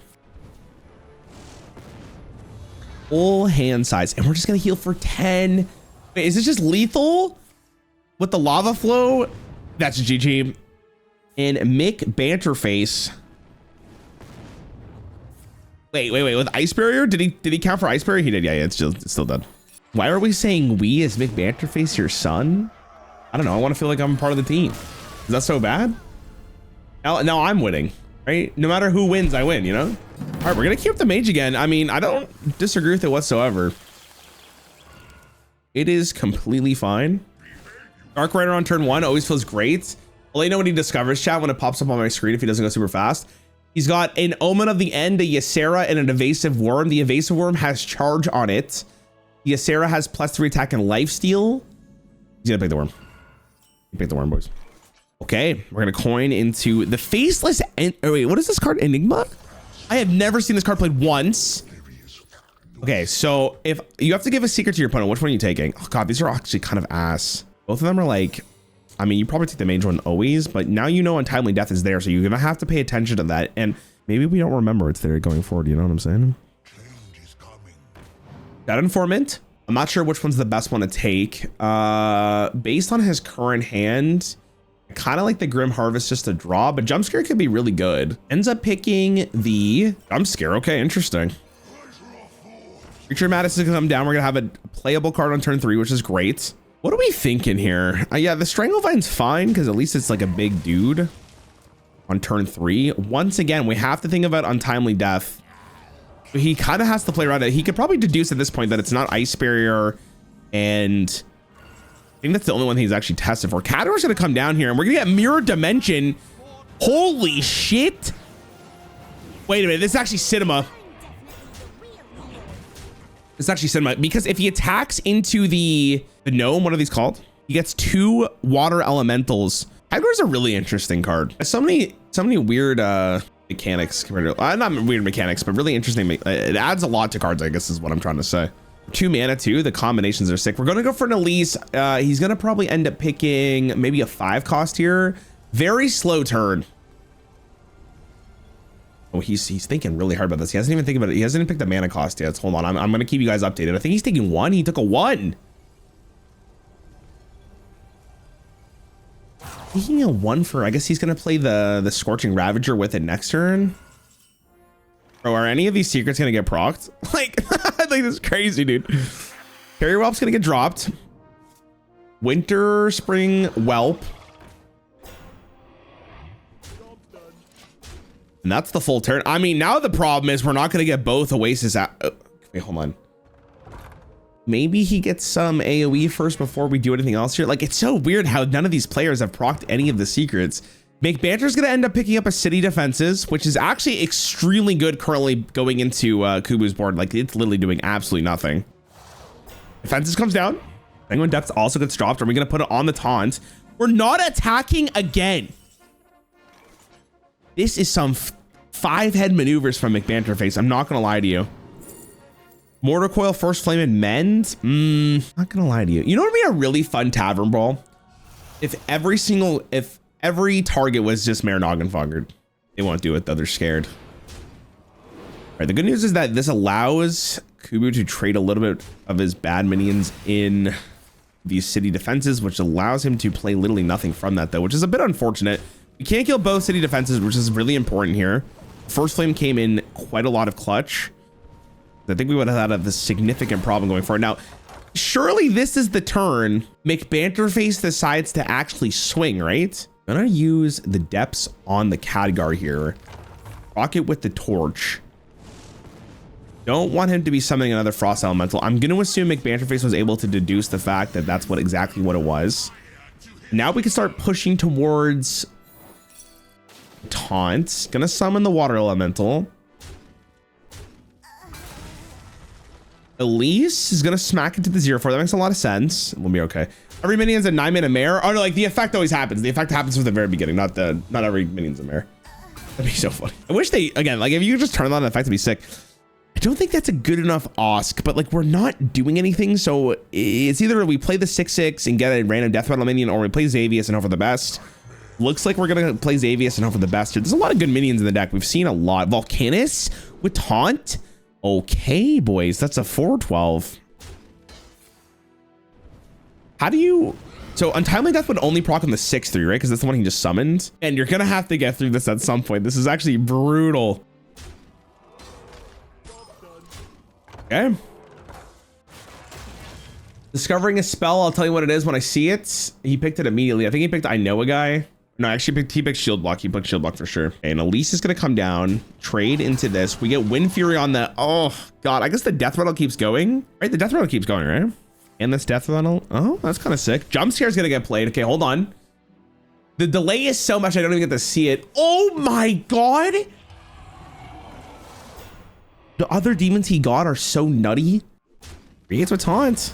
full hand size, and we're just going to heal for 10. Wait, is this just lethal with the lava flow? That's GG. And Mick Banterface. Wait, with Ice Barrier? Did he count for Ice Barrier? He did, yeah, it's still done. Why are we saying we as Mick Banterface your son? I don't know, I want to feel like I'm part of the team. Is that so bad? Now I'm winning, right? No matter who wins, I win, you know? All right, we're gonna keep the mage again. I mean, I don't disagree with it whatsoever. It is completely fine. Dark Rider on turn 1 always feels great. I'll let you know when he discovers, chat, when it pops up on my screen if he doesn't go super fast. He's got an Omen of the End, a Ysera, and an Evasive Worm. The Evasive Worm has charge on it. The Ysera has +3 attack and lifesteal. He's gonna pick the worm. Pick the worm, boys. Okay, we're gonna coin into the Faceless. Oh wait, what is this card? Enigma? I have never seen this card played once. Okay, so if you have to give a secret to your opponent, which one are you taking? Oh god, these are actually kind of ass. Both of them are like, I mean, you probably take the mage one always, but now you know Untimely Death is there, so you're gonna have to pay attention to that. And maybe we don't remember it's there going forward. You know what I'm saying? That Informant. I'm not sure which one's the best one to take. Based on his current hand, I kind of like the Grim Harvest just to draw, but Jump Scare could be really good. Ends up picking the Jump Scare. Okay, interesting. Creature Madness is gonna come down. We're gonna have a playable card on turn 3, which is great. What are we thinking here? Yeah, the Stranglevine's fine because at least it's like a big dude on turn 3. Once again, we have to think about Untimely Death. He kind of has to play around it. He could probably deduce at this point that it's not Ice Barrier, and I think that's the only one he's actually tested for. Cador's gonna come down here, and we're gonna get Mirror Dimension. Holy shit! Wait a minute, this is actually Cinema. It's actually Cinema, because if he attacks into the gnome, what are these called? He gets 2 water elementals. Haggar's a really interesting card. So many weird mechanics compared to, not weird mechanics, but really interesting. It adds a lot to cards, I guess is what I'm trying to say. 2 mana too. The combinations are sick. We're gonna go for an Elise. He's gonna probably end up picking maybe a 5 cost here. Very slow turn. Oh, he's thinking really hard about this. He hasn't even think about it. He hasn't even picked the mana cost yet. Hold on, I'm gonna keep you guys updated. I think he's taking 1. He took a 1. Taking a 1 for, I guess he's gonna play the Scorching Ravager with it next turn. Bro, are any of these secrets gonna get procced? Like, I think this is crazy, dude. Carrier Whelp's gonna get dropped. Winter Spring Whelp. And that's the full turn. I mean, now the problem is we're not going to get both Oasis out. Wait, hold on. Maybe he gets some AoE first before we do anything else here. Like, it's so weird how none of these players have procced any of the secrets. McBanter's going to end up picking up a City Defenses, which is actually extremely good currently going into Kubu's board. Like, it's literally doing absolutely nothing. Defenses comes down. Penguin Depth also gets dropped. Are we going to put it on the taunt? We're not attacking again. This is some 5-head maneuvers from McBanterface. I'm not gonna lie to you. Mortar Coil, First Flame, and Mend. Not gonna lie to you. You know what would be a really fun tavern brawl? If every target was just Mare Noggenfoggered. They won't do it though. They're scared. All right. The good news is that this allows Kubu to trade a little bit of his bad minions in these city defenses, which allows him to play literally nothing from that though, which is a bit unfortunate. We can't kill both city defenses, which is really important here. First flame came in quite a lot of clutch. I think we would have had a significant problem going forward. Now, surely this is the turn McBanterface decides to actually swing, right? I'm gonna use the depths on the Khadgar here. Rocket with the torch. Don't want him to be summoning another frost elemental. I'm gonna assume McBanterface was able to deduce the fact that that's exactly what it was. Now we can start pushing towards taunt. Gonna summon the water elemental. Elise is gonna smack into the 0-4. That makes a lot of sense. We'll be okay. Every minion's a 9-mana mare. Oh no, like the effect always happens. The effect happens from the very beginning, not every minion's a mare. That'd be so funny. I wish they, again, like if you could just turn on the effect, it'd be sick. I don't think that's a good enough Osk, but like we're not doing anything. So it's either we play the 6/6 and get a random death rattle minion, or we play Xavius and hope for the best. Looks like we're gonna play Xavius and hope for the best here. There's a lot of good minions in the deck. We've seen a lot. Volcanus with taunt. Okay, boys, that's a 4/12. How do you? So Untimely Death would only proc on the 6/3, right? Because that's the one he just summoned. And you're gonna have to get through this at some point. This is actually brutal. Okay. Discovering a spell. I'll tell you what it is when I see it. He picked it immediately. I think he picked I know a guy. No, actually he picked shield block. He picked shield block for sure. Okay, and Elise is gonna come down, trade into this. We get Wind Fury on the, oh God, I guess the death rattle keeps going. Right, the death rattle keeps going, right? And this death rattle, oh, that's kind of sick. Jump scare is gonna get played. Okay, hold on. The delay is so much I don't even get to see it. Oh my God. The other demons he got are so nutty. Creates with taunt.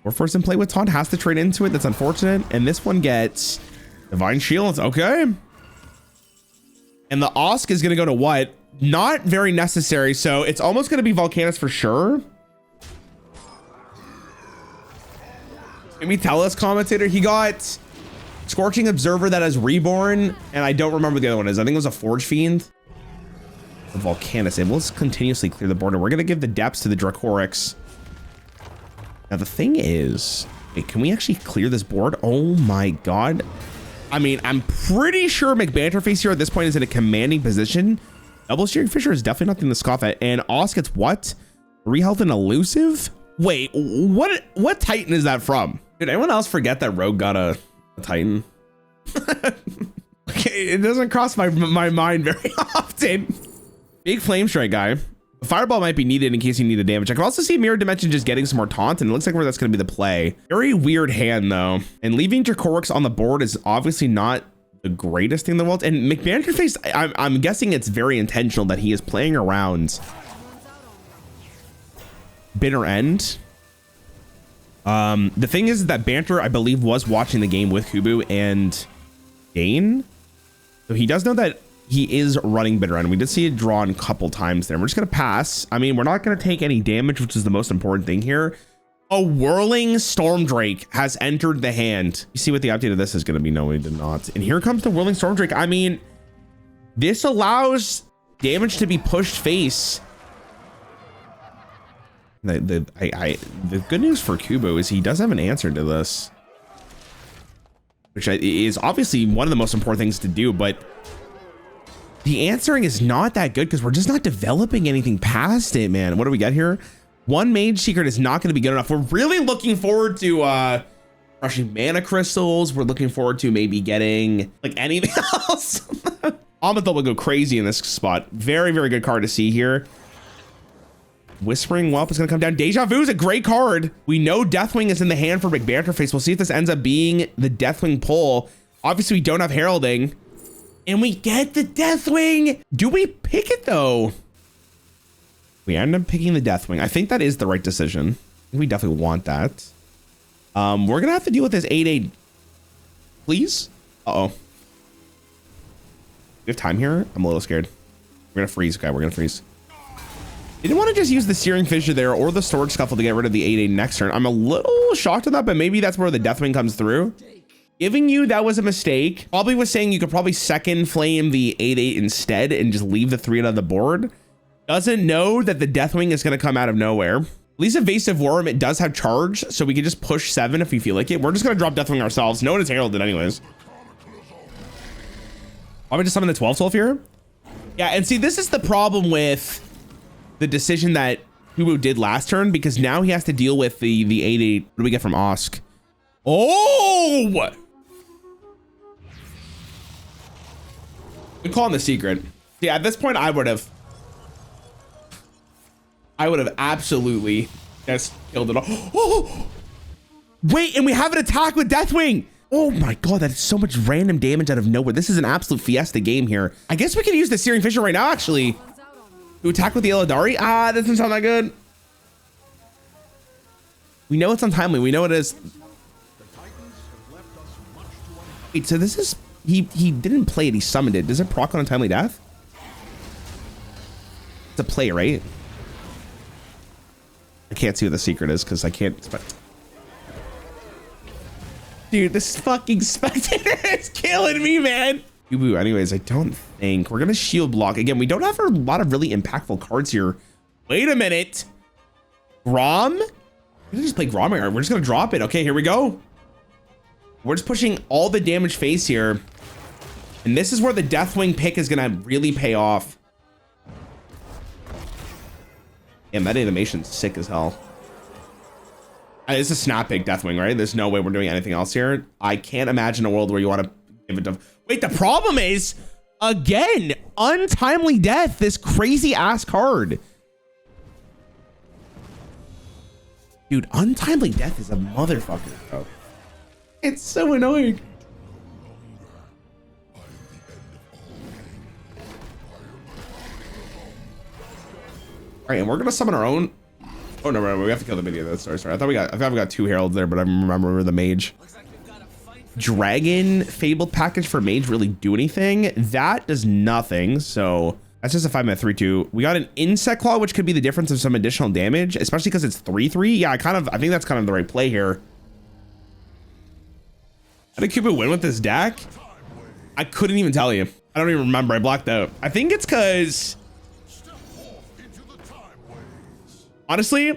Or force in play with taunt, has to trade into it. That's unfortunate. And this one gets Divine Shields. Okay. And the Osk is going to go to what? Not very necessary. So it's almost going to be Volcanus for sure. Can we tell us, commentator? He got Scorching Observer that has Reborn. And I don't remember what the other one is. I think it was a Forge Fiend. The Volcanus. It will continuously clear the board. And we're going to give the depths to the Dracorics. Now the thing is, wait, can we actually clear this board? Oh my God. I mean, I'm pretty sure McBanterface here at this point is in a commanding position. Double Steering Fisher is definitely nothing to scoff at. And Osk gets what? 3 health and elusive? Wait, what Titan is that from? Did anyone else forget that Rogue got a Titan? Okay, it doesn't cross my mind very often. Big Flame Strike guy. Fireball might be needed in case you need a damage. I can also see Mirror Dimension just getting some more taunt, and it looks like that's going to be the play. Very weird hand, though. And leaving Dracorics on the board is obviously not the greatest thing in the world. And McBanterface, I'm guessing it's very intentional that he is playing around Bitter End. The thing is that Banter, I believe, was watching the game with Kubu and Dane. So he does know that he is running Bitter End. We did see it drawn a couple times there. We're just going to pass. I mean, we're not going to take any damage, which is the most important thing here. A Whirling Stormdrake has entered the hand. You see what the update of this is going to be? No, we did not. And here comes the Whirling Stormdrake. I mean, this allows damage to be pushed face. The good news for Kubo is he does have an answer to this, which is obviously one of the most important things to do, but the answering is not that good because we're just not developing anything past it, man. What do we got here? One Mage Secret is not going to be good enough. We're really looking forward to crushing mana crystals. We're looking forward to maybe getting like anything else. Amethel will go crazy in this spot. Very, very good card to see here. Whispering Whelp is going to come down. Deja Vu is a great card. We know Deathwing is in the hand for McBanterface. We'll see if this ends up being the Deathwing pull. Obviously, we don't have Heralding. And we get the Deathwing. Do we pick it, though? We end up picking the Deathwing. I think that is the right decision. We definitely want that. We're going to have to deal with this 8/8. Please? Uh-oh. We have time here? I'm a little scared. We're going to freeze. Okay, we're going to freeze. Didn't want to just use the Searing Fissure there or the Sword Scuffle to get rid of the 8/8 next turn. I'm a little shocked at that, but maybe that's where the Deathwing comes through. Giving you that was a mistake. Probably was saying you could probably second flame the 8/8 instead and just leave the 3 on the board. Doesn't know that the Deathwing is going to come out of nowhere. At least Evasive Worm, it does have charge, so we can just push 7 if we feel like it. We're just going to drop Deathwing ourselves. No one has heralded anyways. Why would we just summon the 12/12 here? Yeah, and see, this is the problem with the decision that Kubu did last turn, because now he has to deal with the 8/8. What do we get from Osk? Oh! Good call on the secret. Yeah, at this point, I would have absolutely just killed it all. Oh! Wait, and we have an attack with Deathwing. Oh my God, that is so much random damage out of nowhere. This is an absolute fiesta game here. I guess we can use the Searing Fissure right now, actually, to attack with the Eladari. Ah, that doesn't sound that good. We know it's untimely. We know it is. Wait, so this is, he didn't play it, he summoned it. Does it proc on Untimely Death? It's a play, right? I can't see what the secret is because I can't expect. Dude, this fucking spectator is killing me, man. Kubu, anyways, I don't think we're gonna shield block. Again, we don't have a lot of really impactful cards here. Wait a minute. Grom? We're gonna just play Grom here. We're just gonna drop it. Okay, here we go. We're just pushing all the damage face here. And this is where the Deathwing pick is gonna really pay off. Damn, that animation's sick as hell. It's a snap pick Deathwing, right? There's no way we're doing anything else here. I can't imagine a world where you want to give it to... Wait, the problem is, again, Untimely Death, this crazy ass card. Dude, Untimely Death is a motherfucker, bro. It's so annoying. All right, and we're gonna summon our own. Oh no, we have to kill the minion. Sorry. I thought we got 2 heralds there, but I remember the mage. Dragon Fabled package for mage really do anything? That does nothing. So that's just a 5-minute 3/2. We got an Insect Claw, which could be the difference of some additional damage, especially because it's 3/3. Yeah, I think that's kind of the right play here. How did Kubu win with this deck? I couldn't even tell you. I don't even remember. I blocked out. I think it's because... Honestly,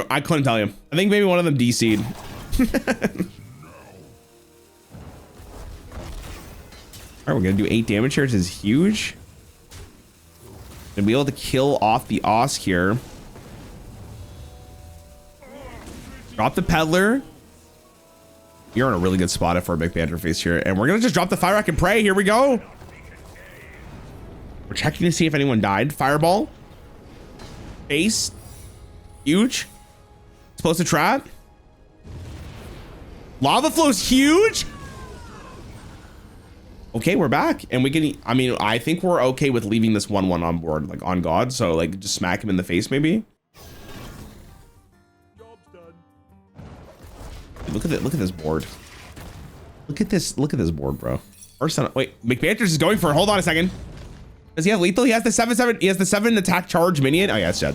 I couldn't tell you. I think maybe one of them DC'd. All right, we're gonna do 8 damage here. This is huge. Gonna be able to kill off the Osk here. Drop the Peddler. You're in a really good spot for a big banter face here. And we're gonna just drop the Fire Rack and pray. Here we go. We're checking to see if anyone died. Fireball. Face. Huge. Explosive Trap. Lava Flow's huge. Okay, we're back. And we can, I mean, I think we're okay with leaving this 1/1 on board, like on God. So like just smack him in the face maybe. Look at this board. Look at this board, bro. Wait, McBanters is going for it. Hold on a second. Does he have lethal? He has the 7/7. He has the 7 attack charge minion. Oh yeah, it's dead.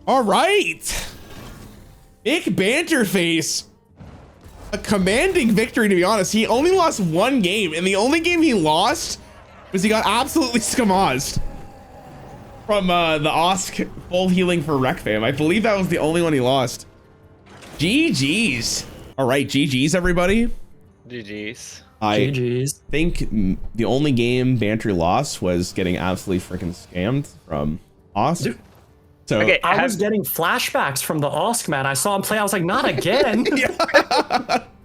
All right. Big banter face. A commanding victory, to be honest. He only lost 1 game, and the only game he lost was he got absolutely skamazed from the Osk full healing for Rekfam. I believe that was the only one he lost. GG's. All right, GG's, everybody. GG's. I GG's. think the only game Banter lost was getting absolutely freaking scammed from Osk. Dude. So Okay, I was getting flashbacks from the Osk, man. I saw him play. I was like, not again.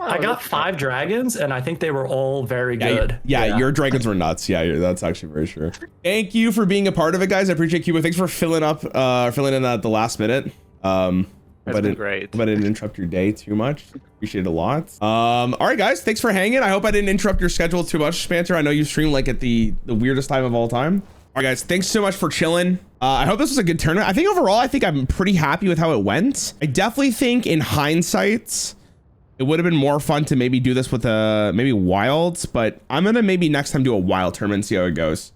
I got 5 dragons, and I think they were all very good. Yeah, your dragons were nuts. Yeah, that's actually very true. Thank you for being a part of it, guys. I appreciate Cuba. Thanks for filling in at the last minute. That's been great. But I didn't interrupt your day too much. Appreciate it a lot. All right, guys. Thanks for hanging. I hope I didn't interrupt your schedule too much, Spancer. I know you stream like at the weirdest time of all time. All right, guys. Thanks so much for chilling. I hope this was a good tournament. I think overall, I'm pretty happy with how it went. I definitely think in hindsight, it would have been more fun to maybe do this with maybe wilds, but I'm gonna maybe next time do a wild tournament and see how it goes.